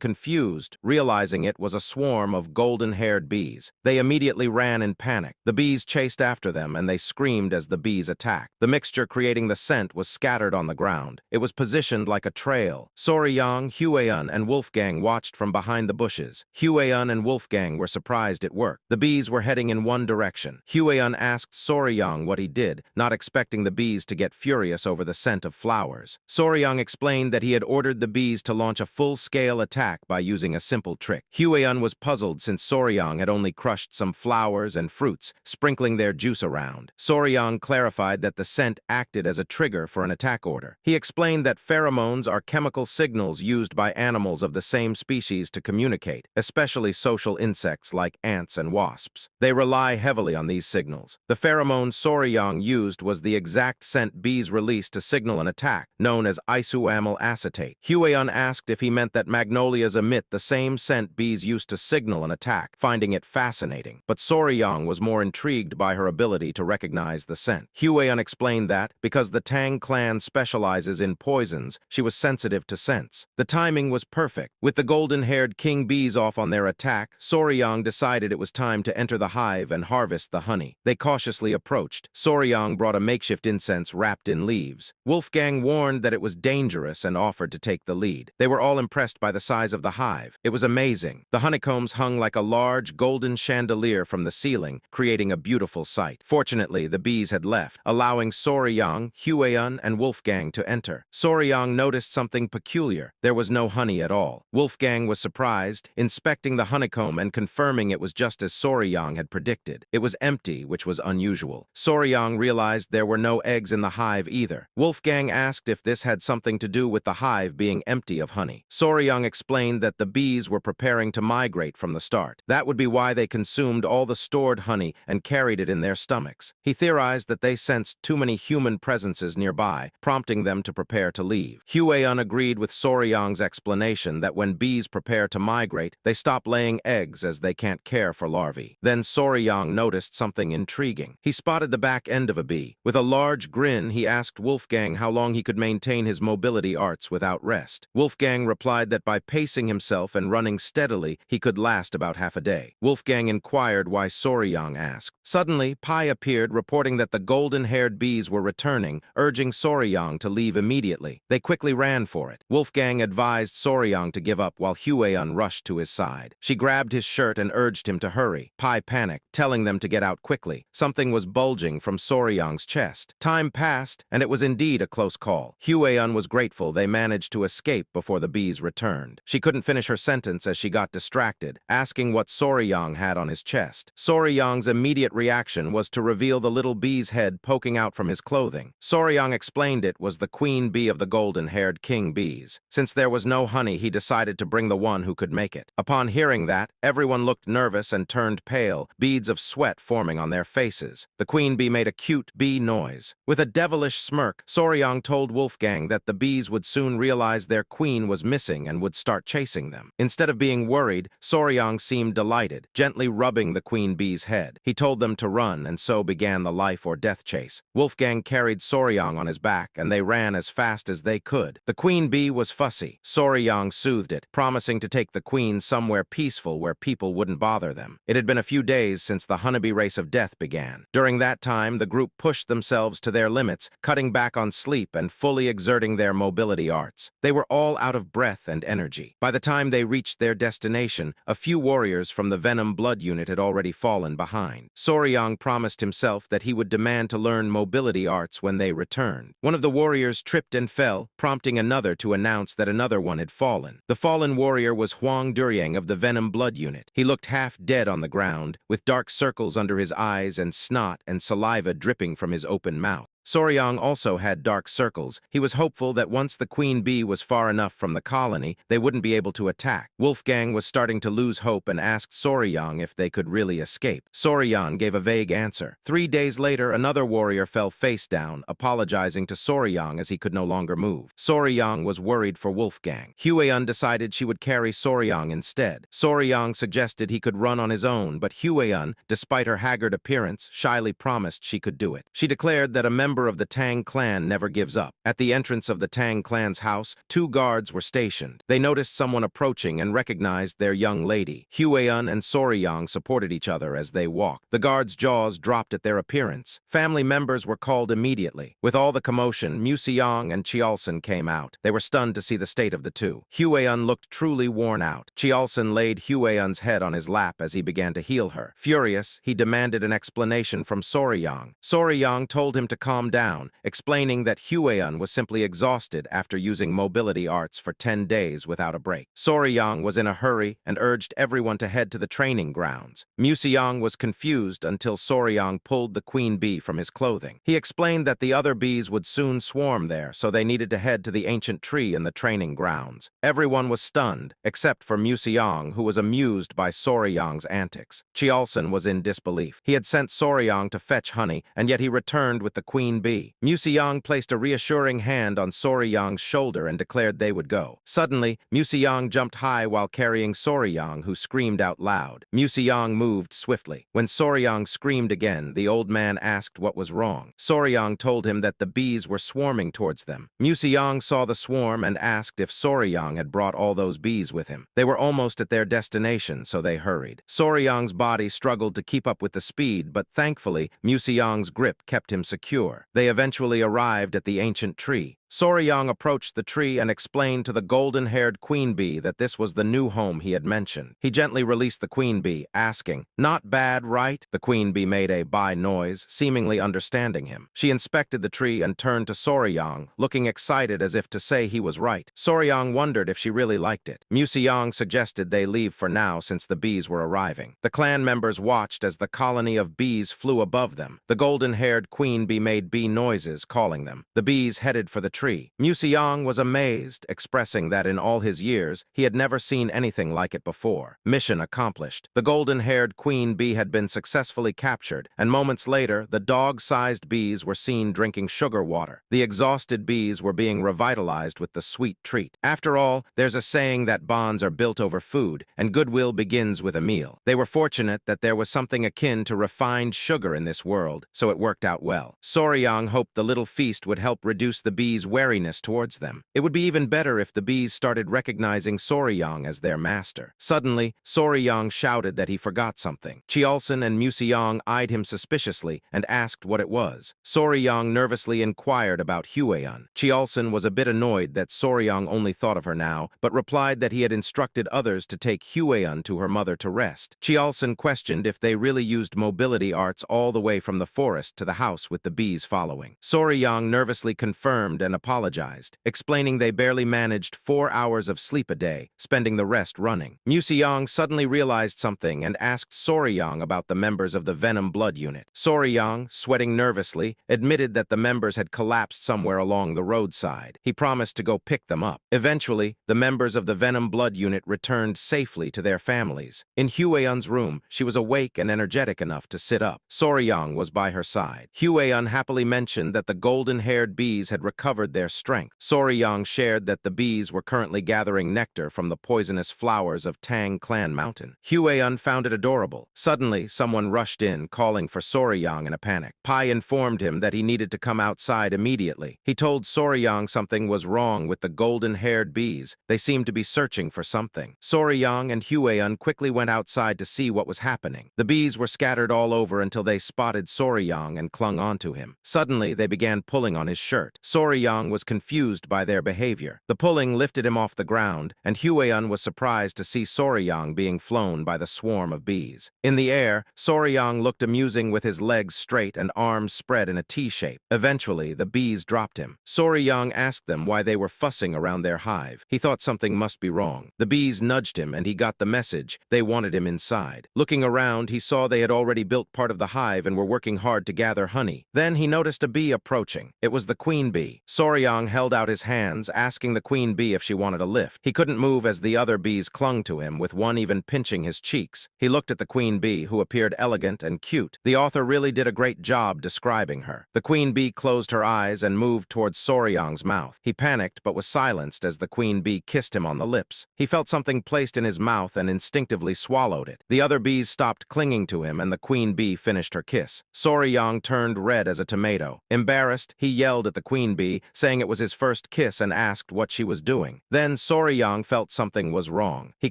confused, realizing it was a swarm of golden-haired bees. They immediately ran in panic. The bees chased after them, and they screamed as the bees attacked. The mixture creating the scent was scattered on the ground. It was positioned like a trail. Soryang, Hueyun, and Wolfgang watched from behind the bushes. Hueyun and Wolfgang were surprised it worked. The bees were heading in one direction. Hueyun asked Soryang what he did, not expecting the bees to get furious over the scent of flowers. Soryang explained that he had ordered the bees to launch a full-scale attack by using a simple trick. Hueyun was puzzled since Soryang had only crushed some flowers and fruits, sprinkling their juice around. Soryang clarified that the scent acted as a trigger for an attack order. He explained that pheromones are chemical signals used by animals of the same species to communicate, especially social insects like ants and wasps. They rely heavily on these signals. The pheromone Soryang used was the exact scent bees released to signal an attack, known as isoamyl acetate. Hueyun asked if he meant that magnolias emit the same scent bees used to signal an attack, finding it fascinating. But Soryang was more intrigued by her ability to recognize the scent. Hueyun explained that, because the Tang clan specializes in poisons, she was sensitive to scents. The timing was perfect. With the golden-haired king bees off on their attack, Soryang decided it was time to enter the hive and harvest the honey. They cautiously approached. Soryang brought a makeshift incense wrapped in leaves. Wolfgang warned that it was dangerous and offered to take the lead. They were all impressed by the size of the hive. It was amazing. The honeycombs hung like a large golden chandelier from the ceiling, creating a beautiful sight. Fortunately, the bees had left, allowing Soryang, Hueyun, and Wolfgang to enter. Soryang noticed something peculiar. There was no honey at all. Wolfgang was surprised, inspecting the honeycomb and confirming it was just as Soryang had predicted. It was empty, which was unusual. Soryang realized there were no eggs in the hive either. Wolfgang asked if this had something to do with the hive being empty of honey. Soryang explained that the bees were preparing to migrate from the start. That would be why they consumed all the stored honey and carried it in their stomachs. He theorized that they sensed too many human presences nearby, prompting them to prepare to leave. Hueyun agreed with Soryang's explanation that when bees prepare to migrate, they stop laying eggs as they can't carry care for larvae. Then Soryang noticed something intriguing. He spotted the back end of a bee. With a large grin, he asked Wolfgang how long he could maintain his mobility arts without rest. Wolfgang replied that by pacing himself and running steadily, he could last about half a day. Wolfgang inquired why Soryang asked. Suddenly, Pai appeared, reporting that the golden-haired bees were returning, urging Soryang to leave immediately. They quickly ran for it. Wolfgang advised Soryang to give up while Huion rushed to his side. She grabbed his shirt and urged him to hurry. Pai panicked, telling them to get out quickly. Something was bulging from Soryang's chest. Time passed, and it was indeed a close call. Huion was grateful they managed to escape before the bees returned. She couldn't finish her sentence as she got distracted, asking what Soryang had on his chest. Soryang's immediate reaction was to reveal the little bee's head poking out from his clothing. Soryang explained it was the queen bee of the golden-haired king bees. Since there was no honey, he decided to bring the one who could make it. Upon hearing that, everyone looked nervous and turned pale, beads of sweat forming on their faces. The queen bee made a cute bee noise. With a devilish smirk, Soryang told Wolfgang that the bees would soon realize their queen was missing and would start chasing them. Instead of being worried, Soryang seemed delighted, gently rubbing the queen bee's head. He told them to run, and so began the life or death chase. Wolfgang carried Soryang on his back, and they ran as fast as they could. The queen bee was fussy. Soryang soothed it, promising to take the queen somewhere peaceful where people wouldn't bother them. It had been a few days since the honeybee race of death began. During that time, the group pushed themselves to their limits, cutting back on sleep and fully exerting their mobility arts. They were all out of breath and energy. By the time they reached their destination, a few warriors from the Venom Blood unit had already fallen behind. Soryang promised himself that he would demand to learn mobility arts when they returned. One of the warriors tripped and fell, prompting another to announce that another one had fallen. The fallen warrior was Huang Duryang of the Venom Blood unit. He looked half dead on the ground, with dark circles under his eyes and snot and saliva dripping from his open mouth. Soryang also had dark circles. He was hopeful that once the queen bee was far enough from the colony, they wouldn't be able to attack. Wolfgang was starting to lose hope and asked Soryang if they could really escape. Soryang gave a vague answer. 3 days later, another warrior fell face down, apologizing to Soryang as he could no longer move. Soryang was worried for Wolfgang. Huion decided she would carry Soryang instead. Soryang suggested he could run on his own, but Huion, despite her haggard appearance, shyly promised she could do it. She declared that a member of the Tang clan never gives up. At the entrance of the Tang clan's house, 2 guards were stationed. They noticed someone approaching and recognized their young lady. Huion and Soryang supported each other as they walked. The guards' jaws dropped at their appearance. Family members were called immediately. With all the commotion, Museong and Chialson came out. They were stunned to see the state of the two. Huion looked truly worn out. Chialson laid Huion's head on his lap as he began to heal her. Furious, he demanded an explanation from Soryang. Soryang told him to calm down, explaining that Huion was simply exhausted after using mobility arts for 10 days without a break. Soryang was in a hurry and urged everyone to head to the training grounds. Museong was confused until Soryang pulled the queen bee from his clothing. He explained that the other bees would soon swarm there, so they needed to head to the ancient tree in the training grounds. Everyone was stunned, except for Museong, who was amused by Soryang's antics. Chialson was in disbelief. He had sent Soryang to fetch honey, and yet he returned with the queen bee. Museong placed a reassuring hand on Soryang's shoulder and declared they would go. Suddenly, Museong jumped high while carrying Soryang, who screamed out loud. Museong moved swiftly. When Soryang screamed again, the old man asked what was wrong. Soryang told him that the bees were swarming towards them. Museong saw the swarm and asked if Soryang had brought all those bees with him. They were almost at their destination, so they hurried. Soryang's body struggled to keep up with the speed, but thankfully, Museong's grip kept him secure. They eventually arrived at the ancient tree. Soryang approached the tree and explained to the golden-haired queen bee that this was the new home he had mentioned. He gently released the queen bee, asking, "Not bad, right?" The queen bee made a bye noise, seemingly understanding him. She inspected the tree and turned to Soryang, looking excited as if to say he was right. Soryang wondered if she really liked it. Museong suggested they leave for now since the bees were arriving. The clan members watched as the colony of bees flew above them. The golden-haired queen bee made bee noises, calling them. The bees headed for the tree tree. Musiang was amazed, expressing that in all his years, he had never seen anything like it before. Mission accomplished. The golden-haired queen bee had been successfully captured, and moments later, the dog-sized bees were seen drinking sugar water. The exhausted bees were being revitalized with the sweet treat. After all, there's a saying that bonds are built over food, and goodwill begins with a meal. They were fortunate that there was something akin to refined sugar in this world, so it worked out well. Soryang hoped the little feast would help reduce the bees' wariness towards them. It would be even better if the bees started recognizing Soryang as their master. Suddenly, Soryang shouted that he forgot something. Chiolson and Musiang eyed him suspiciously and asked what it was. Soryang nervously inquired about Huayan. Chiolson was a bit annoyed that Soryang only thought of her now, but replied that he had instructed others to take Huayan to her mother to rest. Chiolson questioned if they really used mobility arts all the way from the forest to the house with the bees following. Soryang nervously confirmed and apologized, explaining they barely managed 4 hours of sleep a day, spending the rest running. Musiang suddenly realized something and asked Soryang about the members of the Venom Blood Unit. Soryang, sweating nervously, admitted that the members had collapsed somewhere along the roadside. He promised to go pick them up. Eventually, the members of the Venom Blood Unit returned safely to their families. In Huayan's room, she was awake and energetic enough to sit up. Soryang was by her side. Huayan happily mentioned that the golden-haired bees had recovered their strength. Soryang shared that the bees were currently gathering nectar from the poisonous flowers of Tang Clan Mountain. Huayan found it adorable. Suddenly, someone rushed in, calling for Soryang in a panic. Pai informed him that he needed to come outside immediately. He told Soryang something was wrong with the golden-haired bees. They seemed to be searching for something. Soryang and Huayan quickly went outside to see what was happening. The bees were scattered all over until they spotted Soryang and clung onto him. Suddenly, they began pulling on his shirt. Soryang was confused by their behavior. The pulling lifted him off the ground, and Huayan was surprised to see Soryang being flown by the swarm of bees. In the air, Soryang looked amusing with his legs straight and arms spread in a T-shape. Eventually, the bees dropped him. Soryang asked them why they were fussing around their hive. He thought something must be wrong. The bees nudged him, and he got the message. They wanted him inside. Looking around, he saw they had already built part of the hive and were working hard to gather honey. Then he noticed a bee approaching. It was the queen bee. Soryang held out his hands, asking the queen bee if she wanted a lift. He couldn't move as the other bees clung to him, with one even pinching his cheeks. He looked at the queen bee, who appeared elegant and cute. The author really did a great job describing her. The queen bee closed her eyes and moved towards Soryang's mouth. He panicked but was silenced as the queen bee kissed him on the lips. He felt something placed in his mouth and instinctively swallowed it. The other bees stopped clinging to him and the queen bee finished her kiss. Soryang turned red as a tomato. Embarrassed, he yelled at the queen bee, saying it was his first kiss and asked what she was doing. Then Soryang felt something was wrong. He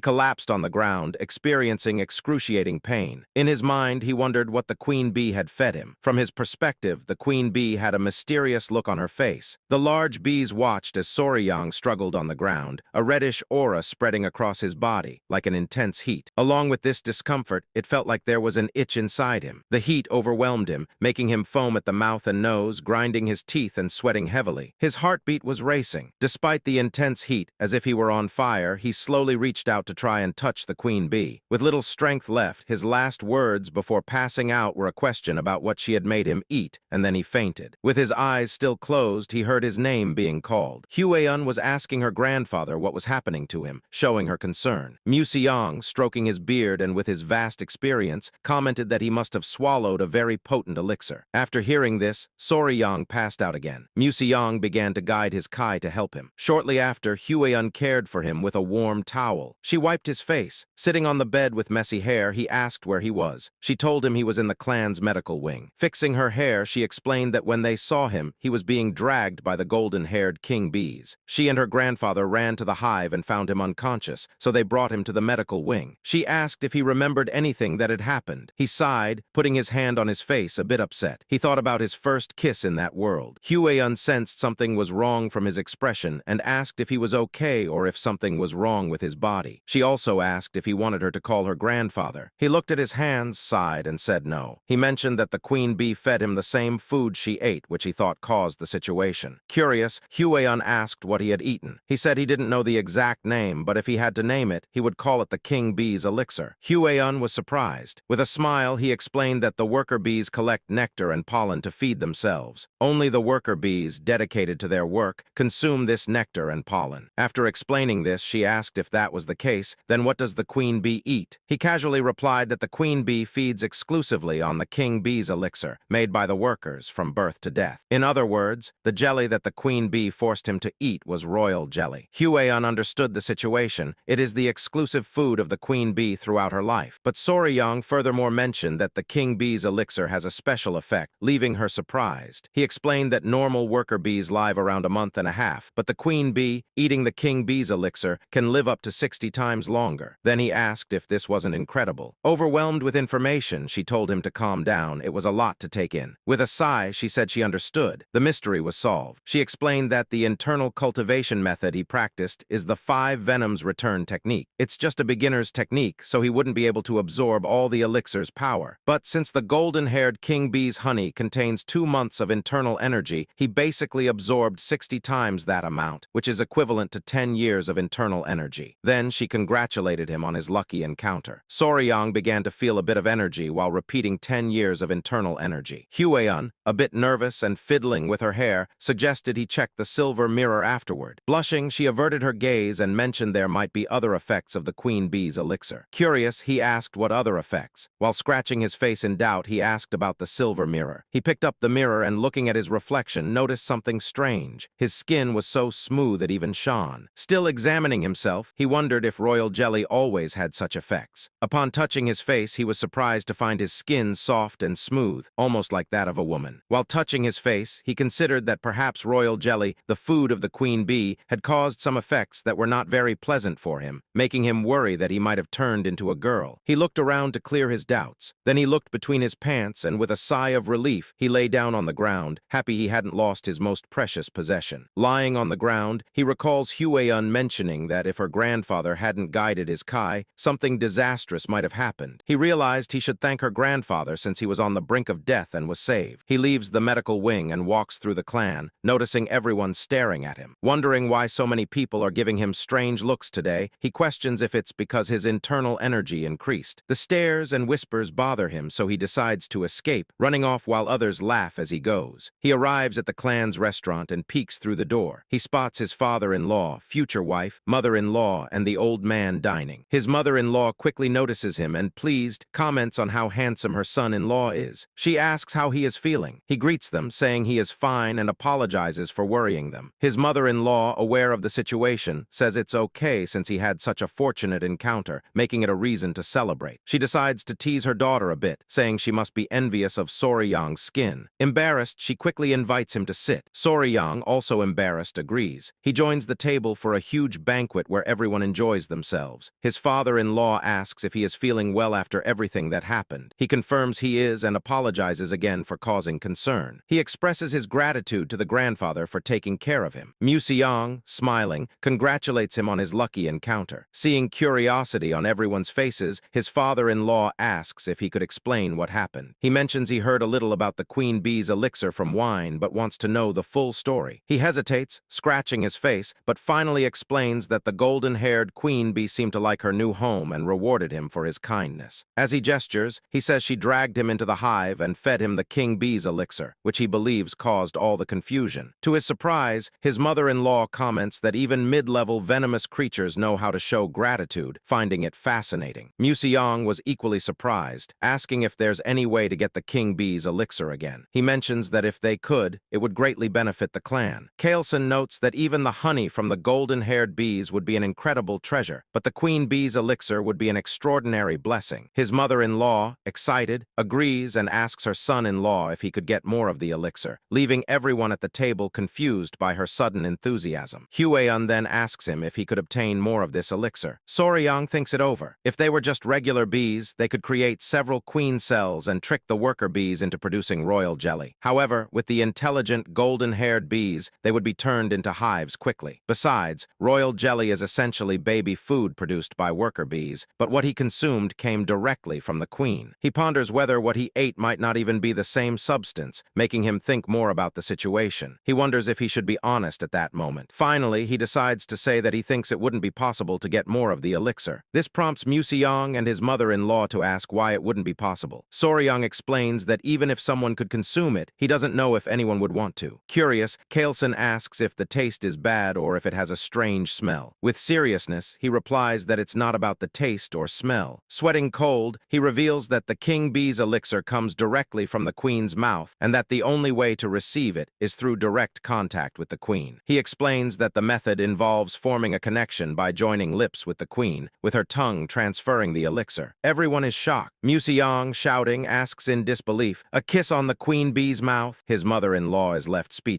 collapsed on the ground, experiencing excruciating pain. In his mind, he wondered what the queen bee had fed him. From his perspective, the queen bee had a mysterious look on her face. The large bees watched as Soryang struggled on the ground, a reddish aura spreading across his body, like an intense heat. Along with this discomfort, it felt like there was an itch inside him. The heat overwhelmed him, making him foam at the mouth and nose, grinding his teeth and sweating heavily. His heartbeat was racing. Despite the intense heat, as if he were on fire, he slowly reached out to try and touch the queen bee. With little strength left, his last words before passing out were a question about what she had made him eat, and then he fainted. With his eyes still closed, he heard his name being called. Huayan was asking her grandfather what was happening to him, showing her concern. Musiang, stroking his beard and with his vast experience, commented that he must have swallowed a very potent elixir. After hearing this, Soryang passed out again. Musiang began to guide his Kai to help him. Shortly after, Huayan cared for him with a warm towel. She wiped his face. Sitting on the bed with messy hair, he asked where he was. She told him he was in the clan's medical wing. Fixing her hair, she explained that when they saw him, he was being dragged by the golden-haired king bees. She and her grandfather ran to the hive and found him unconscious, so they brought him to the medical wing. She asked if he remembered anything that had happened. He sighed, putting his hand on his face, a bit upset. He thought about his first kiss in that world. Huayan sensed something was wrong from his expression and asked if he was okay or if something was wrong with his body. She also asked if he wanted her to call her grandfather. He looked at his hands, sighed, and said no. He mentioned that the queen bee fed him the same food she ate, which he thought caused the situation. Curious, Huayan asked what he had eaten. He said he didn't know the exact name, but if he had to name it, he would call it the king bee's elixir. Huayan was surprised. With a smile, he explained that the worker bees collect nectar and pollen to feed themselves. Only the worker bees, dedicated dedicated to their work, consume this nectar and pollen. After explaining this, she asked if that was the case, then what does the queen bee eat? He casually replied that the queen bee feeds exclusively on the king bee's elixir, made by the workers from birth to death. In other words, the jelly that the queen bee forced him to eat was royal jelly. Huaiyan understood the situation. It is the exclusive food of the queen bee throughout her life. But Soryang furthermore mentioned that the king bee's elixir has a special effect, leaving her surprised. He explained that normal worker bees live around a month and a half, but the queen bee, eating the king bee's elixir, can live up to 60 times longer. Then he asked if this wasn't incredible. Overwhelmed with information, she told him to calm down. It was a lot to take in. With a sigh, she said she understood. The mystery was solved. She explained that the internal cultivation method he practiced is the 5 venoms return technique. It's just a beginner's technique, so he wouldn't be able to absorb all the elixir's power. But since the golden-haired king bee's honey contains 2 months of internal energy, he basically absorbed 60 times that amount, which is equivalent to 10 years of internal energy. Then she congratulated him on his lucky encounter. Soryang began to feel a bit of energy while repeating 10 years of internal energy. Huaiyan, a bit nervous and fiddling with her hair, suggested he check the silver mirror afterward. Blushing, she averted her gaze and mentioned there might be other effects of the queen bee's elixir. Curious, he asked what other effects. While scratching his face in doubt, he asked about the silver mirror. He picked up the mirror and, looking at his reflection, noticed something strange. His skin was so smooth it even shone. Still examining himself, he wondered if royal jelly always had such effects. Upon touching his face, he was surprised to find his skin soft and smooth, almost like that of a woman. While touching his face, he considered that perhaps royal jelly, the food of the queen bee, had caused some effects that were not very pleasant for him, making him worry that he might have turned into a girl. He looked around to clear his doubts. Then he looked between his pants and with a sigh of relief, he lay down on the ground, happy he hadn't lost his most precious possession. Lying on the ground, he recalls Huaiyan mentioning that if her grandfather hadn't guided his Kai, something disastrous might have happened. He realized he should thank her grandfather since he was on the brink of death and was saved. He leaves the medical wing and walks through the clan, noticing everyone staring at him. Wondering why so many people are giving him strange looks today, he questions if it's because his internal energy increased. The stares and whispers bother him, so he decides to escape, running off while others laugh as he goes. He arrives at the clan's restaurant and peeks through the door. He spots his father-in-law, future wife, mother-in-law, and the old man dining. His mother-in-law quickly notices him and, pleased, comments on how handsome her son-in-law is. She asks how he is feeling. He greets them, saying he is fine and apologizes for worrying them. His mother-in-law, aware of the situation, says it's okay since he had such a fortunate encounter, making it a reason to celebrate. She decides to tease her daughter a bit, saying she must be envious of Soryang's skin. Embarrassed, she quickly invites him to sit. Soryang, also embarrassed, agrees. He joins the table for a huge banquet where everyone enjoys themselves. His father-in-law asks if he is feeling well after everything that happened. He confirms he is and apologizes again for causing concern. He expresses his gratitude to the grandfather for taking care of him. Museong, smiling, congratulates him on his lucky encounter. Seeing curiosity on everyone's faces, his father-in-law asks if he could explain what happened. He mentions he heard a little about the queen bee's elixir from wine, but wants to know the full story. He hesitates, scratching his face, but finally explains that the golden-haired queen bee seemed to like her new home and rewarded him for his kindness. As he gestures, he says she dragged him into the hive and fed him the king bee's elixir, which he believes caused all the confusion. To his surprise, his mother-in-law comments that even mid-level venomous creatures know how to show gratitude, finding it fascinating. Museong was equally surprised, asking if there's any way to get the king bee's elixir again. He mentions that if they could, it would greatly benefit the clan. Kaelson notes that even the honey from the golden-haired bees would be an incredible treasure, but the queen bee's elixir would be an extraordinary blessing. His mother-in-law, excited, agrees and asks her son-in-law if he could get more of the elixir, leaving everyone at the table confused by her sudden enthusiasm. Huaiyan then asks him if he could obtain more of this elixir. Soryang thinks it over. If they were just regular bees, they could create several queen cells and trick the worker bees into producing royal jelly. However, with the intelligent golden-haired bees, they would be turned into hives quickly. Besides, royal jelly is essentially baby food produced by worker bees, but what he consumed came directly from the queen. He ponders whether what he ate might not even be the same substance, making him think more about the situation. He wonders if he should be honest at that moment. Finally, he decides to say that he thinks it wouldn't be possible to get more of the elixir. This prompts Museong and his mother-in-law to ask why it wouldn't be possible. Soryang explains that even if someone could consume it, he doesn't know if anyone would want to. Curious Curious, Kaelson asks if the taste is bad or if it has a strange smell. With seriousness, he replies that it's not about the taste or smell. Sweating cold, he reveals that the king bee's elixir comes directly from the queen's mouth and that the only way to receive it is through direct contact with the queen. He explains that the method involves forming a connection by joining lips with the queen, with her tongue transferring the elixir. Everyone is shocked. Museong, shouting, asks in disbelief, "A kiss on the queen bee's mouth?" His mother-in-law is left speechless.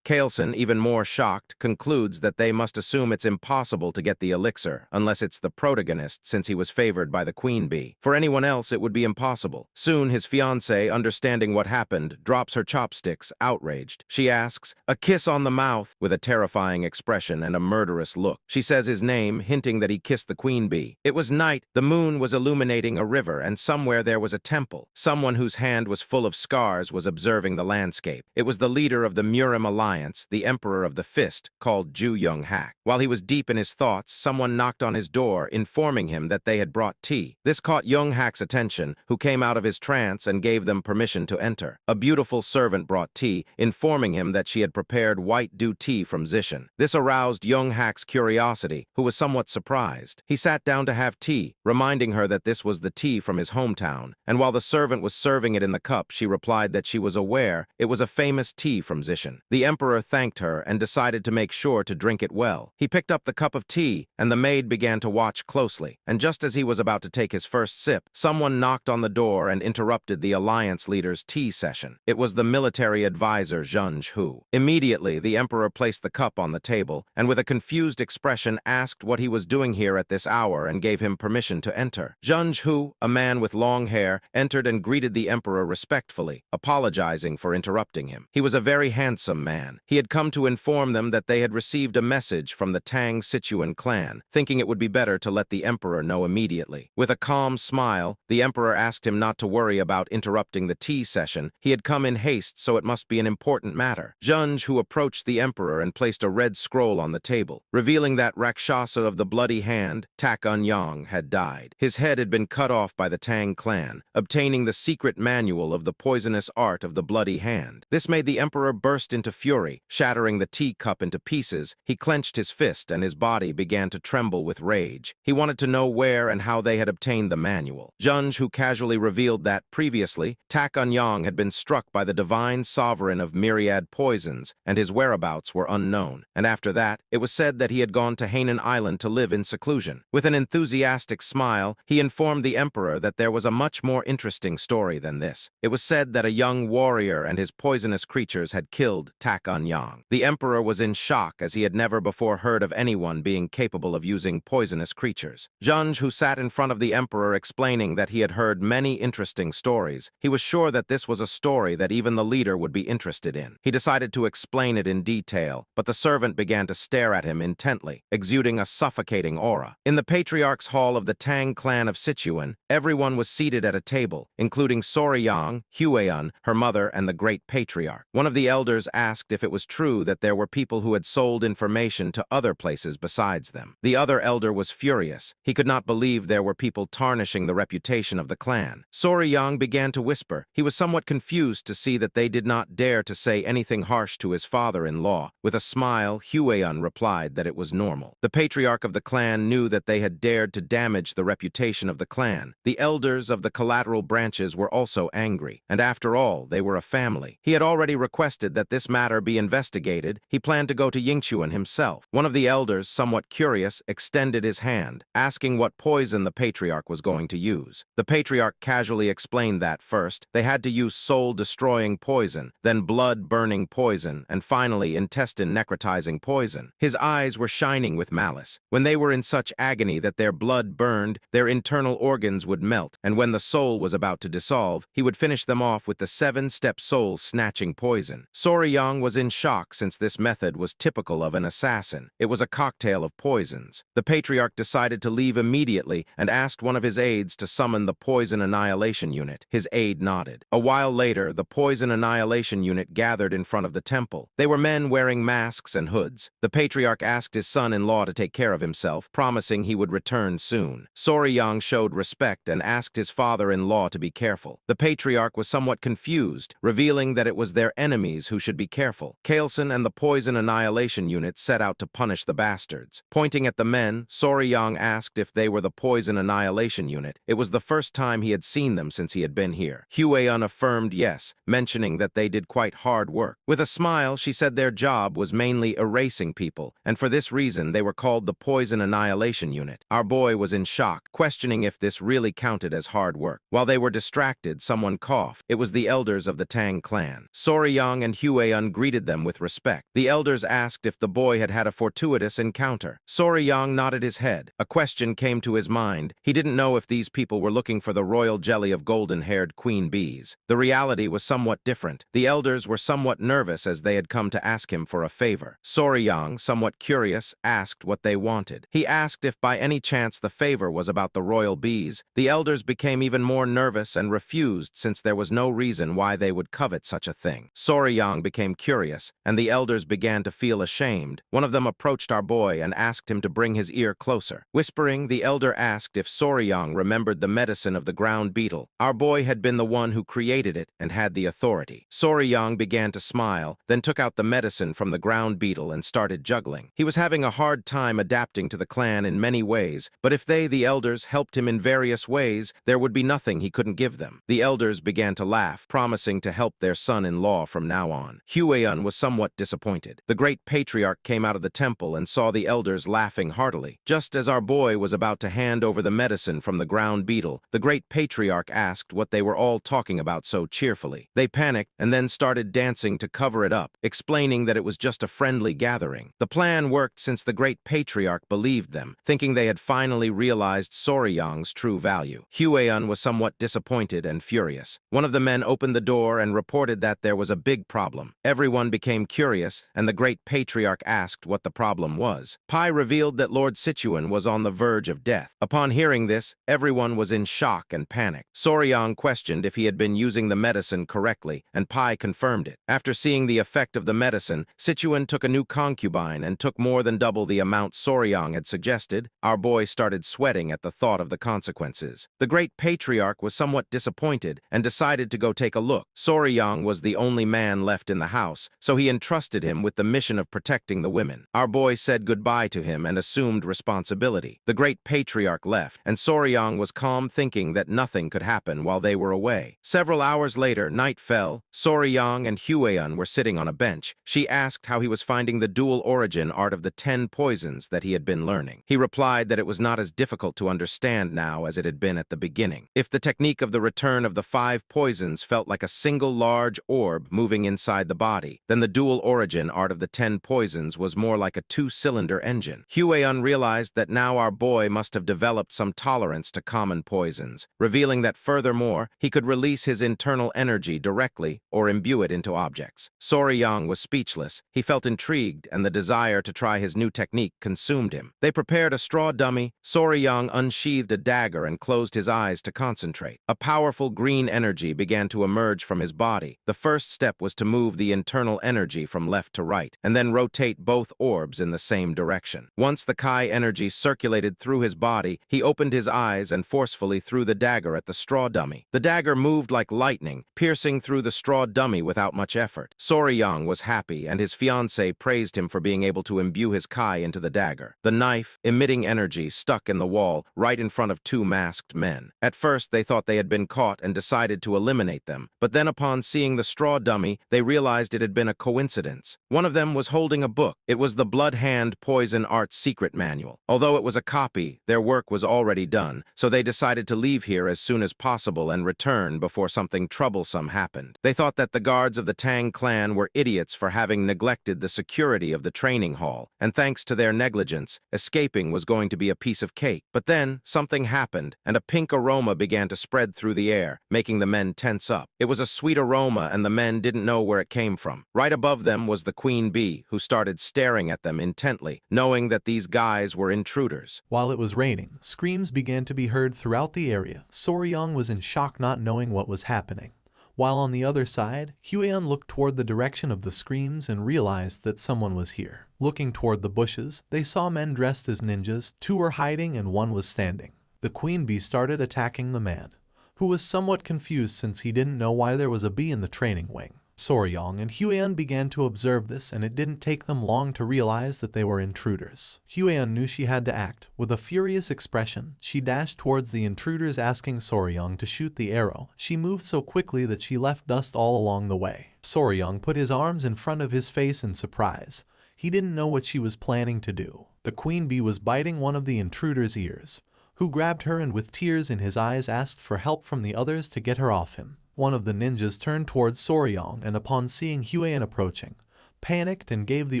Kaelson, even more shocked, concludes that they must assume it's impossible to get the elixir, unless it's the protagonist since he was favored by the queen bee. For anyone else, it would be impossible. Soon, his fiancée, understanding what happened, drops her chopsticks, outraged. She asks, "A kiss on the mouth," with a terrifying expression and a murderous look. She says his name, hinting that he kissed the queen bee. It was night, the moon was illuminating a river, and somewhere there was a temple. Someone whose hand was full of scars was observing the landscape. It was the leader of the Murim Alliance, the Emperor of the Fist, called Ju Young-hak. While he was deep in his thoughts, someone knocked on his door, informing him that they had brought tea. This caught Young-hak's attention, who came out of his trance and gave them permission to enter. A beautiful servant brought tea, informing him that she had prepared white dew tea from Zishan. This aroused Young-hak's curiosity, who was somewhat surprised. He sat down to have tea, reminding her that this was the tea from his hometown, and while the servant was serving it in the cup, she replied that she was aware it was a famous tea from Zishan. The emperor thanked her and decided to make sure to drink it well. He picked up the cup of tea, and the maid began to watch closely, and just as he was about to take his first sip, someone knocked on the door and interrupted the alliance leader's tea session. It was the military advisor Zheng Hu. Immediately, the emperor placed the cup on the table, and with a confused expression asked what he was doing here at this hour and gave him permission to enter. Zheng Hu, a man with long hair, entered and greeted the emperor respectfully, apologizing for interrupting him. He was a very handsome man. He had come to inform them that they had received a message from the Tang Sichuan clan, thinking it would be better to let the emperor know immediately. With a calm smile, the emperor asked him not to worry about interrupting the tea session. He had come in haste, so it must be an important matter. Zheng Hu approached the emperor and placed a red scroll on the table, revealing that Rakshasa of the bloody hand, Tak Un-yang, had died. His head had been cut off by the Tang clan, obtaining the secret manual of the poisonous art of the bloody hand. This made the emperor burst into fury, shattering the teacup into pieces. He clenched his fist and his body began to tremble with rage. He wanted to know where and how they had obtained the manual. Zheng Hu casually revealed that, previously, Tak Un-yang had been struck by the divine sovereign of myriad poisons, and his whereabouts were unknown. And after that, it was said that he had gone to Hainan Island to live in seclusion. With an enthusiastic smile, he informed the emperor that there was a much more interesting story than this. It was said that a young warrior and his poisonous creatures had killed Tak Un-yang. The emperor was in shock as he had never before heard of anyone being capable of using poisonous creatures. Zheng Hu sat in front of the emperor explaining that he had heard many interesting stories. He was sure that this was a story that even the leader would be interested in. He decided to explain it in detail, but the servant began to stare at him intently, exuding a suffocating aura. In the patriarch's hall of the Tang clan of Sichuan, everyone was seated at a table, including Soriyang, Huayan, her mother, and the great patriarch. One of the elders asked if it was true that there were people who had sold information to other places besides them. The other elder was furious. He could not believe there were people tarnishing the reputation of the clan. Soriyang began to whisper. He was somewhat confused to see that they did not dare to say anything harsh to his father-in-law. With a smile, Huayan replied that it was normal. The patriarch of the clan knew that they had dared to damage the reputation of the clan. The elders of the collateral branches were also angry, and after all, they were a family. He had already requested that this matter be investigated. He planned to go to Yingchuan himself. One of the elders, somewhat curious, extended his hand, asking what poison the patriarch was going to use. The patriarch casually explained that first, they had to use soul-destroying poison, then blood-burning poison, and finally intestine-necrotizing poison. His eyes were shining with malice. When they were in such agony that their blood burned, their internal organs would melt, and when the soul was about to dissolve, he would finish them off with the 7-step soul-snatching poison. Soriyang was in shock since this method was typical of an assassin. It was a cocktail of poisons. The patriarch decided to leave immediately and asked one of his aides to summon the Poison Annihilation Unit. His aide nodded. A while later, the Poison Annihilation Unit gathered in front of the temple. They were men wearing masks and hoods. The patriarch asked his son-in-law to take care of himself, promising he would return soon. Soriyang showed respect and asked his father-in-law to be careful. The patriarch was somewhat confused, revealing that it was their enemies who should should be careful. Kaelson and the Poison Annihilation Unit set out to punish the bastards. Pointing at the men, Soryang asked if they were the Poison Annihilation Unit. It was the first time he had seen them since he had been here. Huayan affirmed yes, mentioning that they did quite hard work. With a smile, she said their job was mainly erasing people, and for this reason they were called the Poison Annihilation Unit. Our boy was in shock, questioning if this really counted as hard work. While they were distracted, someone coughed. It was the elders of the Tang clan. Soryang and Huayan greeted them with respect. The elders asked if the boy had had a fortuitous encounter. Soryang nodded his head. A question came to his mind. He didn't know if these people were looking for the royal jelly of golden-haired queen bees. The reality was somewhat different. The elders were somewhat nervous as they had come to ask him for a favor. Soryang, somewhat curious, asked what they wanted. He asked if by any chance the favor was about the royal bees. The elders became even more nervous and refused since there was no reason why they would covet such a thing. Soryang became curious, and the elders began to feel ashamed. One of them approached our boy and asked him to bring his ear closer. Whispering, the elder asked if Soryang remembered the medicine of the ground beetle. Our boy had been the one who created it and had the authority. Soryang began to smile, then took out the medicine from the ground beetle and started juggling. He was having a hard time adapting to the clan in many ways, but if they, the elders, helped him in various ways, there would be nothing he couldn't give them. The elders began to laugh, promising to help their son-in-law from now on. Huayan was somewhat disappointed. The great patriarch came out of the temple and saw the elders laughing heartily. Just as our boy was about to hand over the medicine from the ground beetle, the great patriarch asked what they were all talking about so cheerfully. They panicked and then started dancing to cover it up, explaining that it was just a friendly gathering. The plan worked since the great patriarch believed them, thinking they had finally realized Soryang's true value. Huayan was somewhat disappointed and furious. One of the men opened the door and reported that there was a big problem. Everyone became curious, and the great patriarch asked what the problem was. Pai revealed that Lord Sichuan was on the verge of death. Upon hearing this, everyone was in shock and panic. Soryang questioned if he had been using the medicine correctly, and Pai confirmed it. After seeing the effect of the medicine, Sichuan took a new concubine and took more than double the amount Soryang had suggested. Our boy started sweating at the thought of the consequences. The great patriarch was somewhat disappointed and decided to go take a look. Soryang was the only man left in the house, so he entrusted him with the mission of protecting the women. Our boy said goodbye to him and assumed responsibility. The great patriarch left, and Soryang was calm, thinking that nothing could happen while they were away. Several hours later, night fell. Soryang and Huayan were sitting on a bench. She asked how he was finding the dual origin art of the 10 poisons that he had been learning. He replied that it was not as difficult to understand now as it had been at the beginning. If the technique of the return of the 5 poisons felt like a single large orb moving inside the body, then the dual origin art of the 10 poisons was more like a 2-cylinder engine. Huayan realized that now our boy must have developed some tolerance to common poisons, revealing that furthermore, he could release his internal energy directly or imbue it into objects. Soryang was speechless. He felt intrigued, and the desire to try his new technique consumed him. They prepared a straw dummy. Soryang unsheathed a dagger and closed his eyes to concentrate. A powerful green energy began to emerge from his body. The first step was to move the internal energy from left to right, and then rotate both orbs in the same direction. Once the Kai energy circulated through his body, he opened his eyes and forcefully threw the dagger at the straw dummy. The dagger moved like lightning, piercing through the straw dummy without much effort. Soryang was happy, and his fiancée praised him for being able to imbue his Kai into the dagger. The knife, emitting energy, stuck in the wall right in front of 2 masked men. At first, they thought they had been caught and decided to eliminate them, but then upon seeing the straw dummy, they realized it had been a coincidence. One of them was holding a book. It was the Blood Hand Poison Art Secret Manual. Although it was a copy, their work was already done, so they decided to leave here as soon as possible and return before something troublesome happened. They thought that the guards of the Tang clan were idiots for having neglected the security of the training hall, and thanks to their negligence, escaping was going to be a piece of cake. But then, something happened, and a pink aroma began to spread through the air, making the men tense up. It was a sweet aroma, and the men didn't know where it came from. Right above them was the queen bee, who started staring at them intently, knowing that these guys were intruders. While it was raining, screams began to be heard throughout the area. Soryang was in shock, not knowing what was happening. While on the other side, Huayan looked toward the direction of the screams and realized that someone was here. Looking toward the bushes, they saw men dressed as ninjas. 2 were hiding and 1 was standing. The queen bee started attacking the man, who was somewhat confused since he didn't know why there was a bee in the training wing. Soryong and Huan began to observe this, and it didn't take them long to realize that they were intruders. Huan knew she had to act. With a furious expression, she dashed towards the intruders, asking Soryong to shoot the arrow. She moved so quickly that she left dust all along the way. Soryong put his arms in front of his face in surprise. He didn't know what she was planning to do. The queen bee was biting one of the intruders' ears, who grabbed her and with tears in his eyes asked for help from the others to get her off him. One of the ninjas turned towards Soryong and upon seeing Huan approaching, panicked and gave the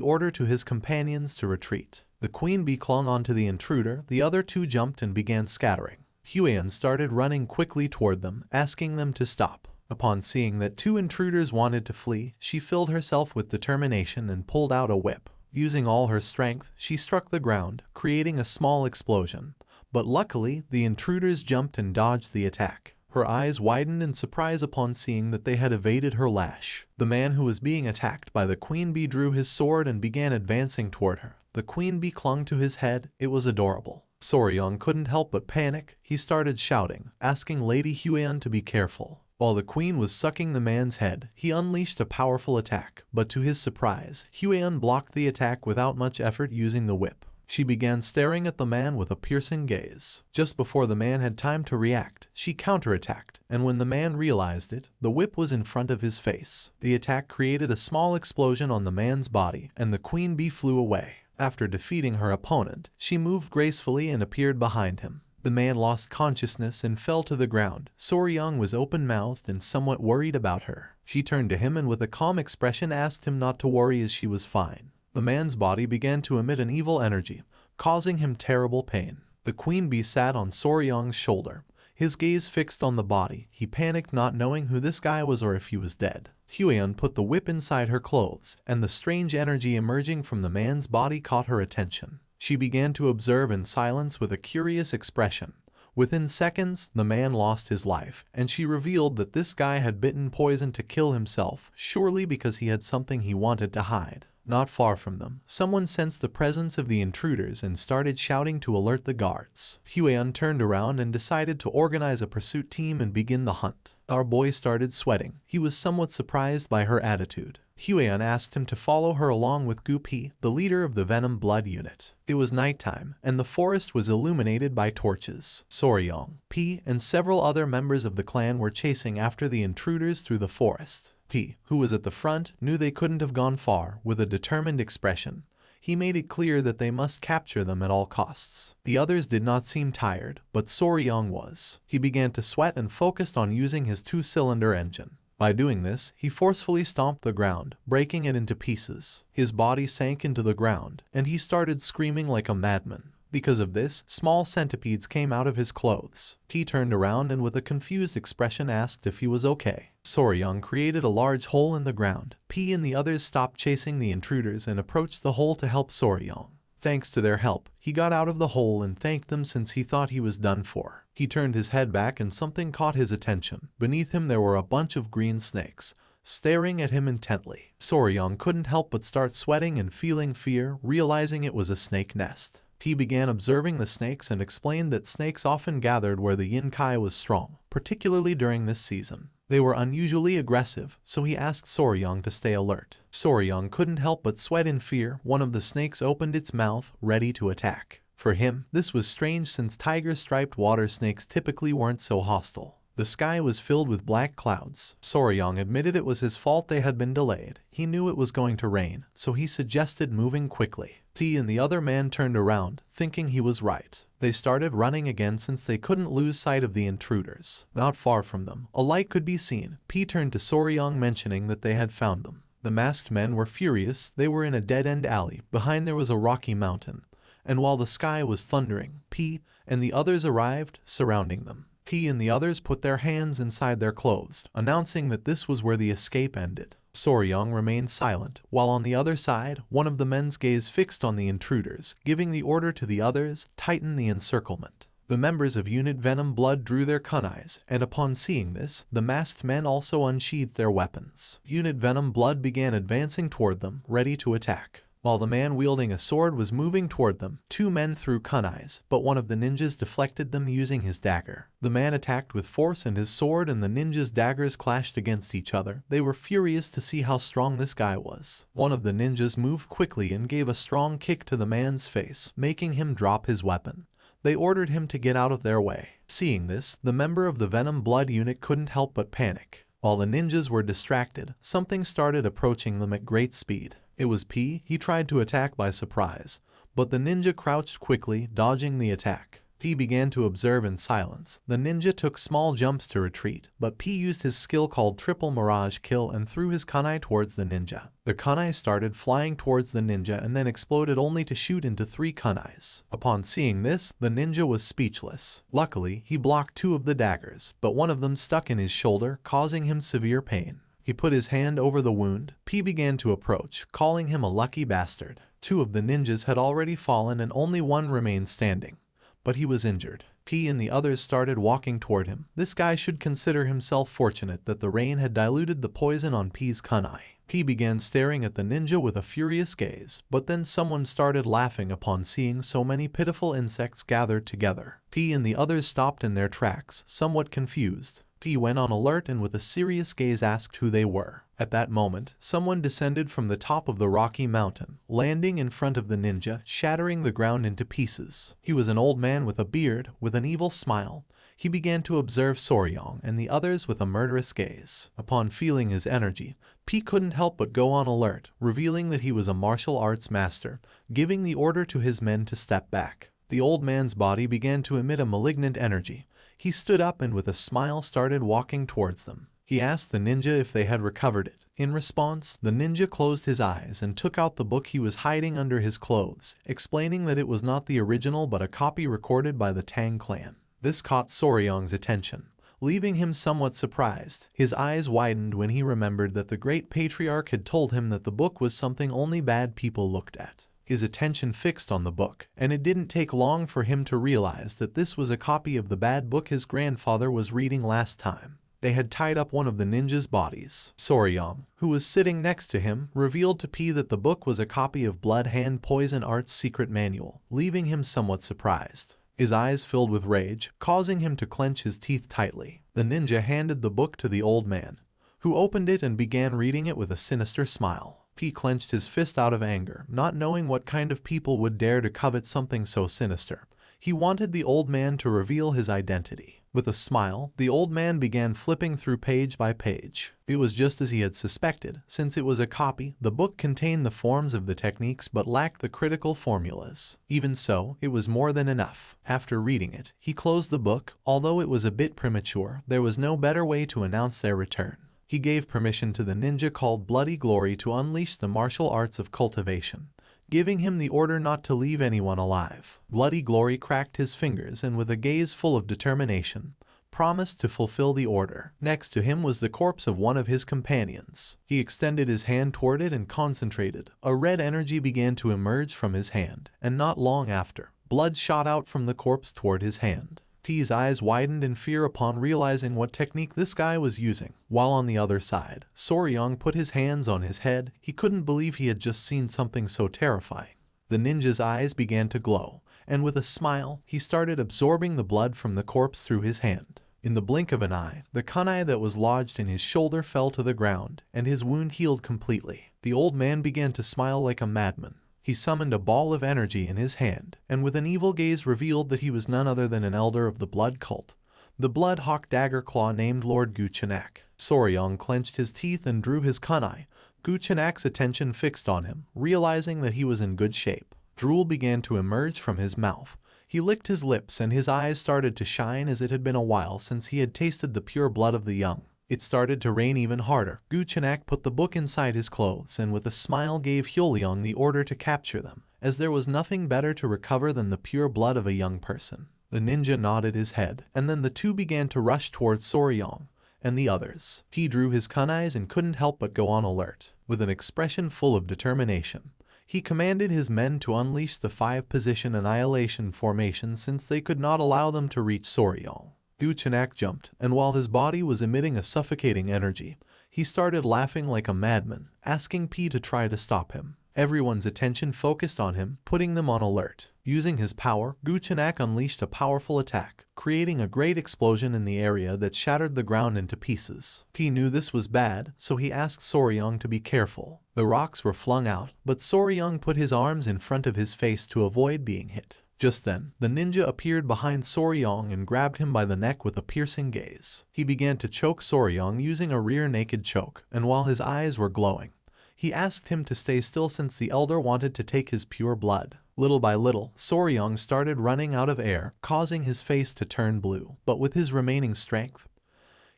order to his companions to retreat. The queen bee clung onto the intruder, the other two jumped and began scattering. Huan started running quickly toward them, asking them to stop. Upon seeing that two intruders wanted to flee, she filled herself with determination and pulled out a whip. Using all her strength, she struck the ground, creating a small explosion. But luckily, the intruders jumped and dodged the attack. Her eyes widened in surprise upon seeing that they had evaded her lash. The man who was being attacked by the queen bee drew his sword and began advancing toward her. The queen bee clung to his head. It was adorable. Soryong couldn't help but panic. He started shouting, asking Lady Huan to be careful. While the queen was sucking the man's head, he unleashed a powerful attack, but to his surprise, Huan blocked the attack without much effort using the whip. She began staring at the man with a piercing gaze. Just before the man had time to react, she counterattacked, and when the man realized it, the whip was in front of his face. The attack created a small explosion on the man's body, and the queen bee flew away. After defeating her opponent, she moved gracefully and appeared behind him. The man lost consciousness and fell to the ground. Soryong was open-mouthed and somewhat worried about her. She turned to him and with a calm expression asked him not to worry as she was fine. The man's body began to emit an evil energy, causing him terrible pain. The queen bee sat on Soryong's shoulder, his gaze fixed on the body. He panicked, not knowing who this guy was or if he was dead. Huan put the whip inside her clothes, and the strange energy emerging from the man's body caught her attention. She began to observe in silence with a curious expression. Within seconds, the man lost his life, and she revealed that this guy had bitten poison to kill himself, surely because he had something he wanted to hide. Not far from them, someone sensed the presence of the intruders and started shouting to alert the guards. Huan turned around and decided to organize a pursuit team and begin the hunt. Our boy started sweating. He was somewhat surprised by her attitude. Huan asked him to follow her along with Gu Pi, the leader of the Venom Blood unit. It was nighttime, and the forest was illuminated by torches. Soryong, Pi, and several other members of the clan were chasing after the intruders through the forest. Pi, who was at the front, knew they couldn't have gone far. With a determined expression, he made it clear that they must capture them at all costs. The others did not seem tired, but Soryong was. He began to sweat and focused on using his two-cylinder engine. By doing this, he forcefully stomped the ground, breaking it into pieces. His body sank into the ground, and he started screaming like a madman. Because of this, small centipedes came out of his clothes. He turned around and with a confused expression asked if he was okay. Soryong created a large hole in the ground. P and the others stopped chasing the intruders and approached the hole to help Soryong. Thanks to their help, he got out of the hole and thanked them since he thought he was done for. He turned his head back and something caught his attention. Beneath him there were a bunch of green snakes, staring at him intently. Soryong couldn't help but start sweating and feeling fear, realizing it was a snake nest. He began observing the snakes and explained that snakes often gathered where the Yin Kai was strong, particularly during this season. They were unusually aggressive, so he asked Soryong to stay alert. Soryong couldn't help but sweat in fear. One of the snakes opened its mouth, ready to attack. For him, this was strange since tiger-striped water snakes typically weren't so hostile. The sky was filled with black clouds. Soryong admitted it was his fault they had been delayed. He knew it was going to rain, so he suggested moving quickly. T and the other man turned around, thinking he was right. They started running again since they couldn't lose sight of the intruders. Not far from them, a light could be seen. P turned to Soryong mentioning that they had found them. The masked men were furious. They were in a dead-end alley. Behind there was a rocky mountain. And while the sky was thundering, P and the others arrived, surrounding them. P and the others put their hands inside their clothes, announcing that this was where the escape ended. Soryong remained silent, while on the other side, one of the men's gaze fixed on the intruders, giving the order to the others, tighten the encirclement. The members of Unit Venom Blood drew their kunais, and upon seeing this, the masked men also unsheathed their weapons. Unit Venom Blood began advancing toward them, ready to attack. While the man wielding a sword was moving toward them, two men threw kunais, but one of the ninjas deflected them using his dagger. The man attacked with force and his sword and the ninja's daggers clashed against each other. They were furious to see how strong this guy was. One of the ninjas moved quickly and gave a strong kick to the man's face, making him drop his weapon. They ordered him to get out of their way. Seeing this, the member of the Venom Blood unit couldn't help but panic. While the ninjas were distracted, something started approaching them at great speed. It was P. He tried to attack by surprise, but the ninja crouched quickly, dodging the attack. P began to observe in silence. The ninja took small jumps to retreat, but P used his skill called Triple Mirage Kill and threw his kunai towards the ninja. The kunai started flying towards the ninja and then exploded only to shoot into 3 kunais. Upon seeing this, the ninja was speechless. Luckily, he blocked 2 of the daggers, but one of them stuck in his shoulder, causing him severe pain. He put his hand over the wound. P began to approach, calling him a lucky bastard. 2 of the ninjas had already fallen and only one remained standing, but he was injured. P and the others started walking toward him. This guy should consider himself fortunate that the rain had diluted the poison on P's kunai. P began staring at the ninja with a furious gaze, but then someone started laughing upon seeing so many pitiful insects gathered together. P and the others stopped in their tracks, somewhat confused. P went on alert and with a serious gaze asked who they were. At that moment, someone descended from the top of the rocky mountain, landing in front of the ninja, shattering the ground into pieces. He was an old man with a beard, with an evil smile. He began to observe Soryong and the others with a murderous gaze. Upon feeling his energy, P couldn't help but go on alert, revealing that he was a martial arts master, giving the order to his men to step back. The old man's body began to emit a malignant energy. He stood up and with a smile started walking towards them. He asked the ninja if they had recovered it. In response, the ninja closed his eyes and took out the book he was hiding under his clothes, explaining that it was not the original but a copy recorded by the Tang clan. This caught Soryong's attention, leaving him somewhat surprised. His eyes widened when he remembered that the great patriarch had told him that the book was something only bad people looked at. His attention fixed on the book, and it didn't take long for him to realize that this was a copy of the bad book his grandfather was reading last time. They had tied up one of the ninja's bodies. Soryong, who was sitting next to him, revealed to P that the book was a copy of Blood Hand Poison Art's secret manual, leaving him somewhat surprised. His eyes filled with rage, causing him to clench his teeth tightly. The ninja handed the book to the old man, who opened it and began reading it with a sinister smile. P clenched his fist out of anger, not knowing what kind of people would dare to covet something so sinister. He wanted the old man to reveal his identity. With a smile, the old man began flipping through page by page. It was just as he had suspected. Since it was a copy, the book contained the forms of the techniques but lacked the critical formulas. Even so, it was more than enough. After reading it, he closed the book. Although it was a bit premature, there was no better way to announce their return. He gave permission to the ninja called Bloody Glory to unleash the martial arts of cultivation, giving him the order not to leave anyone alive. Bloody Glory cracked his fingers and with a gaze full of determination, promised to fulfill the order. Next to him was the corpse of one of his companions. He extended his hand toward it and concentrated. A red energy began to emerge from his hand, and not long after, blood shot out from the corpse toward his hand. T's eyes widened in fear upon realizing what technique this guy was using. While on the other side, Soryong put his hands on his head. He couldn't believe he had just seen something so terrifying. The ninja's eyes began to glow, and with a smile, he started absorbing the blood from the corpse through his hand. In the blink of an eye, the kunai that was lodged in his shoulder fell to the ground, and his wound healed completely. The old man began to smile like a madman. He summoned a ball of energy in his hand, and with an evil gaze revealed that he was none other than an elder of the blood cult, the Blood Hawk Dagger Claw named Lord Guchenak. Soryong clenched his teeth and drew his kunai. Guchenak's attention fixed on him, realizing that he was in good shape. Drool began to emerge from his mouth. He licked his lips and his eyes started to shine as it had been a while since he had tasted the pure blood of the young. It started to rain even harder. Guchenak put the book inside his clothes and with a smile gave Hyoleong the order to capture them, as there was nothing better to recover than the pure blood of a young person. The ninja nodded his head, and then the two began to rush towards Soryong and the others. He drew his kunais and couldn't help but go on alert. With an expression full of determination, he commanded his men to unleash the 5-position annihilation formation since they could not allow them to reach Soryong. Guchenak jumped, and while his body was emitting a suffocating energy, he started laughing like a madman, asking P to try to stop him. Everyone's attention focused on him, putting them on alert. Using his power, Guchenak unleashed a powerful attack, creating a great explosion in the area that shattered the ground into pieces. He knew this was bad, so he asked Soryang to be careful. The rocks were flung out, but Soryang put his arms in front of his face to avoid being hit. Just then, the ninja appeared behind Soryang and grabbed him by the neck with a piercing gaze. He began to choke Soryang using a rear naked choke, and while his eyes were glowing, he asked him to stay still since the elder wanted to take his pure blood. Little by little, Soryang started running out of air, causing his face to turn blue. But with his remaining strength,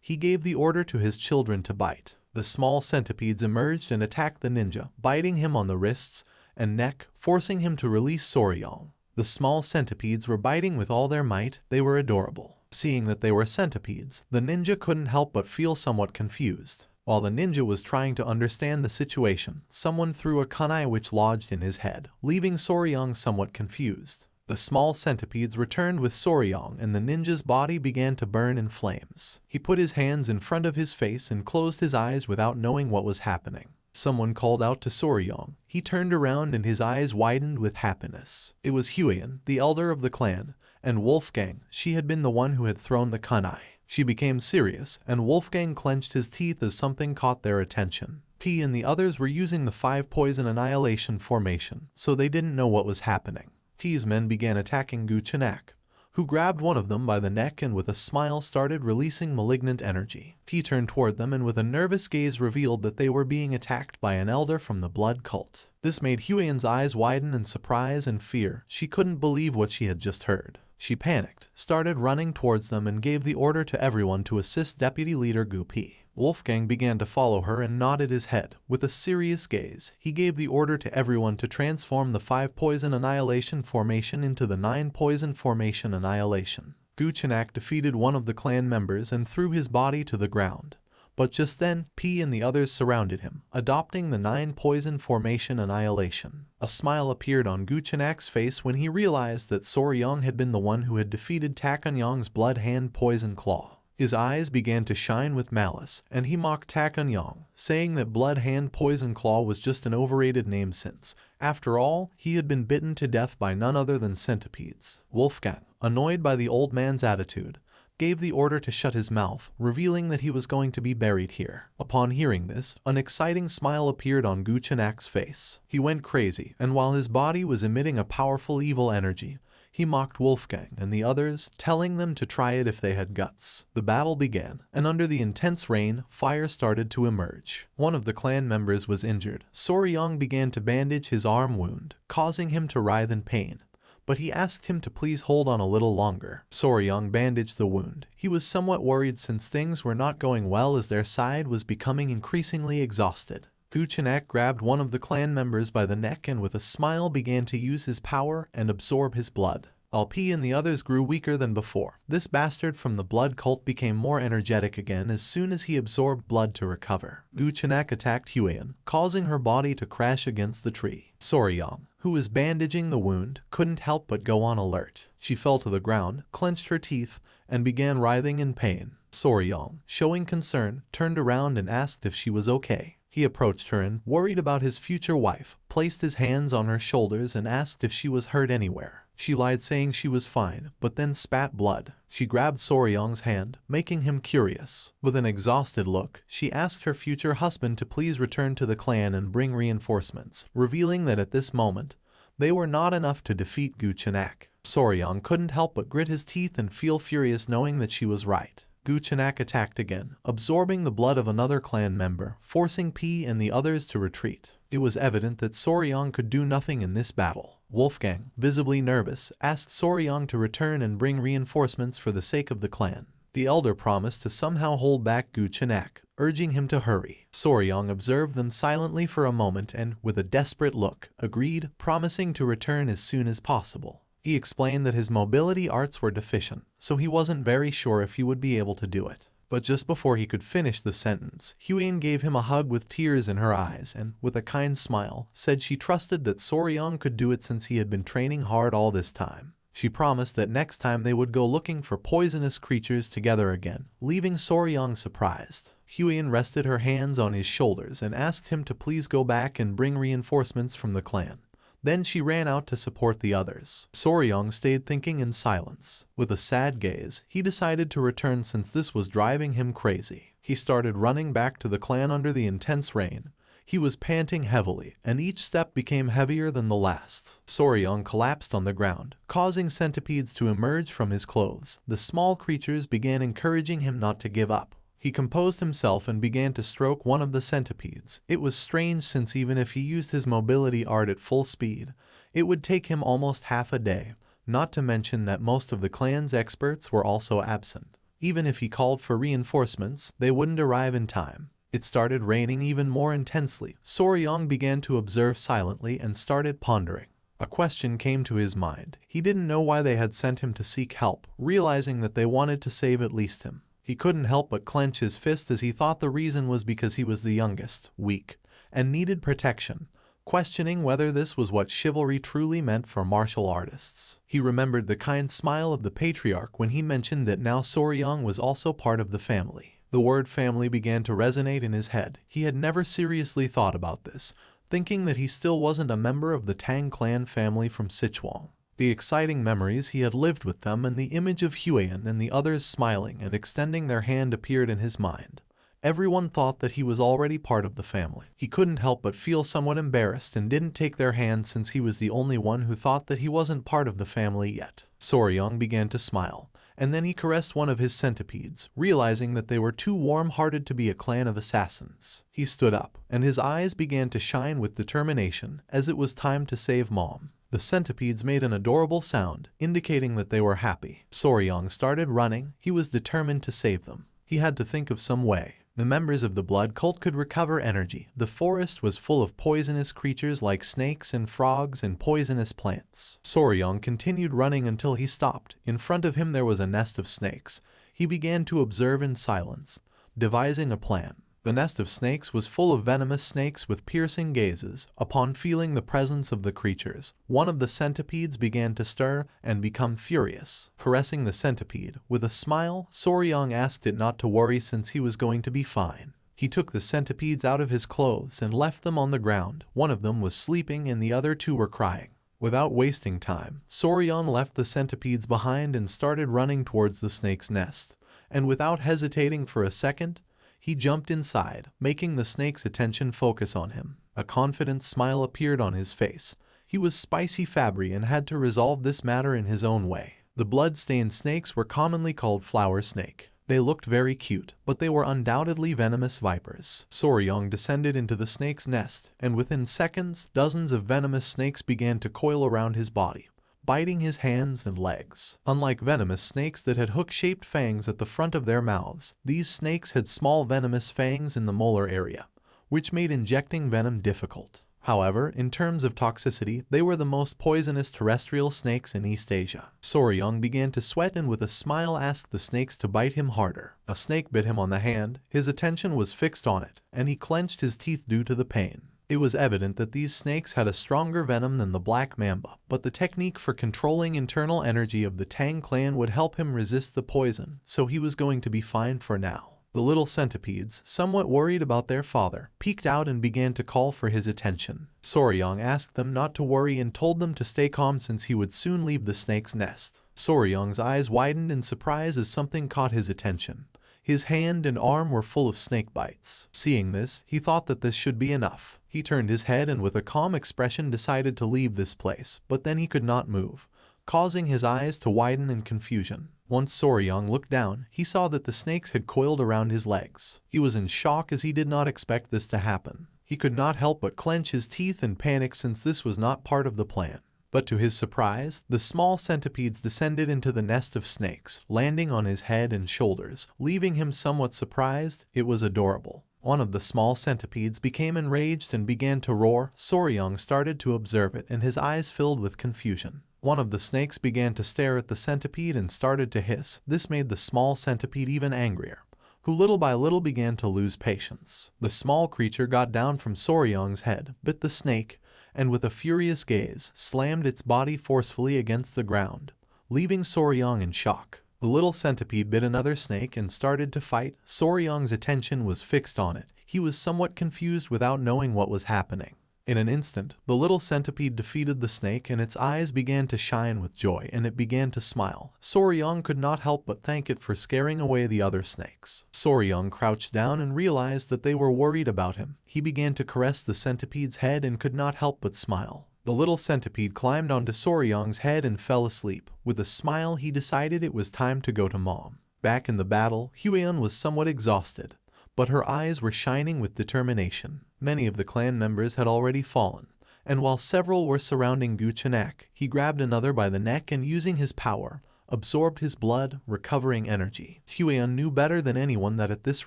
he gave the order to his children to bite. The small centipedes emerged and attacked the ninja, biting him on the wrists and neck, forcing him to release Soryang. The small centipedes were biting with all their might. They were adorable. Seeing that they were centipedes, the ninja couldn't help but feel somewhat confused. While the ninja was trying to understand the situation, someone threw a kunai which lodged in his head, leaving Soryang somewhat confused. The small centipedes returned with Soryang and the ninja's body began to burn in flames. He put his hands in front of his face and closed his eyes without knowing what was happening. Someone called out to Soryang. He turned around and his eyes widened with happiness. It was Huiyan, the elder of the clan, and Wolfgang. She had been the one who had thrown the kunai. She became serious, and Wolfgang clenched his teeth as something caught their attention. P and the others were using the 5 poison annihilation formation, so they didn't know what was happening. P's men began attacking Guchenak, who grabbed one of them by the neck and with a smile started releasing malignant energy. P turned toward them and with a nervous gaze revealed that they were being attacked by an elder from the blood cult. This made Huiyan's eyes widen in surprise and fear. She couldn't believe what she had just heard. She panicked, started running towards them and gave the order to everyone to assist Deputy Leader Gu P. Wolfgang began to follow her and nodded his head. With a serious gaze, he gave the order to everyone to transform the 5 poison annihilation formation into the 9 poison formation annihilation. Guchenak defeated one of the clan members and threw his body to the ground. But just then, P and the others surrounded him, adopting the 9 poison formation annihilation. A smile appeared on Guchenak's face when he realized that Soryang had been the one who had defeated Takanyang's blood hand poison claw. His eyes began to shine with malice, and he mocked Takanyang, saying that blood hand poison claw was just an overrated name since, after all, he had been bitten to death by none other than centipedes. Wolfgang, annoyed by the old man's attitude, gave the order to shut his mouth, revealing that he was going to be buried here. Upon hearing this, an exciting smile appeared on Guchenak's face. He went crazy, and while his body was emitting a powerful evil energy, he mocked Wolfgang and the others, telling them to try it if they had guts. The battle began, and under the intense rain, fire started to emerge. One of the clan members was injured. Soryang began to bandage his arm wound, causing him to writhe in pain. But he asked him to please hold on a little longer. Soryang bandaged the wound. He was somewhat worried since things were not going well as their side was becoming increasingly exhausted. Guchenak grabbed one of the clan members by the neck and with a smile began to use his power and absorb his blood. While P and the others grew weaker than before, this bastard from the blood cult became more energetic again as soon as he absorbed blood to recover. Guchenak attacked Huiyan, causing her body to crash against the tree. Soryang, who was bandaging the wound, couldn't help but go on alert. She fell to the ground, clenched her teeth, and began writhing in pain. Soryang, showing concern, turned around and asked if she was okay. He approached her and, worried about his future wife, placed his hands on her shoulders and asked if she was hurt anywhere. She lied saying she was fine, but then spat blood. She grabbed Soryang's hand, making him curious. With an exhausted look, she asked her future husband to please return to the clan and bring reinforcements, revealing that at this moment, they were not enough to defeat Guchenak. Soryang couldn't help but grit his teeth and feel furious knowing that she was right. Guchenak attacked again, absorbing the blood of another clan member, forcing P and the others to retreat. It was evident that Soryang could do nothing in this battle. Wolfgang, visibly nervous, asked Soryang to return and bring reinforcements for the sake of the clan. The elder promised to somehow hold back Guchenak, urging him to hurry. Soryang observed them silently for a moment and, with a desperate look, agreed, promising to return as soon as possible. He explained that his mobility arts were deficient, so he wasn't very sure if he would be able to do it. But just before he could finish the sentence, Huiyan gave him a hug with tears in her eyes and, with a kind smile, said she trusted that Soryang could do it since he had been training hard all this time. She promised that next time they would go looking for poisonous creatures together again, leaving Soryang surprised. Huiyan rested her hands on his shoulders and asked him to please go back and bring reinforcements from the clan. Then she ran out to support the others. Soryong stayed thinking in silence. With a sad gaze, he decided to return since this was driving him crazy. He started running back to the clan under the intense rain. He was panting heavily, and each step became heavier than the last. Soryong collapsed on the ground, causing centipedes to emerge from his clothes. The small creatures began encouraging him not to give up. He composed himself and began to stroke one of the centipedes. It was strange since even if he used his mobility art at full speed, it would take him almost half a day, not to mention that most of the clan's experts were also absent. Even if he called for reinforcements, they wouldn't arrive in time. It started raining even more intensely. Soryong began to observe silently and started pondering. A question came to his mind. He didn't know why they had sent him to seek help, realizing that they wanted to save at least him. He couldn't help but clench his fist as he thought the reason was because he was the youngest, weak, and needed protection, questioning whether this was what chivalry truly meant for martial artists. He remembered the kind smile of the patriarch when he mentioned that now Soryong was also part of the family. The word family began to resonate in his head. He had never seriously thought about this, thinking that he still wasn't a member of the Tang clan family from Sichuan. The exciting memories he had lived with them and the image of Huiyan and the others smiling and extending their hand appeared in his mind. Everyone thought that he was already part of the family. He couldn't help but feel somewhat embarrassed and didn't take their hand since he was the only one who thought that he wasn't part of the family yet. Soryong began to smile, and then he caressed one of his centipedes, realizing that they were too warm-hearted to be a clan of assassins. He stood up, and his eyes began to shine with determination as it was time to save Mom. The centipedes made an adorable sound, indicating that they were happy. Soryong started running. He was determined to save them. He had to think of some way. The members of the blood cult could recover energy. The forest was full of poisonous creatures like snakes and frogs and poisonous plants. Soryong continued running until he stopped. In front of him there was a nest of snakes. He began to observe in silence, devising a plan. The nest of snakes was full of venomous snakes with piercing gazes. Upon feeling the presence of the creatures, one of the centipedes began to stir and become furious. Caressing the centipede, with a smile, Soryong asked it not to worry since he was going to be fine. He took the centipedes out of his clothes and left them on the ground. One of them was sleeping and the other two were crying. Without wasting time, Soryong left the centipedes behind and started running towards the snake's nest. And without hesitating for a second, he jumped inside, making the snake's attention focus on him. A confident smile appeared on his face. He was Spicy Fabry and had to resolve this matter in his own way. The blood-stained snakes were commonly called flower snake. They looked very cute, but they were undoubtedly venomous vipers. Soryong descended into the snake's nest, and within seconds, dozens of venomous snakes began to coil around his body, biting his hands and legs. Unlike venomous snakes that had hook-shaped fangs at the front of their mouths, these snakes had small venomous fangs in the molar area, which made injecting venom difficult. However, in terms of toxicity, they were the most poisonous terrestrial snakes in East Asia. Soryong began to sweat and with a smile asked the snakes to bite him harder. A snake bit him on the hand. His attention was fixed on it, and he clenched his teeth due to the pain. It was evident that these snakes had a stronger venom than the black mamba, but the technique for controlling internal energy of the Tang clan would help him resist the poison, so he was going to be fine for now. The little centipedes, somewhat worried about their father, peeked out and began to call for his attention. Soryong asked them not to worry and told them to stay calm since he would soon leave the snake's nest. Soryong's eyes widened in surprise as something caught his attention. His hand and arm were full of snake bites. Seeing this, he thought that this should be enough. He turned his head and with a calm expression decided to leave this place, but then he could not move, causing his eyes to widen in confusion. Once Soryong looked down, he saw that the snakes had coiled around his legs. He was in shock as he did not expect this to happen. He could not help but clench his teeth and panic since this was not part of the plan. But to his surprise, the small centipedes descended into the nest of snakes, landing on his head and shoulders, leaving him somewhat surprised. It was adorable. One of the small centipedes became enraged and began to roar. Soryong started to observe it and his eyes filled with confusion. One of the snakes began to stare at the centipede and started to hiss. This made the small centipede even angrier, who little by little began to lose patience. The small creature got down from Soryong's head, bit the snake, and with a furious gaze, slammed its body forcefully against the ground, leaving Soryong in shock. The little centipede bit another snake and started to fight. Soryang's attention was fixed on it. He was somewhat confused without knowing what was happening. In an instant, the little centipede defeated the snake and its eyes began to shine with joy and it began to smile. Soryang could not help but thank it for scaring away the other snakes. Soryang crouched down and realized that they were worried about him. He began to caress the centipede's head and could not help but smile. The little centipede climbed onto Soryang's head and fell asleep. With a smile, he decided it was time to go to Mom. Back in the battle, Huion was somewhat exhausted, but her eyes were shining with determination. Many of the clan members had already fallen, and while several were surrounding Guchenak, he grabbed another by the neck and using his power, absorbed his blood, recovering energy. Huion knew better than anyone that at this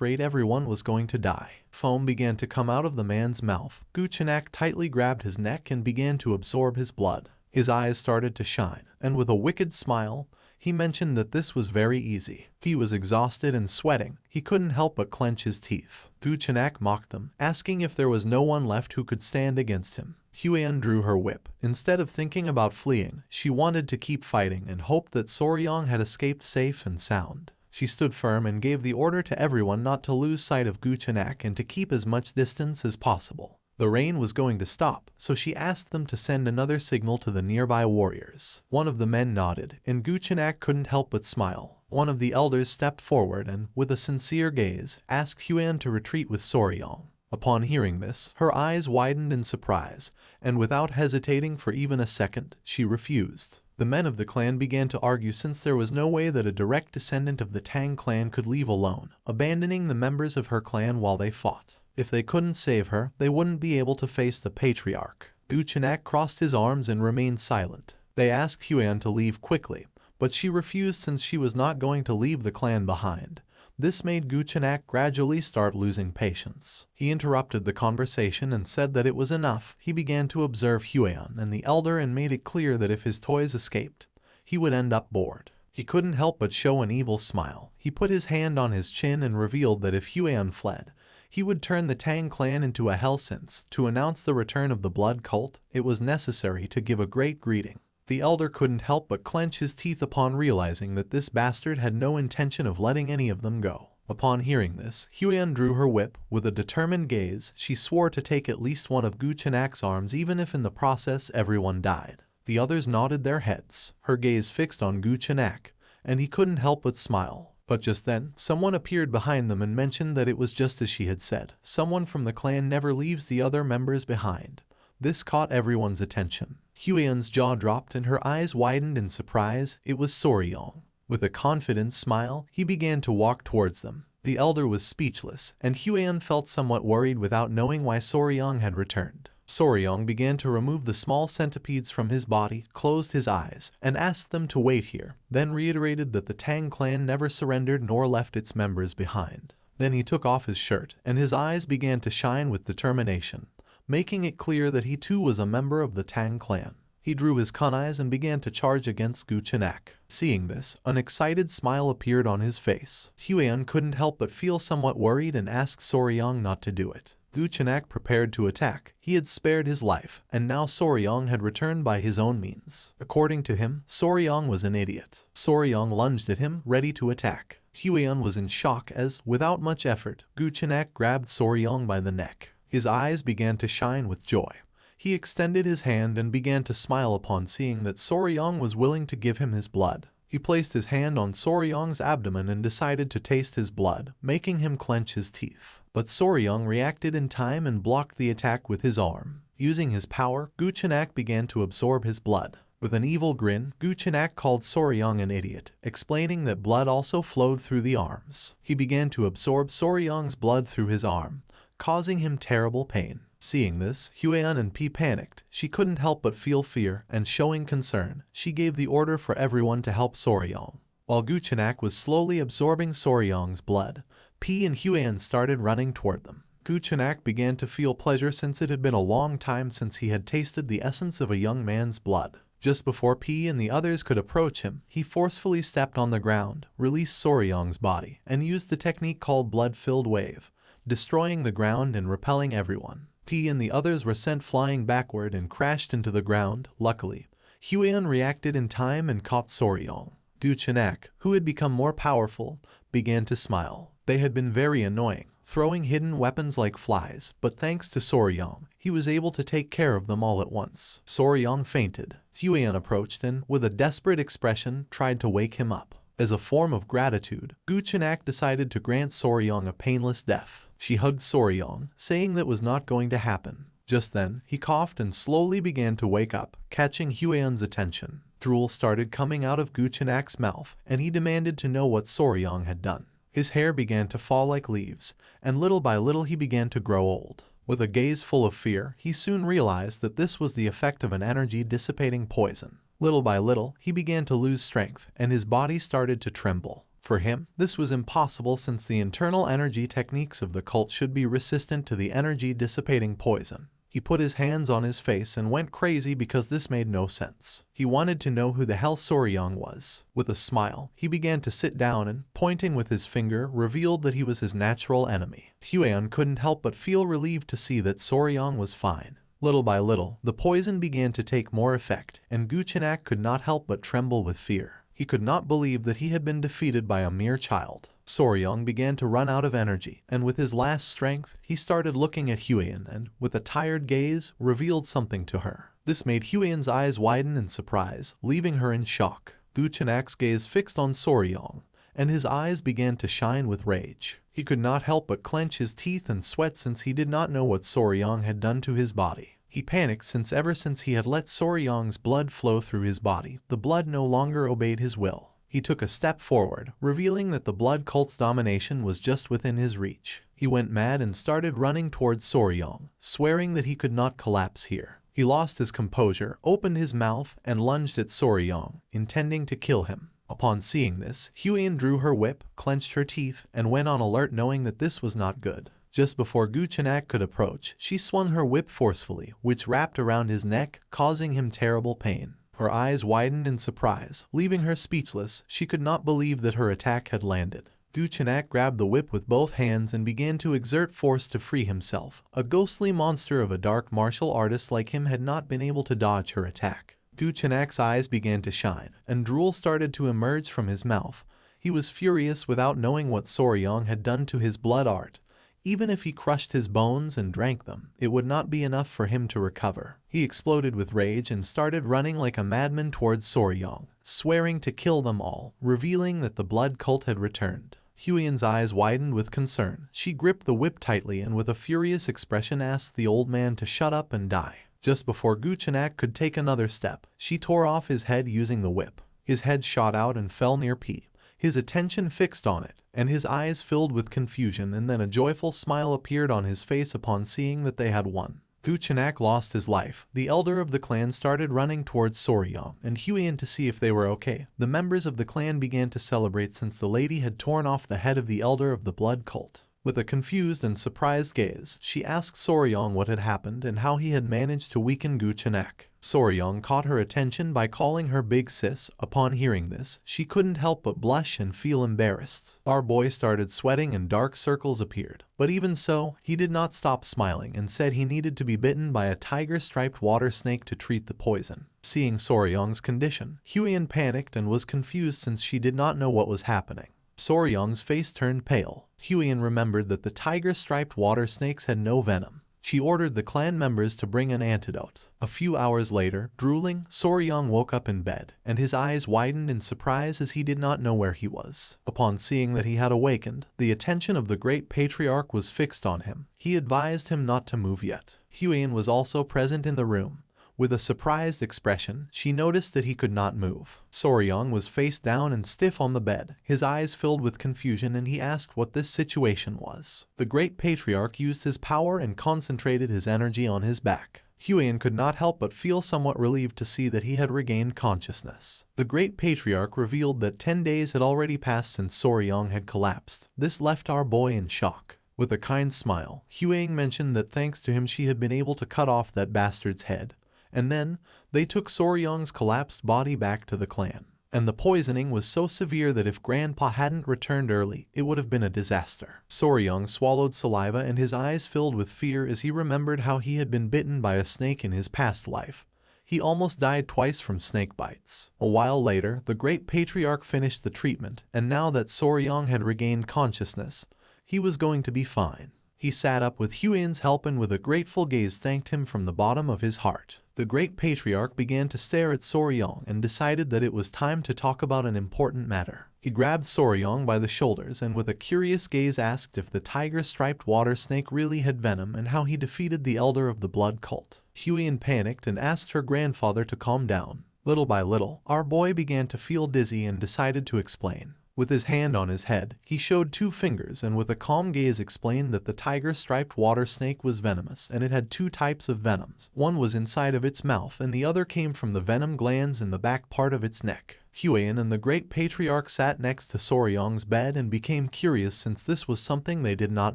rate everyone was going to die. Foam began to come out of the man's mouth. Guchenak tightly grabbed his neck and began to absorb his blood. His eyes started to shine, and with a wicked smile, he mentioned that this was very easy. He was exhausted and sweating. He couldn't help but clench his teeth. Guchenak mocked them, asking if there was no one left who could stand against him. Huion drew her whip. Instead of thinking about fleeing, she wanted to keep fighting and hoped that Soryang had escaped safe and sound. She stood firm and gave the order to everyone not to lose sight of Guchenak and to keep as much distance as possible. The rain was going to stop, so she asked them to send another signal to the nearby warriors. One of the men nodded, and Guchenak couldn't help but smile. One of the elders stepped forward and, with a sincere gaze, asked Huion to retreat with Soryang. Upon hearing this, her eyes widened in surprise, and without hesitating for even a second, she refused. The men of the clan began to argue since there was no way that a direct descendant of the Tang clan could leave alone, abandoning the members of her clan while they fought. If they couldn't save her, they wouldn't be able to face the patriarch. Guchenak crossed his arms and remained silent. They asked Huion to leave quickly, but she refused since she was not going to leave the clan behind. This made Guchenak gradually start losing patience. He interrupted the conversation and said that it was enough. He began to observe Huion and the elder and made it clear that if his toys escaped, he would end up bored. He couldn't help but show an evil smile. He put his hand on his chin and revealed that if Huion fled, he would turn the Tang clan into a hell since, to announce the return of the blood cult, it was necessary to give a great greeting. The elder couldn't help but clench his teeth upon realizing that this bastard had no intention of letting any of them go. Upon hearing this, Huion drew her whip. With a determined gaze, she swore to take at least one of Guchenak's arms even if in the process everyone died. The others nodded their heads, her gaze fixed on Guchenak, and he couldn't help but smile. But just then, someone appeared behind them and mentioned that it was just as she had said. Someone from the clan never leaves the other members behind. This caught everyone's attention. Huion's jaw dropped and her eyes widened in surprise. It was Soryang. With a confident smile, he began to walk towards them. The elder was speechless, and Huion felt somewhat worried without knowing why Soryang had returned. Soryang began to remove the small centipedes from his body, closed his eyes, and asked them to wait here, then reiterated that the Tang clan never surrendered nor left its members behind. Then he took off his shirt, and his eyes began to shine with determination, making it clear that he too was a member of the Tang clan. He drew his kunais and began to charge against Guchenak. Seeing this, an excited smile appeared on his face. Huion couldn't help but feel somewhat worried and asked Soryang not to do it. Guchenak prepared to attack. He had spared his life, and now Soryang had returned by his own means. According to him, Soryang was an idiot. Soryang lunged at him, ready to attack. Huion was in shock as, without much effort, Guchenak grabbed Soryang by the neck. His eyes began to shine with joy. He extended his hand and began to smile upon seeing that Soryang was willing to give him his blood. He placed his hand on Soryang's abdomen and decided to taste his blood, making him clench his teeth. But Soryang reacted in time and blocked the attack with his arm. Using his power, Guchenak began to absorb his blood. With an evil grin, Guchenak called Soryang an idiot, explaining that blood also flowed through the arms. He began to absorb Soryang's blood through his arm, causing him terrible pain. Seeing this, Huion and Pi panicked. She couldn't help but feel fear, and showing concern, she gave the order for everyone to help Soryang. While Guchenak was slowly absorbing Soryang's blood, Pi and Huion started running toward them. Guchenak began to feel pleasure since it had been a long time since he had tasted the essence of a young man's blood. Just before Pi and the others could approach him, he forcefully stepped on the ground, released Soryang's body, and used the technique called blood-filled wave, destroying the ground and repelling everyone. Pi and the others were sent flying backward and crashed into the ground. Luckily, Huion reacted in time and caught Soryang. Gu Chenak, who had become more powerful, began to smile. They had been very annoying, throwing hidden weapons like flies, but thanks to Soryang, he was able to take care of them all at once. Soryang fainted. Huiyan approached and, with a desperate expression, tried to wake him up. As a form of gratitude, Gu Chenak decided to grant Soryang a painless death. She hugged Soryang, saying that was not going to happen. Just then, he coughed and slowly began to wake up, catching Huiyan's attention. Drool started coming out of Gu Chenak's mouth, and he demanded to know what Soryang had done. His hair began to fall like leaves, and little by little he began to grow old. With a gaze full of fear, he soon realized that this was the effect of an energy-dissipating poison. Little by little, he began to lose strength, and his body started to tremble. For him, this was impossible since the internal energy techniques of the cult should be resistant to the energy-dissipating poison. He put his hands on his face and went crazy because this made no sense. He wanted to know who the hell Soryang was. With a smile, he began to sit down and, pointing with his finger, revealed that he was his natural enemy. Huiyan couldn't help but feel relieved to see that Soryang was fine. Little by little, the poison began to take more effect, and Gu Chenak could not help but tremble with fear. He could not believe that he had been defeated by a mere child. Soryang began to run out of energy, and with his last strength, he started looking at Huiyan and, with a tired gaze, revealed something to her. This made Huiyan's eyes widen in surprise, leaving her in shock. Gu Chenak's gaze fixed on Soryang, and his eyes began to shine with rage. He could not help but clench his teeth and sweat since he did not know what Soryang had done to his body. He panicked since ever since he had let Soryang's blood flow through his body, the blood no longer obeyed his will. He took a step forward, revealing that the blood cult's domination was just within his reach. He went mad and started running towards Soryang, swearing that he could not collapse here. He lost his composure, opened his mouth, and lunged at Soryang, intending to kill him. Upon seeing this, Huiyan drew her whip, clenched her teeth, and went on alert knowing that this was not good. Just before Gu Chenak could approach, she swung her whip forcefully, which wrapped around his neck, causing him terrible pain. Her eyes widened in surprise, leaving her speechless. She could not believe that her attack had landed. Gu Chenak grabbed the whip with both hands and began to exert force to free himself. A ghostly monster of a dark martial artist like him had not been able to dodge her attack. Gu Chenak's eyes began to shine, and drool started to emerge from his mouth. He was furious without knowing what Soryang had done to his blood art. Even if he crushed his bones and drank them, it would not be enough for him to recover. He exploded with rage and started running like a madman towards Soryang, swearing to kill them all, revealing that the blood cult had returned. Huiyan's eyes widened with concern. She gripped the whip tightly and with a furious expression asked the old man to shut up and die. Just before Gu Chenak could take another step, she tore off his head using the whip. His head shot out and fell near P. His attention fixed on it, and his eyes filled with confusion, and then a joyful smile appeared on his face upon seeing that they had won. Gu Chenak lost his life. The elder of the clan started running towards Soryang and Huiyan to see if they were okay. The members of the clan began to celebrate since the lady had torn off the head of the elder of the blood cult. With a confused and surprised gaze, she asked Soryang what had happened and how he had managed to weaken Gu Chenak. Soryang caught her attention by calling her big sis. Upon hearing this, she couldn't help but blush and feel embarrassed. Our boy started sweating and dark circles appeared. But even so, he did not stop smiling and said he needed to be bitten by a tiger-striped water snake to treat the poison. Seeing Soryang's condition, Huiyan panicked and was confused since she did not know what was happening. Soryang's face turned pale. Huiyan remembered that the tiger-striped water snakes had no venom. She ordered the clan members to bring an antidote. A few hours later, drooling, Soryang woke up in bed, and his eyes widened in surprise as he did not know where he was. Upon seeing that he had awakened, the attention of the great patriarch was fixed on him. He advised him not to move yet. Huiyan was also present in the room. With a surprised expression, she noticed that he could not move. Soryang was face down and stiff on the bed, his eyes filled with confusion, and he asked what this situation was. The great patriarch used his power and concentrated his energy on his back. Huiyan could not help but feel somewhat relieved to see that he had regained consciousness. The great patriarch revealed that 10 days had already passed since Soryang had collapsed. This left our boy in shock. With a kind smile, Huiyan mentioned that thanks to him she had been able to cut off that bastard's head. And then, they took Soryang's collapsed body back to the clan. And the poisoning was so severe that if Grandpa hadn't returned early, it would have been a disaster. Soryang swallowed saliva and his eyes filled with fear as he remembered how he had been bitten by a snake in his past life. He almost died twice from snake bites. A while later, the great patriarch finished the treatment, and now that Soryang had regained consciousness, he was going to be fine. He sat up with Huiyan's help and with a grateful gaze thanked him from the bottom of his heart. The great patriarch began to stare at Soryang and decided that it was time to talk about an important matter. He grabbed Soryang by the shoulders and with a curious gaze asked if the tiger-striped water snake really had venom and how he defeated the elder of the blood cult. Huiyan panicked and asked her grandfather to calm down. Little by little, our boy began to feel dizzy and decided to explain. With his hand on his head, he showed 2 fingers and with a calm gaze explained that the tiger-striped water snake was venomous and it had 2 types of venoms. One was inside of its mouth and the other came from the venom glands in the back part of its neck. Huiyan and the great patriarch sat next to Soryang's bed and became curious since this was something they did not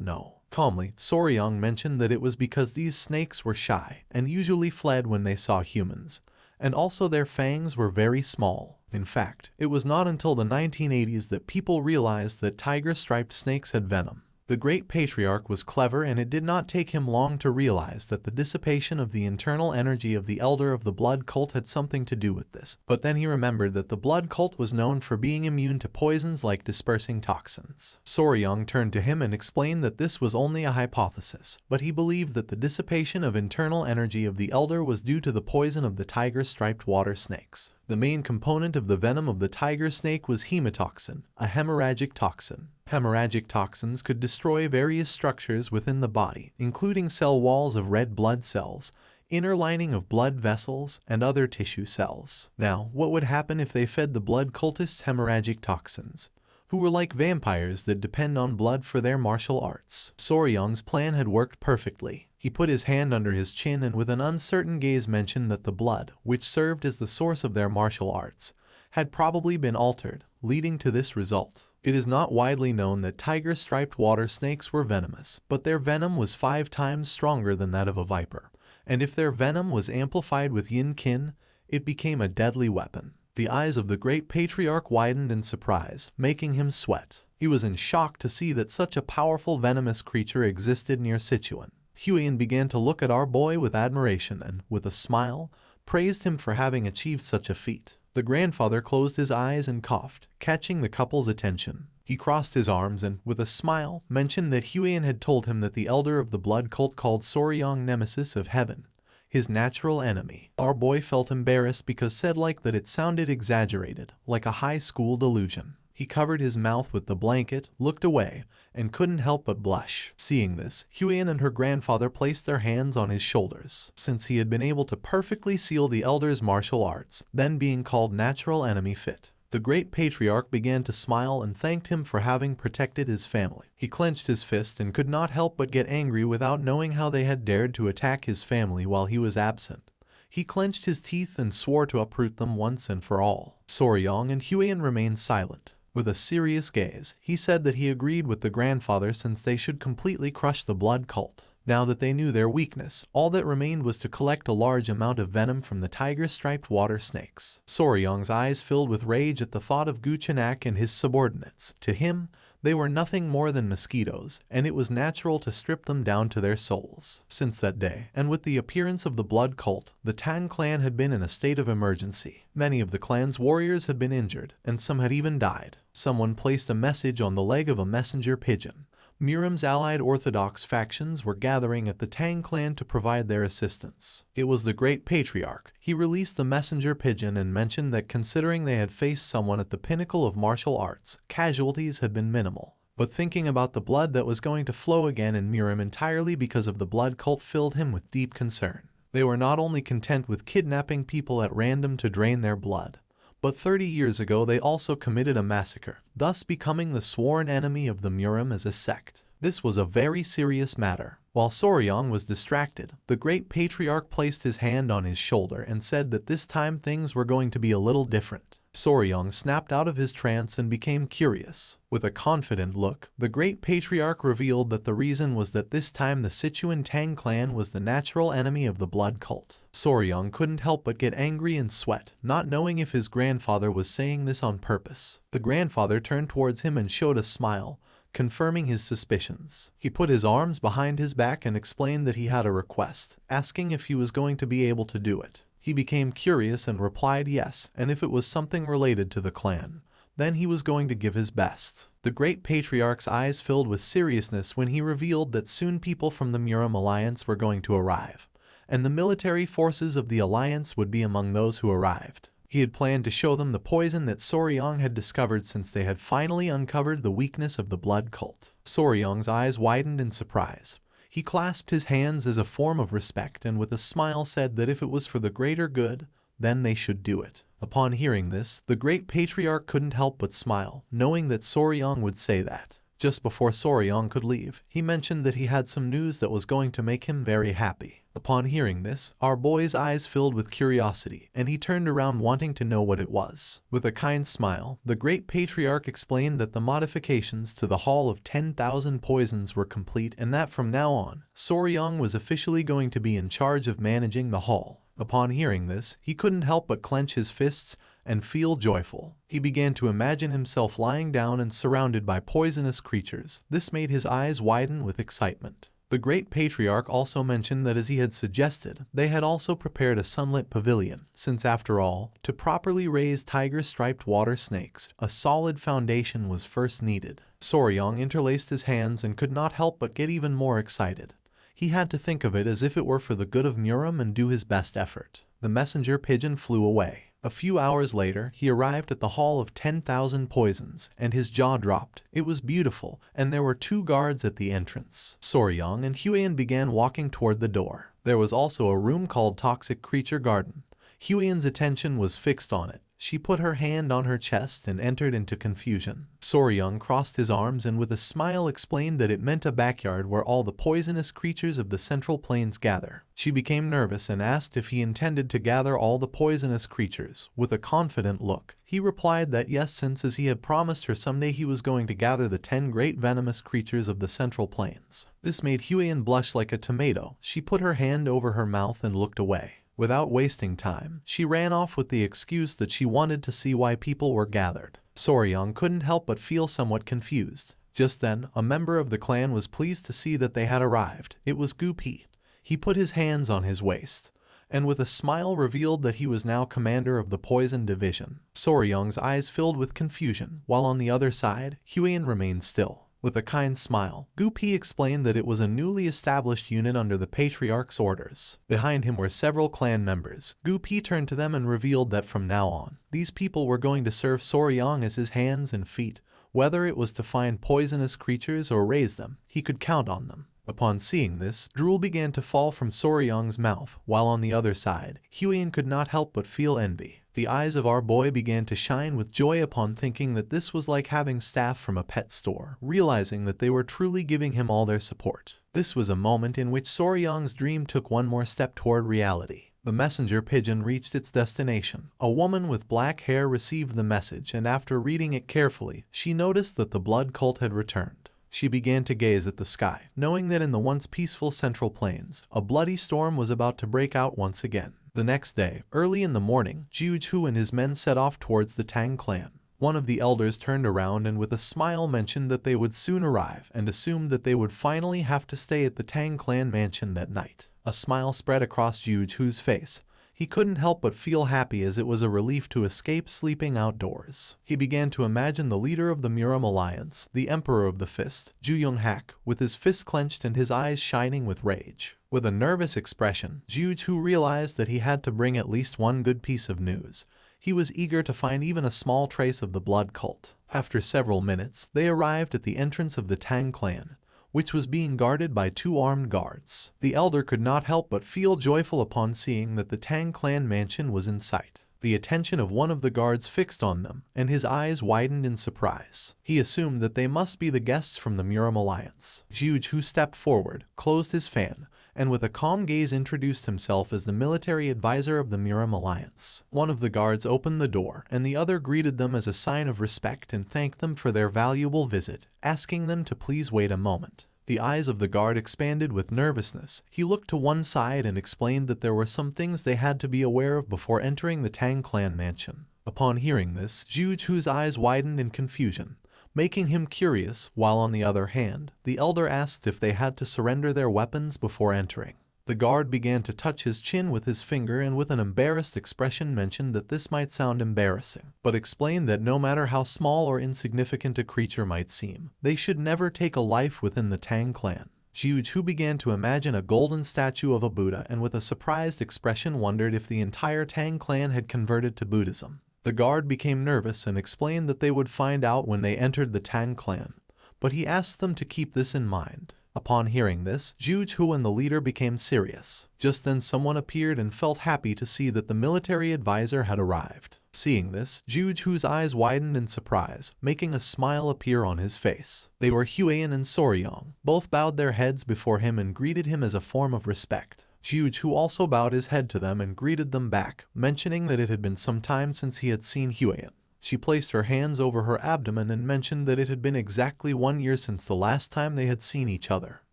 know. Calmly, Soryang mentioned that it was because these snakes were shy and usually fled when they saw humans, and also their fangs were very small. In fact, it was not until the 1980s that people realized that tiger-striped snakes had venom. The great patriarch was clever and it did not take him long to realize that the dissipation of the internal energy of the elder of the blood cult had something to do with this. But then he remembered that the blood cult was known for being immune to poisons like dispersing toxins. Soryang turned to him and explained that this was only a hypothesis, but he believed that the dissipation of internal energy of the elder was due to the poison of the tiger-striped water snakes. The main component of the venom of the tiger snake was hemotoxin, a hemorrhagic toxin. Hemorrhagic toxins could destroy various structures within the body, including cell walls of red blood cells, inner lining of blood vessels, and other tissue cells. Now, what would happen if they fed the blood cultists hemorrhagic toxins, who were like vampires that depend on blood for their martial arts? Soryang's plan had worked perfectly. He put his hand under his chin and with an uncertain gaze mentioned that the blood, which served as the source of their martial arts, had probably been altered, leading to this result. It is not widely known that tiger-striped water snakes were venomous, but their venom was 5 times stronger than that of a viper, and if their venom was amplified with yin qin, it became a deadly weapon. The eyes of the great patriarch widened in surprise, making him sweat. He was in shock to see that such a powerful venomous creature existed near Sichuan. Huiyan began to look at our boy with admiration and, with a smile, praised him for having achieved such a feat. The grandfather closed his eyes and coughed, catching the couple's attention. He crossed his arms and, with a smile, mentioned that Huiyan had told him that the elder of the blood cult called Soryang Nemesis of Heaven, his natural enemy. Our boy felt embarrassed because said like that it sounded exaggerated, like a high school delusion. He covered his mouth with the blanket, looked away, and couldn't help but blush. Seeing this, Huiyan and her grandfather placed their hands on his shoulders, since he had been able to perfectly seal the elder's martial arts, then being called natural enemy fit. The great patriarch began to smile and thanked him for having protected his family. He clenched his fist and could not help but get angry without knowing how they had dared to attack his family while he was absent. He clenched his teeth and swore to uproot them once and for all. Soryang and Huiyan remained silent. With a serious gaze, he said that he agreed with the grandfather since they should completely crush the blood cult. Now that they knew their weakness, all that remained was to collect a large amount of venom from the tiger-striped water snakes. Soryang's eyes filled with rage at the thought of Guchenak and his subordinates. To him, they were nothing more than mosquitoes, and it was natural to strip them down to their souls. Since that day, and with the appearance of the blood cult, the Tang clan had been in a state of emergency. Many of the clan's warriors had been injured, and some had even died. Someone placed a message on the leg of a messenger pigeon. Miram's allied Orthodox factions were gathering at the Tang clan to provide their assistance. It was the great patriarch. He released the messenger pigeon and mentioned that considering they had faced someone at the pinnacle of martial arts, casualties had been minimal. But thinking about the blood that was going to flow again in Miram entirely because of the blood cult filled him with deep concern. They were not only content with kidnapping people at random to drain their blood, but 30 years ago they also committed a massacre, thus becoming the sworn enemy of the Miram as a sect. This was a very serious matter. While Soryang was distracted, the great patriarch placed his hand on his shoulder and said that this time things were going to be a little different. Soryang snapped out of his trance and became curious. With a confident look, the great patriarch revealed that the reason was that this time the Sichuan Tang clan was the natural enemy of the blood cult. Soryang couldn't help but get angry and sweat, not knowing if his grandfather was saying this on purpose. The grandfather turned towards him and showed a smile, confirming his suspicions. He put his arms behind his back and explained that he had a request, asking if he was going to be able to do it. He became curious and replied yes, and if it was something related to the clan, then he was going to give his best. The great patriarch's eyes filled with seriousness when he revealed that soon people from the Muram Alliance were going to arrive, and the military forces of the Alliance would be among those who arrived. He had planned to show them the poison that Soryong had discovered since they had finally uncovered the weakness of the blood cult. Soryong's eyes widened in surprise. He clasped his hands as a form of respect and with a smile said that if it was for the greater good, then they should do it. Upon hearing this, the great patriarch couldn't help but smile, knowing that Soryong would say that. Just before Soryong could leave, he mentioned that he had some news that was going to make him very happy. Upon hearing this, our boy's eyes filled with curiosity, and he turned around wanting to know what it was. With a kind smile, the great patriarch explained that the modifications to the Hall of 10,000 Poisons were complete and that from now on, Soryong was officially going to be in charge of managing the hall. Upon hearing this, he couldn't help but clench his fists and feel joyful. He began to imagine himself lying down and surrounded by poisonous creatures. This made his eyes widen with excitement. The great patriarch also mentioned that as he had suggested, they had also prepared a sunlit pavilion, since after all, to properly raise tiger-striped water snakes, a solid foundation was first needed. Soryong interlaced his hands and could not help but get even more excited. He had to think of it as if it were for the good of Muram and do his best effort. The messenger pigeon flew away. A few hours later, he arrived at the Hall of 10,000 Poisons, and his jaw dropped. It was beautiful, and there were 2 guards at the entrance. Soryong and Huiyan began walking toward the door. There was also a room called Toxic Creature Garden. Huiyan's attention was fixed on it. She put her hand on her chest and entered into confusion. Soryong crossed his arms and with a smile explained that it meant a backyard where all the poisonous creatures of the Central Plains gather. She became nervous and asked if he intended to gather all the poisonous creatures. With a confident look, he replied that yes, since as he had promised her someday he was going to gather the 10 great venomous creatures of the Central Plains. This made Huiyan blush like a tomato. She put her hand over her mouth and looked away. Without wasting time, she ran off with the excuse that she wanted to see why people were gathered. Soryong couldn't help but feel somewhat confused. Just then, a member of the clan was pleased to see that they had arrived. It was Gu Pi. He put his hands on his waist, and with a smile revealed that he was now commander of the Poison Division. Soryong's eyes filled with confusion, while on the other side, Huiyan remained still. With a kind smile, Gu Pi explained that it was a newly established unit under the Patriarch's orders. Behind him were several clan members. Gu Pi turned to them and revealed that from now on, these people were going to serve Soryong as his hands and feet. Whether it was to find poisonous creatures or raise them, he could count on them. Upon seeing this, drool began to fall from Soryong's mouth, while on the other side, Huiyan could not help but feel envy. The eyes of our boy began to shine with joy upon thinking that this was like having staff from a pet store, realizing that they were truly giving him all their support. This was a moment in which Soryong's dream took one more step toward reality. The messenger pigeon reached its destination. A woman with black hair received the message, and after reading it carefully, she noticed that the blood cult had returned. She began to gaze at the sky, knowing that in the once peaceful Central Plains, a bloody storm was about to break out once again. The next day, early in the morning, Jiu Chu and his men set off towards the Tang clan. One of the elders turned around and with a smile mentioned that they would soon arrive and assumed that they would finally have to stay at the Tang clan mansion that night. A smile spread across Jiu Chu's face. He couldn't help but feel happy as it was a relief to escape sleeping outdoors. He began to imagine the leader of the Muram Alliance, the Emperor of the Fist, Ju Yong-hak, with his fist clenched and his eyes shining with rage. With a nervous expression, Jiu Chu realized that he had to bring at least one good piece of news. He was eager to find even a small trace of the blood cult. After several minutes, they arrived at the entrance of the Tang clan, which was being guarded by 2 armed guards. The elder could not help but feel joyful upon seeing that the Tang clan mansion was in sight. The attention of one of the guards fixed on them, and his eyes widened in surprise. He assumed that they must be the guests from the Muram Alliance. Jiu Chu stepped forward, closed his fan, and with a calm gaze introduced himself as the military advisor of the Muram Alliance. One of the guards opened the door, and the other greeted them as a sign of respect and thanked them for their valuable visit, asking them to please wait a moment. The eyes of the guard expanded with nervousness. He looked to one side and explained that there were some things they had to be aware of before entering the Tang clan mansion. Upon hearing this, Jiu Chu's eyes widened in confusion, making him curious, while on the other hand, the elder asked if they had to surrender their weapons before entering. The guard began to touch his chin with his finger and with an embarrassed expression mentioned that this might sound embarrassing, but explained that no matter how small or insignificant a creature might seem, they should never take a life within the Tang clan. Jiuju began to imagine a golden statue of a Buddha and with a surprised expression wondered if the entire Tang clan had converted to Buddhism. The guard became nervous and explained that they would find out when they entered the Tang clan, but he asked them to keep this in mind. Upon hearing this, Jiuju and the leader became serious. Just then someone appeared and felt happy to see that the military advisor had arrived. Seeing this, Jiuju's eyes widened in surprise, making a smile appear on his face. They were Huaiyan and Soryang. Both bowed their heads before him and greeted him as a form of respect. Jiuju also bowed his head to them and greeted them back, mentioning that it had been some time since he had seen Huaiyan. She placed her hands over her abdomen and mentioned that it had been exactly 1 year since the last time they had seen each other.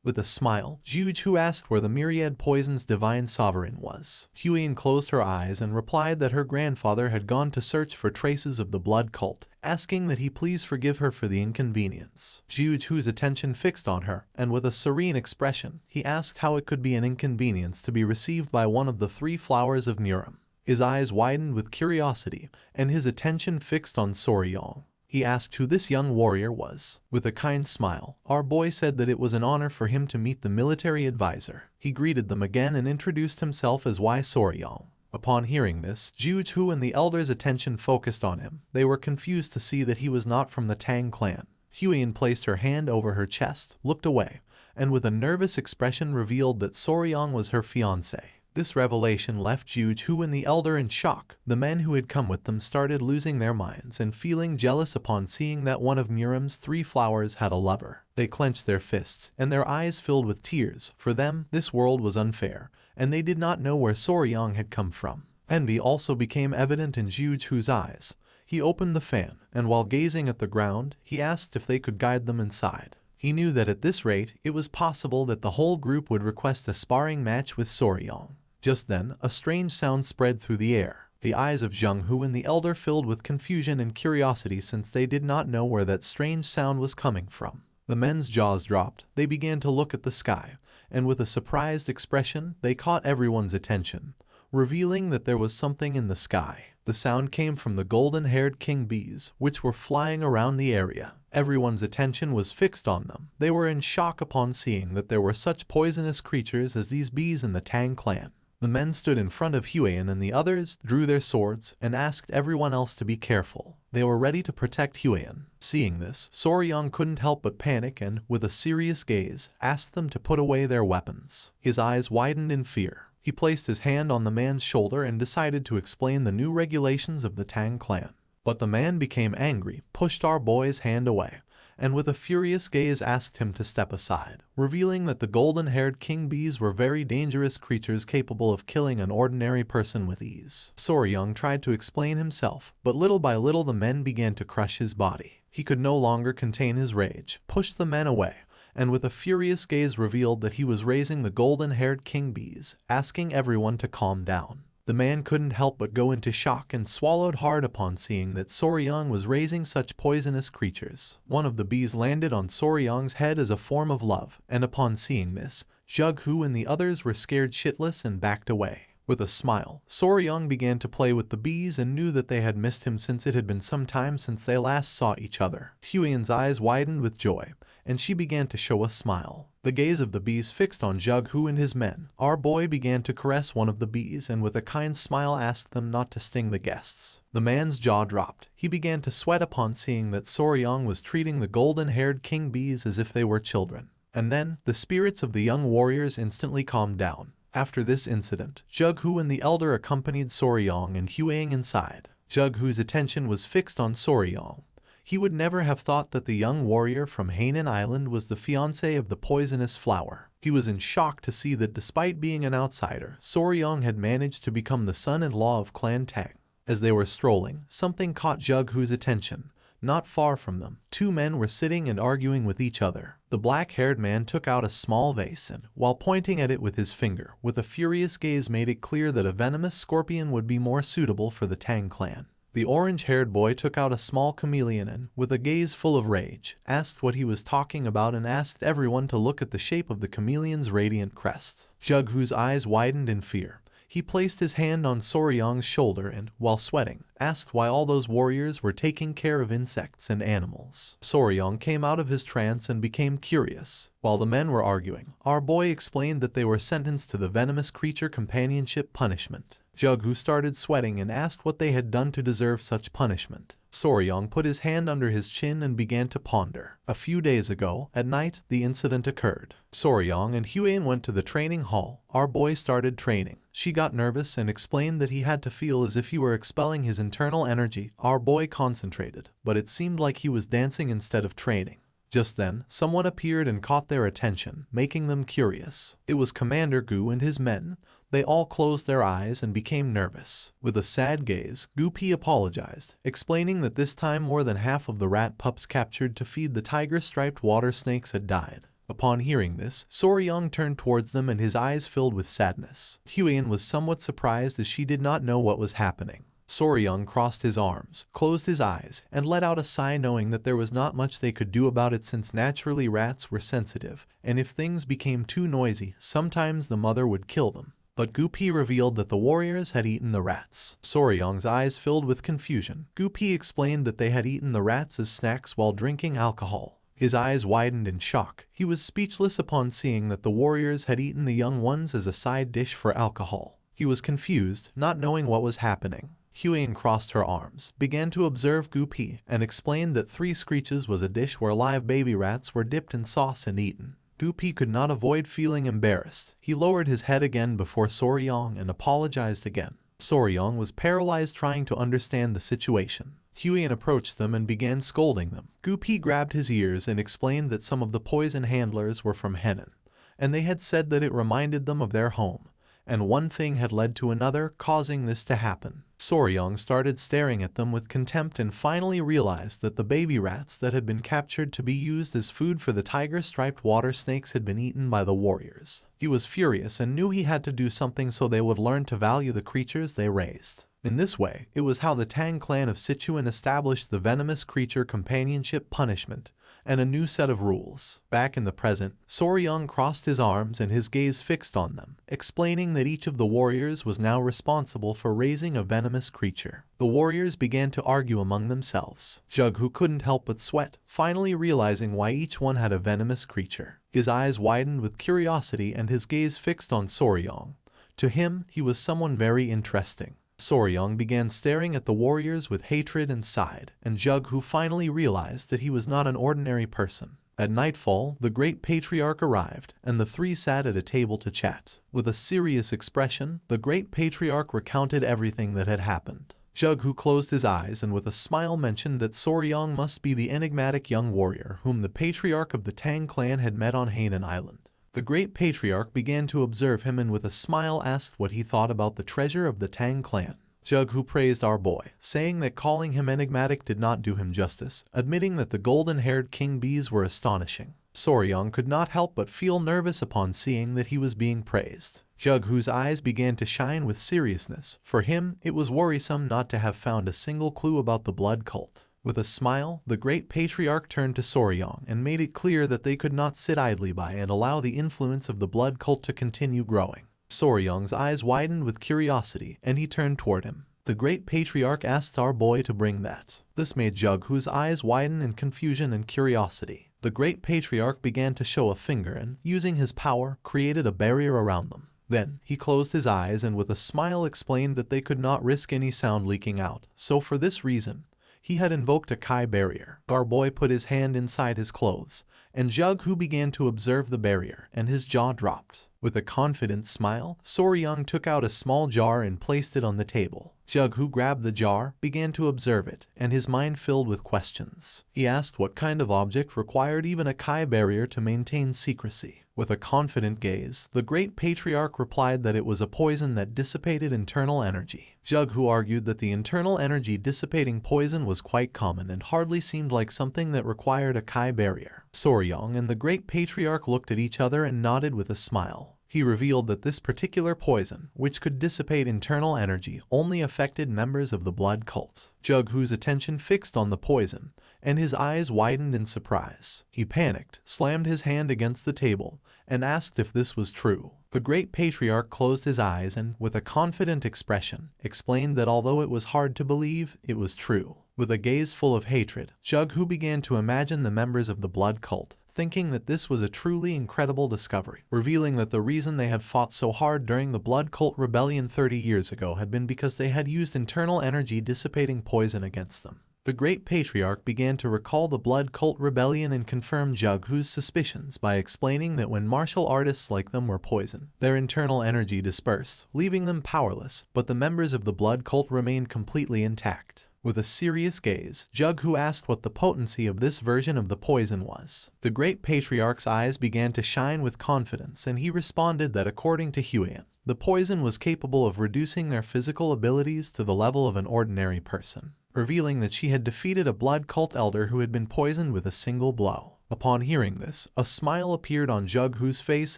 With a smile, Jiuju asked where the myriad poison's divine sovereign was. Huaiyan closed her eyes and replied that her grandfather had gone to search for traces of the blood cult, asking that he please forgive her for the inconvenience. Jiuju's attention fixed on her, and with a serene expression, he asked how it could be an inconvenience to be received by one of the 3 flowers of Murim. His eyes widened with curiosity, and his attention fixed on Soryang. He asked who this young warrior was. With a kind smile, our boy said that it was an honor for him to meet the military advisor. He greeted them again and introduced himself as Y Soryang. Upon hearing this, Jiuju and the elders' attention focused on him. They were confused to see that he was not from the Tang clan. Huaiyan placed her hand over her chest, looked away, and with a nervous expression revealed that Soryang was her fiancé. This revelation left Jiuju and the elder in shock. The men who had come with them started losing their minds and feeling jealous upon seeing that one of Murim's 3 flowers had a lover. They clenched their fists, and their eyes filled with tears. For them, this world was unfair, and they did not know where Soryang had come from. Envy also became evident in Jiuju's eyes. He opened the fan, and while gazing at the ground, he asked if they could guide them inside. He knew that at this rate, it was possible that the whole group would request a sparring match with Soryang. Just then, a strange sound spread through the air. The eyes of Zheng Hu and the elder filled with confusion and curiosity since they did not know where that strange sound was coming from. The men's jaws dropped. They began to look at the sky, and with a surprised expression, they caught everyone's attention, revealing that there was something in the sky. The sound came from the golden-haired king bees, which were flying around the area. Everyone's attention was fixed on them. They were in shock upon seeing that there were such poisonous creatures as these bees in the Tang clan. The men stood in front of Huaiyan and the others drew their swords and asked everyone else to be careful. They were ready to protect Huaiyan. Seeing this, Soryang couldn't help but panic and, with a serious gaze, asked them to put away their weapons. His eyes widened in fear. He placed his hand on the man's shoulder and decided to explain the new regulations of the Tang clan. But the man became angry, pushed our boy's hand away, and with a furious gaze asked him to step aside, revealing that the golden-haired king bees were very dangerous creatures capable of killing an ordinary person with ease. Soryang tried to explain himself, but little by little the men began to crush his body. He could no longer contain his rage, pushed the men away, and with a furious gaze revealed that he was raising the golden-haired king bees, asking everyone to calm down. The man couldn't help but go into shock and swallowed hard upon seeing that Soryang was raising such poisonous creatures. One of the bees landed on Soryang's head as a form of love, and upon seeing this, Zheng Hu and the others were scared shitless and backed away. With a smile, Soryang began to play with the bees and knew that they had missed him since it had been some time since they last saw each other. Huaiyan's eyes widened with joy, and she began to show a smile. The gaze of the bees fixed on Zheng Hu and his men. Our boy began to caress one of the bees and with a kind smile asked them not to sting the guests. The man's jaw dropped. He began to sweat upon seeing that Soryang was treating the golden-haired king bees as if they were children. And then, the spirits of the young warriors instantly calmed down. After this incident, Zheng Hu and the elder accompanied Soryang and Huaiyan inside. Zheng Hu's attention was fixed on Soryang. He would never have thought that the young warrior from Hainan Island was the fiancé of the poisonous flower. He was in shock to see that despite being an outsider, Soryang had managed to become the son-in-law of Clan Tang. As they were strolling, something caught Zheng Hu's attention. Not far from them, 2 men were sitting and arguing with each other. The black-haired man took out a small vase and, while pointing at it with his finger, with a furious gaze made it clear that a venomous scorpion would be more suitable for the Tang clan. The orange-haired boy took out a small chameleon and, with a gaze full of rage, asked what he was talking about and asked everyone to look at the shape of the chameleon's radiant crest. Jughu's eyes widened in fear. He placed his hand on Soryang's shoulder and, while sweating, asked why all those warriors were taking care of insects and animals. Soryang came out of his trance and became curious. While the men were arguing, our boy explained that they were sentenced to the venomous creature companionship punishment. Jughu started sweating and asked what they had done to deserve such punishment. Soryang put his hand under his chin and began to ponder. A few days ago, at night, the incident occurred. Soryang and Huan went to the training hall. Our boy started training. She got nervous and explained that he had to feel as if he were expelling his internal energy. Our boy concentrated, but it seemed like he was dancing instead of training. Just then, someone appeared and caught their attention, making them curious. It was Commander Gu and his men. They all closed their eyes and became nervous. With a sad gaze, Gu Pi apologized, explaining that this time more than half of the rat pups captured to feed the tiger-striped water snakes had died. Upon hearing this, Soryang turned towards them and his eyes filled with sadness. Huan was somewhat surprised as she did not know what was happening. Soryang crossed his arms, closed his eyes, and let out a sigh knowing that there was not much they could do about it since naturally rats were sensitive, and if things became too noisy, sometimes the mother would kill them. But Gu Pi revealed that the warriors had eaten the rats. Soryang's eyes filled with confusion. Gu Pi explained that they had eaten the rats as snacks while drinking alcohol. His eyes widened in shock. He was speechless upon seeing that the warriors had eaten the young ones as a side dish for alcohol. He was confused, not knowing what was happening. Huan crossed her arms, began to observe Gu Pi, and explained that 3 screeches was a dish where live baby rats were dipped in sauce and eaten. Gu Pi could not avoid feeling embarrassed. He lowered his head again before Soryang and apologized again. Soryang was paralyzed trying to understand the situation. Huan approached them and began scolding them. Gu Pi grabbed his ears and explained that some of the poison handlers were from Henan, and they had said that it reminded them of their home, and one thing had led to another, causing this to happen. Soryang started staring at them with contempt and finally realized that the baby rats that had been captured to be used as food for the tiger-striped water snakes had been eaten by the warriors. He was furious and knew he had to do something so they would learn to value the creatures they raised. In this way, it was how the Tang clan of Sichuan established the venomous creature companionship punishment and a new set of rules. Back in the present, Soryang crossed his arms and his gaze fixed on them, explaining that each of the warriors was now responsible for raising a venomous creature. The warriors began to argue among themselves. Jughu couldn't help but sweat, finally realizing why each one had a venomous creature. His eyes widened with curiosity and his gaze fixed on Soryang. To him, he was someone very interesting. Soryang began staring at the warriors with hatred and sighed, and Jughu finally realized that he was not an ordinary person. At nightfall, the great patriarch arrived, and the 3 sat at a table to chat. With a serious expression, the great patriarch recounted everything that had happened. Jughu closed his eyes and with a smile mentioned that Soryang must be the enigmatic young warrior whom the patriarch of the Tang clan had met on Hainan Island. The great patriarch began to observe him and with a smile asked what he thought about the treasure of the Tang clan. Jughu praised our boy, saying that calling him enigmatic did not do him justice, admitting that the golden-haired king bees were astonishing. Soryang could not help but feel nervous upon seeing that he was being praised. Jughu's eyes began to shine with seriousness. For him, it was worrisome not to have found a single clue about the blood cult. With a smile, the great patriarch turned to Soryang and made it clear that they could not sit idly by and allow the influence of the blood cult to continue growing. Soryang's eyes widened with curiosity, and he turned toward him. The great patriarch asked our boy to bring that. This made Jughu's eyes widen in confusion and curiosity. The great patriarch began to show a finger and, using his power, created a barrier around them. Then, he closed his eyes and with a smile explained that they could not risk any sound leaking out, so for this reason, he had invoked a Kai barrier. Our boy put his hand inside his clothes, and Jughu began to observe the barrier, and his jaw dropped. With a confident smile, Soryang took out a small jar and placed it on the table. Jughu grabbed the jar, began to observe it, and his mind filled with questions. He asked what kind of object required even a Kai barrier to maintain secrecy. With a confident gaze, the great patriarch replied that it was a poison that dissipated internal energy. Jughu argued that the internal energy dissipating poison was quite common and hardly seemed like something that required a Kai barrier. Soryang and the great patriarch looked at each other and nodded with a smile. He revealed that this particular poison, which could dissipate internal energy, only affected members of the blood cult. Jughu's attention fixed on the poison, and his eyes widened in surprise. He panicked, slammed his hand against the table, and asked if this was true. The great patriarch closed his eyes and, with a confident expression, explained that although it was hard to believe, it was true. With a gaze full of hatred, Jughu began to imagine the members of the blood cult, thinking that this was a truly incredible discovery, revealing that the reason they had fought so hard during the blood cult rebellion 30 years ago had been because they had used internal energy dissipating poison against them. The great patriarch began to recall the blood cult rebellion and confirm Jughu's suspicions by explaining that when martial artists like them were poisoned, their internal energy dispersed, leaving them powerless, but the members of the blood cult remained completely intact. With a serious gaze, Jughu asked what the potency of this version of the poison was. The great patriarch's eyes began to shine with confidence, and he responded that according to Huion, the poison was capable of reducing their physical abilities to the level of an ordinary person, revealing that she had defeated a blood cult elder who had been poisoned with a single blow. Upon hearing this, a smile appeared on Jughu's face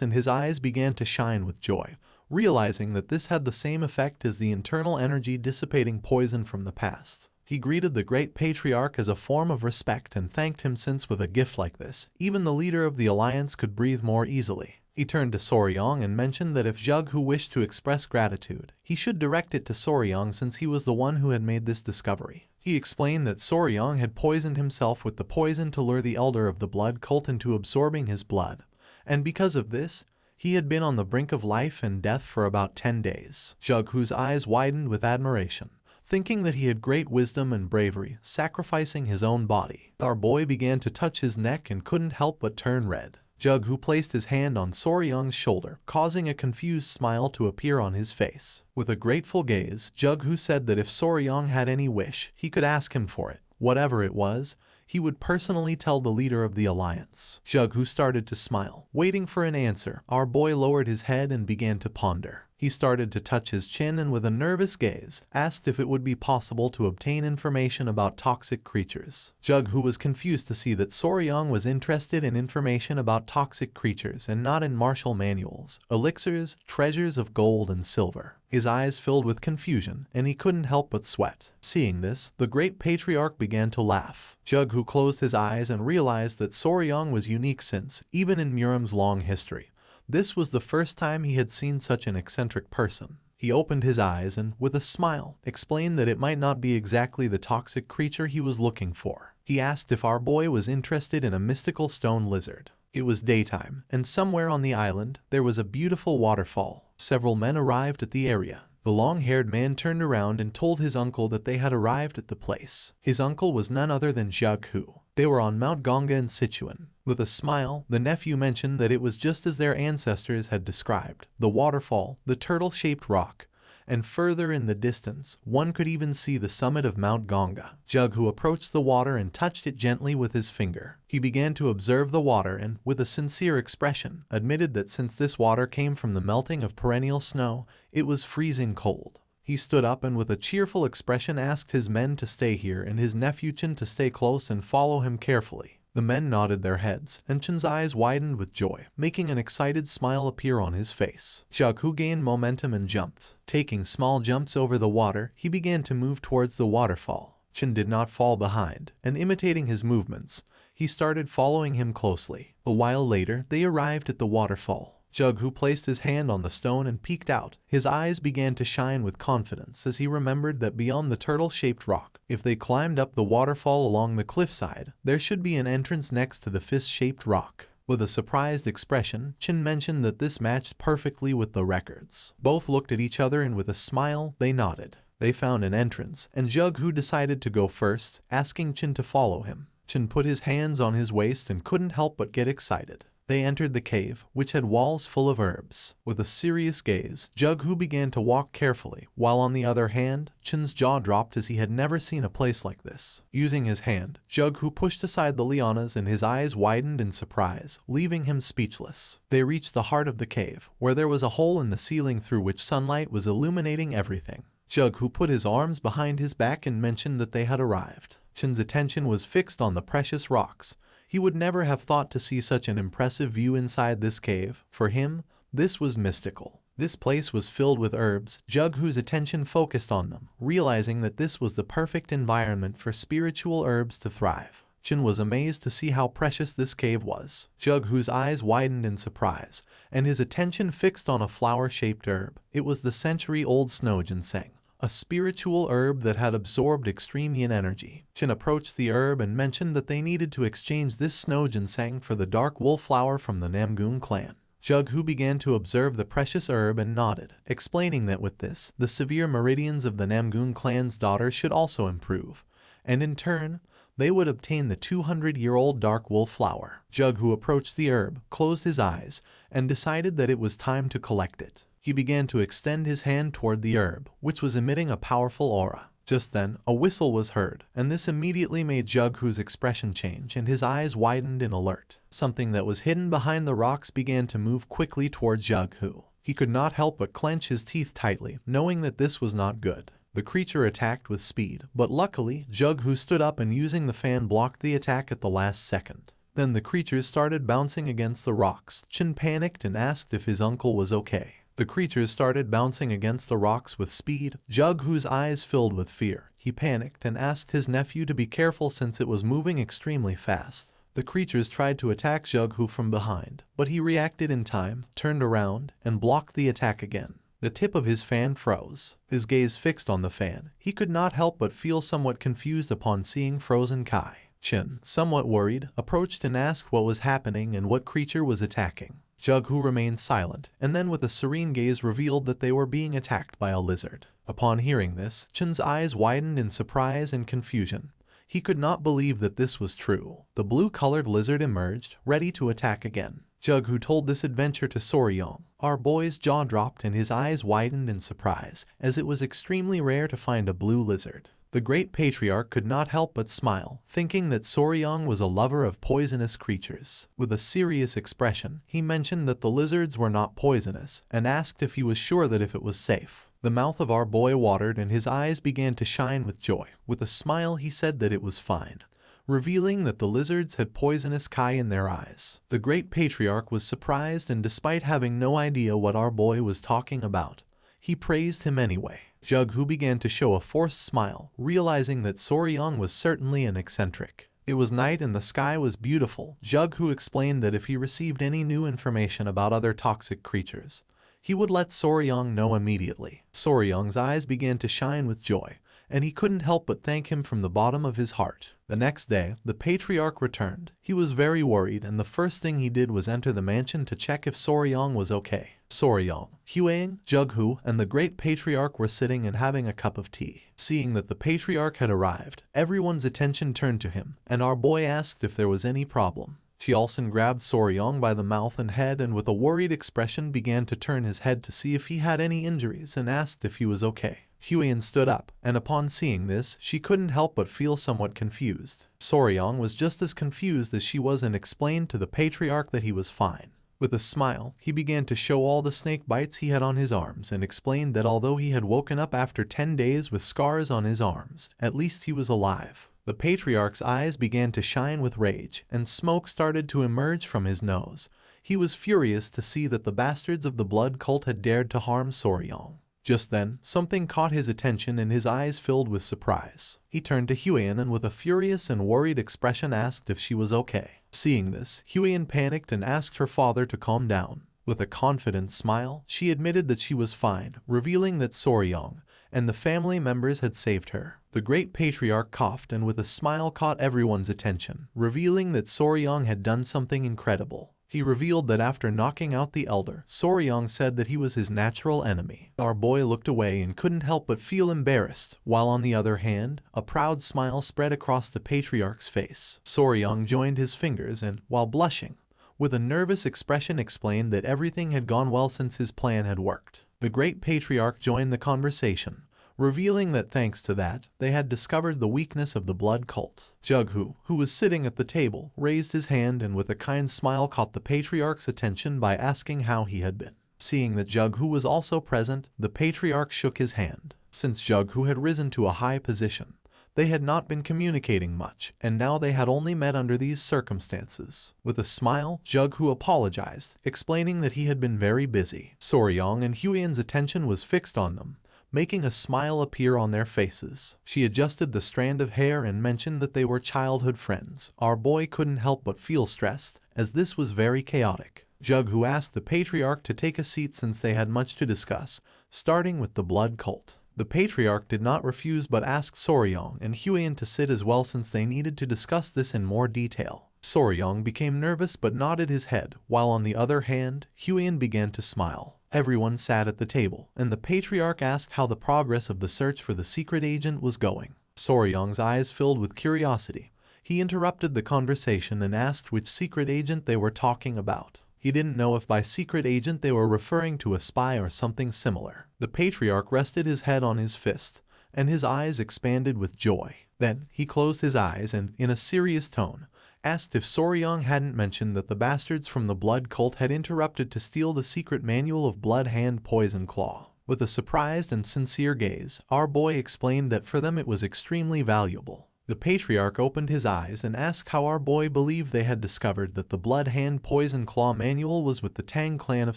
and his eyes began to shine with joy, realizing that this had the same effect as the internal energy dissipating poison from the past. He greeted the great patriarch as a form of respect and thanked him, since with a gift like this, even the leader of the alliance could breathe more easily. He turned to Soryang and mentioned that if Jughu wished to express gratitude, he should direct it to Soryang since he was the one who had made this discovery. He explained that Soryang had poisoned himself with the poison to lure the elder of the blood cult into absorbing his blood, and because of this, he had been on the brink of life and death for about 10 days. Jughu's eyes widened with admiration, thinking that he had great wisdom and bravery, sacrificing his own body. Our boy began to touch his neck and couldn't help but turn red. Jughu placed his hand on Soryang's shoulder, causing a confused smile to appear on his face. With a grateful gaze, Jughu said that if Soryang had any wish, he could ask him for it. Whatever it was, he would personally tell the leader of the alliance. Jughu started to smile. Waiting for an answer, our boy lowered his head and began to ponder. He started to touch his chin and with a nervous gaze, asked if it would be possible to obtain information about toxic creatures. Jughu was confused to see that Soryang was interested in information about toxic creatures and not in martial manuals, elixirs, treasures of gold and silver. His eyes filled with confusion, and he couldn't help but sweat. Seeing this, the great patriarch began to laugh. Jughu closed his eyes and realized that Soryang was unique since, even in Muram's long history, this was the first time he had seen such an eccentric person. He opened his eyes and, with a smile, explained that it might not be exactly the toxic creature he was looking for. He asked if our boy was interested in a mystical stone lizard. It was daytime, and somewhere on the island, there was a beautiful waterfall. Several men arrived at the area. The long-haired man turned around and told his uncle that they had arrived at the place. His uncle was none other than Jughu. They were on Mount Ganga in Sichuan. With a smile, the nephew mentioned that it was just as their ancestors had described. The waterfall, the turtle-shaped rock, and further in the distance, one could even see the summit of Mount Ganga. Jughu approached the water and touched it gently with his finger. He began to observe the water and, with a sincere expression, admitted that since this water came from the melting of perennial snow, it was freezing cold. He stood up and with a cheerful expression asked his men to stay here and his nephew Chen to stay close and follow him carefully. The men nodded their heads, and Chen's eyes widened with joy, making an excited smile appear on his face. Jughu gained momentum and jumped. Taking small jumps over the water, he began to move towards the waterfall. Chen did not fall behind, and imitating his movements, he started following him closely. A while later, they arrived at the waterfall. Jughu placed his hand on the stone and peeked out. His eyes began to shine with confidence as he remembered that beyond the turtle-shaped rock, if they climbed up the waterfall along the cliffside, there should be an entrance next to the fist-shaped rock. With a surprised expression, Chen mentioned that this matched perfectly with the records. Both looked at each other and with a smile, they nodded. They found an entrance, and Jughu decided to go first, asking Chen to follow him. Chen put his hands on his waist and couldn't help but get excited. They entered the cave, which had walls full of herbs. With a serious gaze, Jughu began to walk carefully, while on the other hand, Chen's jaw dropped as he had never seen a place like this. Using his hand, Jughu pushed aside the lianas and his eyes widened in surprise, leaving him speechless. They reached the heart of the cave, where there was a hole in the ceiling through which sunlight was illuminating everything. Jughu put his arms behind his back and mentioned that they had arrived. Chen's attention was fixed on the precious rocks. He would never have thought to see such an impressive view inside this cave. For him, This was mystical. This place was filled with herbs. Jughu's attention focused on them, realizing that this was the perfect environment for spiritual herbs to thrive. Chen was amazed to see how precious this cave was. Jughu's eyes widened in surprise, and his attention fixed on a flower-shaped herb. It was the century-old snow ginseng, a spiritual herb that had absorbed extreme yin energy. Chen approached the herb and mentioned that they needed to exchange this snow ginseng for the dark wolf flower from the Namgung clan. Jughu began to observe the precious herb and nodded, explaining that with this, the severe meridians of the Namgung clan's daughter should also improve, and in turn, they would obtain the 200-year-old dark wolf flower. Jughu approached the herb, closed his eyes, and decided that it was time to collect it. He began to extend his hand toward the herb, which was emitting a powerful aura. Just then, a whistle was heard, and this immediately made Jughu's expression change and his eyes widened in alert. Something that was hidden behind the rocks began to move quickly toward Jughu. He could not help but clench his teeth tightly, knowing that this was not good. The creature attacked with speed, but luckily, Jughu stood up and using the fan blocked the attack at the last second. Then the creatures started bouncing against the rocks. Chen panicked and asked if his uncle was okay. The creatures started bouncing against the rocks with speed. Jughu's eyes filled with fear. He panicked and asked his nephew to be careful since it was moving extremely fast. The creatures tried to attack Jughu from behind, but he reacted in time, turned around, and blocked the attack again. The tip of his fan froze. His gaze fixed on the fan. He could not help but feel somewhat confused upon seeing frozen Kai. Chen, somewhat worried, approached and asked what was happening and what creature was attacking. Jughu remained silent, and then with a serene gaze revealed that they were being attacked by a lizard. Upon hearing this, Chen's eyes widened in surprise and confusion. He could not believe that this was true. The blue-colored lizard emerged, ready to attack again. Jughu told this adventure to Soryong. Our boy's jaw dropped and his eyes widened in surprise, as it was extremely rare to find a blue lizard. The great patriarch could not help but smile, thinking that Soryong was a lover of poisonous creatures. With a serious expression, he mentioned that the lizards were not poisonous, and asked if he was sure that if it was safe. The mouth of our boy watered and his eyes began to shine with joy. With a smile he said that it was fine, revealing that the lizards had poisonous Kai in their eyes. The great patriarch was surprised, and despite having no idea what our boy was talking about, he praised him anyway. Jughu began to show a forced smile, realizing that Soryong was certainly an eccentric. It was night and the sky was beautiful. Jughu explained that if he received any new information about other toxic creatures, he would let Soryong know immediately. Soryong's eyes began to shine with joy, and he couldn't help but thank him from the bottom of his heart. The next day, the patriarch returned. He was very worried, and the first thing he did was enter the mansion to check if Soryong was okay. Soryong, Huang, Jughu, and the great patriarch were sitting and having a cup of tea. Seeing that the patriarch had arrived, everyone's attention turned to him, and our boy asked if there was any problem. Tialson grabbed Soryong by the mouth and head and with a worried expression began to turn his head to see if he had any injuries and asked if he was okay. Huan stood up, and upon seeing this, she couldn't help but feel somewhat confused. Soryong was just as confused as she was and explained to the patriarch that he was fine. With a smile, he began to show all the snake bites he had on his arms and explained that although he had woken up after 10 days with scars on his arms, at least he was alive. The patriarch's eyes began to shine with rage, and smoke started to emerge from his nose. He was furious to see that the bastards of the blood cult had dared to harm Soryong. Just then, something caught his attention and his eyes filled with surprise. He turned to Huan and with a furious and worried expression asked if she was okay. Seeing this, Huan panicked and asked her father to calm down. With a confident smile, she admitted that she was fine, revealing that Soryong and the family members had saved her. The great patriarch coughed and with a smile caught everyone's attention, revealing that Soryong had done something incredible. He revealed that after knocking out the elder, Soryong said that he was his natural enemy. Our boy looked away and couldn't help but feel embarrassed, while on the other hand, a proud smile spread across the patriarch's face. Soryong joined his fingers and, while blushing, with a nervous expression explained that everything had gone well since his plan had worked. The great patriarch joined the conversation, revealing that thanks to that, they had discovered the weakness of the blood cult. Jughu, who was sitting at the table, raised his hand and with a kind smile caught the patriarch's attention by asking how he had been. Seeing that Jughu was also present, the patriarch shook his hand. Since Jughu had risen to a high position, They had not been communicating much, and now they had only met under these circumstances. With a smile, Jughu apologized, explaining that he had been very busy. Soryong and Huiyan's attention was fixed on them, making a smile appear on their faces. She adjusted the strand of hair and mentioned that they were childhood friends. Our boy couldn't help but feel stressed, as this was very chaotic. Jughu asked the patriarch to take a seat since they had much to discuss, starting with the blood cult. The patriarch did not refuse but asked Soryong and Huiyan to sit as well since they needed to discuss this in more detail. Soryong became nervous but nodded his head, while on the other hand, Huiyan began to smile. Everyone sat at the table, and the patriarch asked how the progress of the search for the secret agent was going. Soryong's eyes filled with curiosity. He interrupted the conversation and asked which secret agent they were talking about. He didn't know if by secret agent they were referring to a spy or something similar. The patriarch rested his head on his fist, and his eyes expanded with joy. Then he closed his eyes and, in a serious tone, asked if Soryong hadn't mentioned that the bastards from the blood cult had interrupted to steal the secret manual of Blood Hand Poison Claw. With a surprised and sincere gaze, our boy explained that for them it was extremely valuable. The patriarch opened his eyes and asked how our boy believed they had discovered that the Blood Hand Poison Claw manual was with the Tang clan of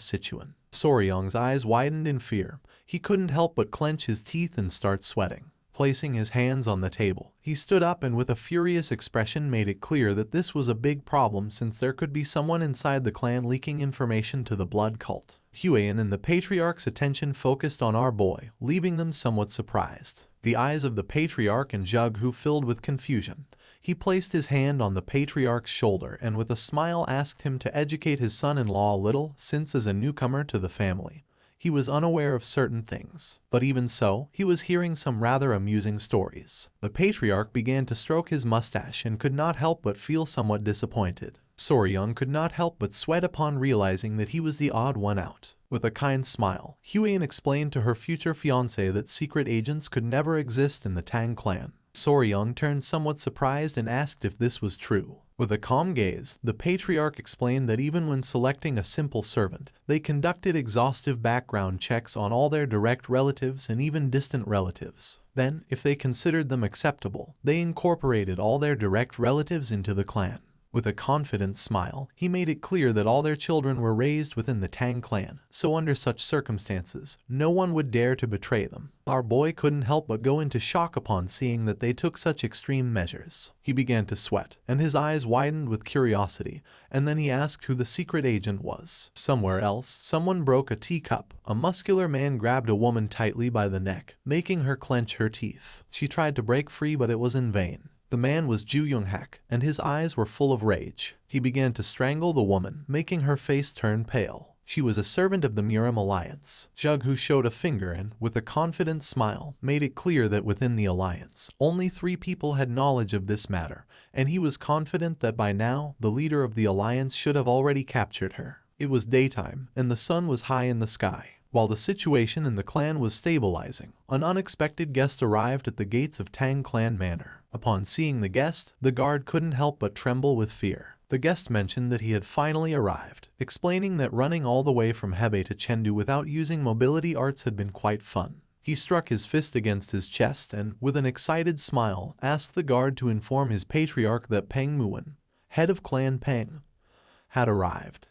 Sichuan. Soryong's eyes widened in fear. He couldn't help but clench his teeth and start sweating. Placing his hands on the table, he stood up and with a furious expression made it clear that this was a big problem since there could be someone inside the clan leaking information to the blood cult. Huiyan and the patriarch's attention focused on our boy, leaving them somewhat surprised. The eyes of the patriarch and Jughu filled with confusion. He placed his hand on the patriarch's shoulder and with a smile asked him to educate his son-in-law a little, since as a newcomer to the family, he was unaware of certain things. But even so, he was hearing some rather amusing stories. The patriarch began to stroke his mustache and could not help but feel somewhat disappointed. Soryong could not help but sweat upon realizing that he was the odd one out. With a kind smile, Huiyan explained to her future fiancé that secret agents could never exist in the Tang clan. Soryong turned somewhat surprised and asked if this was true. With a calm gaze, the patriarch explained that even when selecting a simple servant, they conducted exhaustive background checks on all their direct relatives and even distant relatives. Then, if they considered them acceptable, they incorporated all their direct relatives into the clan. With a confident smile, he made it clear that all their children were raised within the Tang clan, so under such circumstances, no one would dare to betray them. Our boy couldn't help but go into shock upon seeing that they took such extreme measures. He began to sweat, and his eyes widened with curiosity, and then he asked who the secret agent was. Somewhere else, someone broke a teacup. A muscular man grabbed a woman tightly by the neck, making her clench her teeth. She tried to break free, but it was in vain. The man was Ju Yoonghak, and his eyes were full of rage. He began to strangle the woman, making her face turn pale. She was a servant of the Miram Alliance. Jughu showed a finger and, with a confident smile, made it clear that within the alliance, only 3 people had knowledge of this matter, and he was confident that by now, the leader of the alliance should have already captured her. It was daytime, and the sun was high in the sky. While the situation in the clan was stabilizing, an unexpected guest arrived at the gates of Tang Clan Manor. Upon seeing the guest, the guard couldn't help but tremble with fear. The guest mentioned that he had finally arrived, explaining that running all the way from Hebei to Chengdu without using mobility arts had been quite fun. He struck his fist against his chest and, with an excited smile, asked the guard to inform his patriarch that Peng Muwen, head of Clan Peng, had arrived.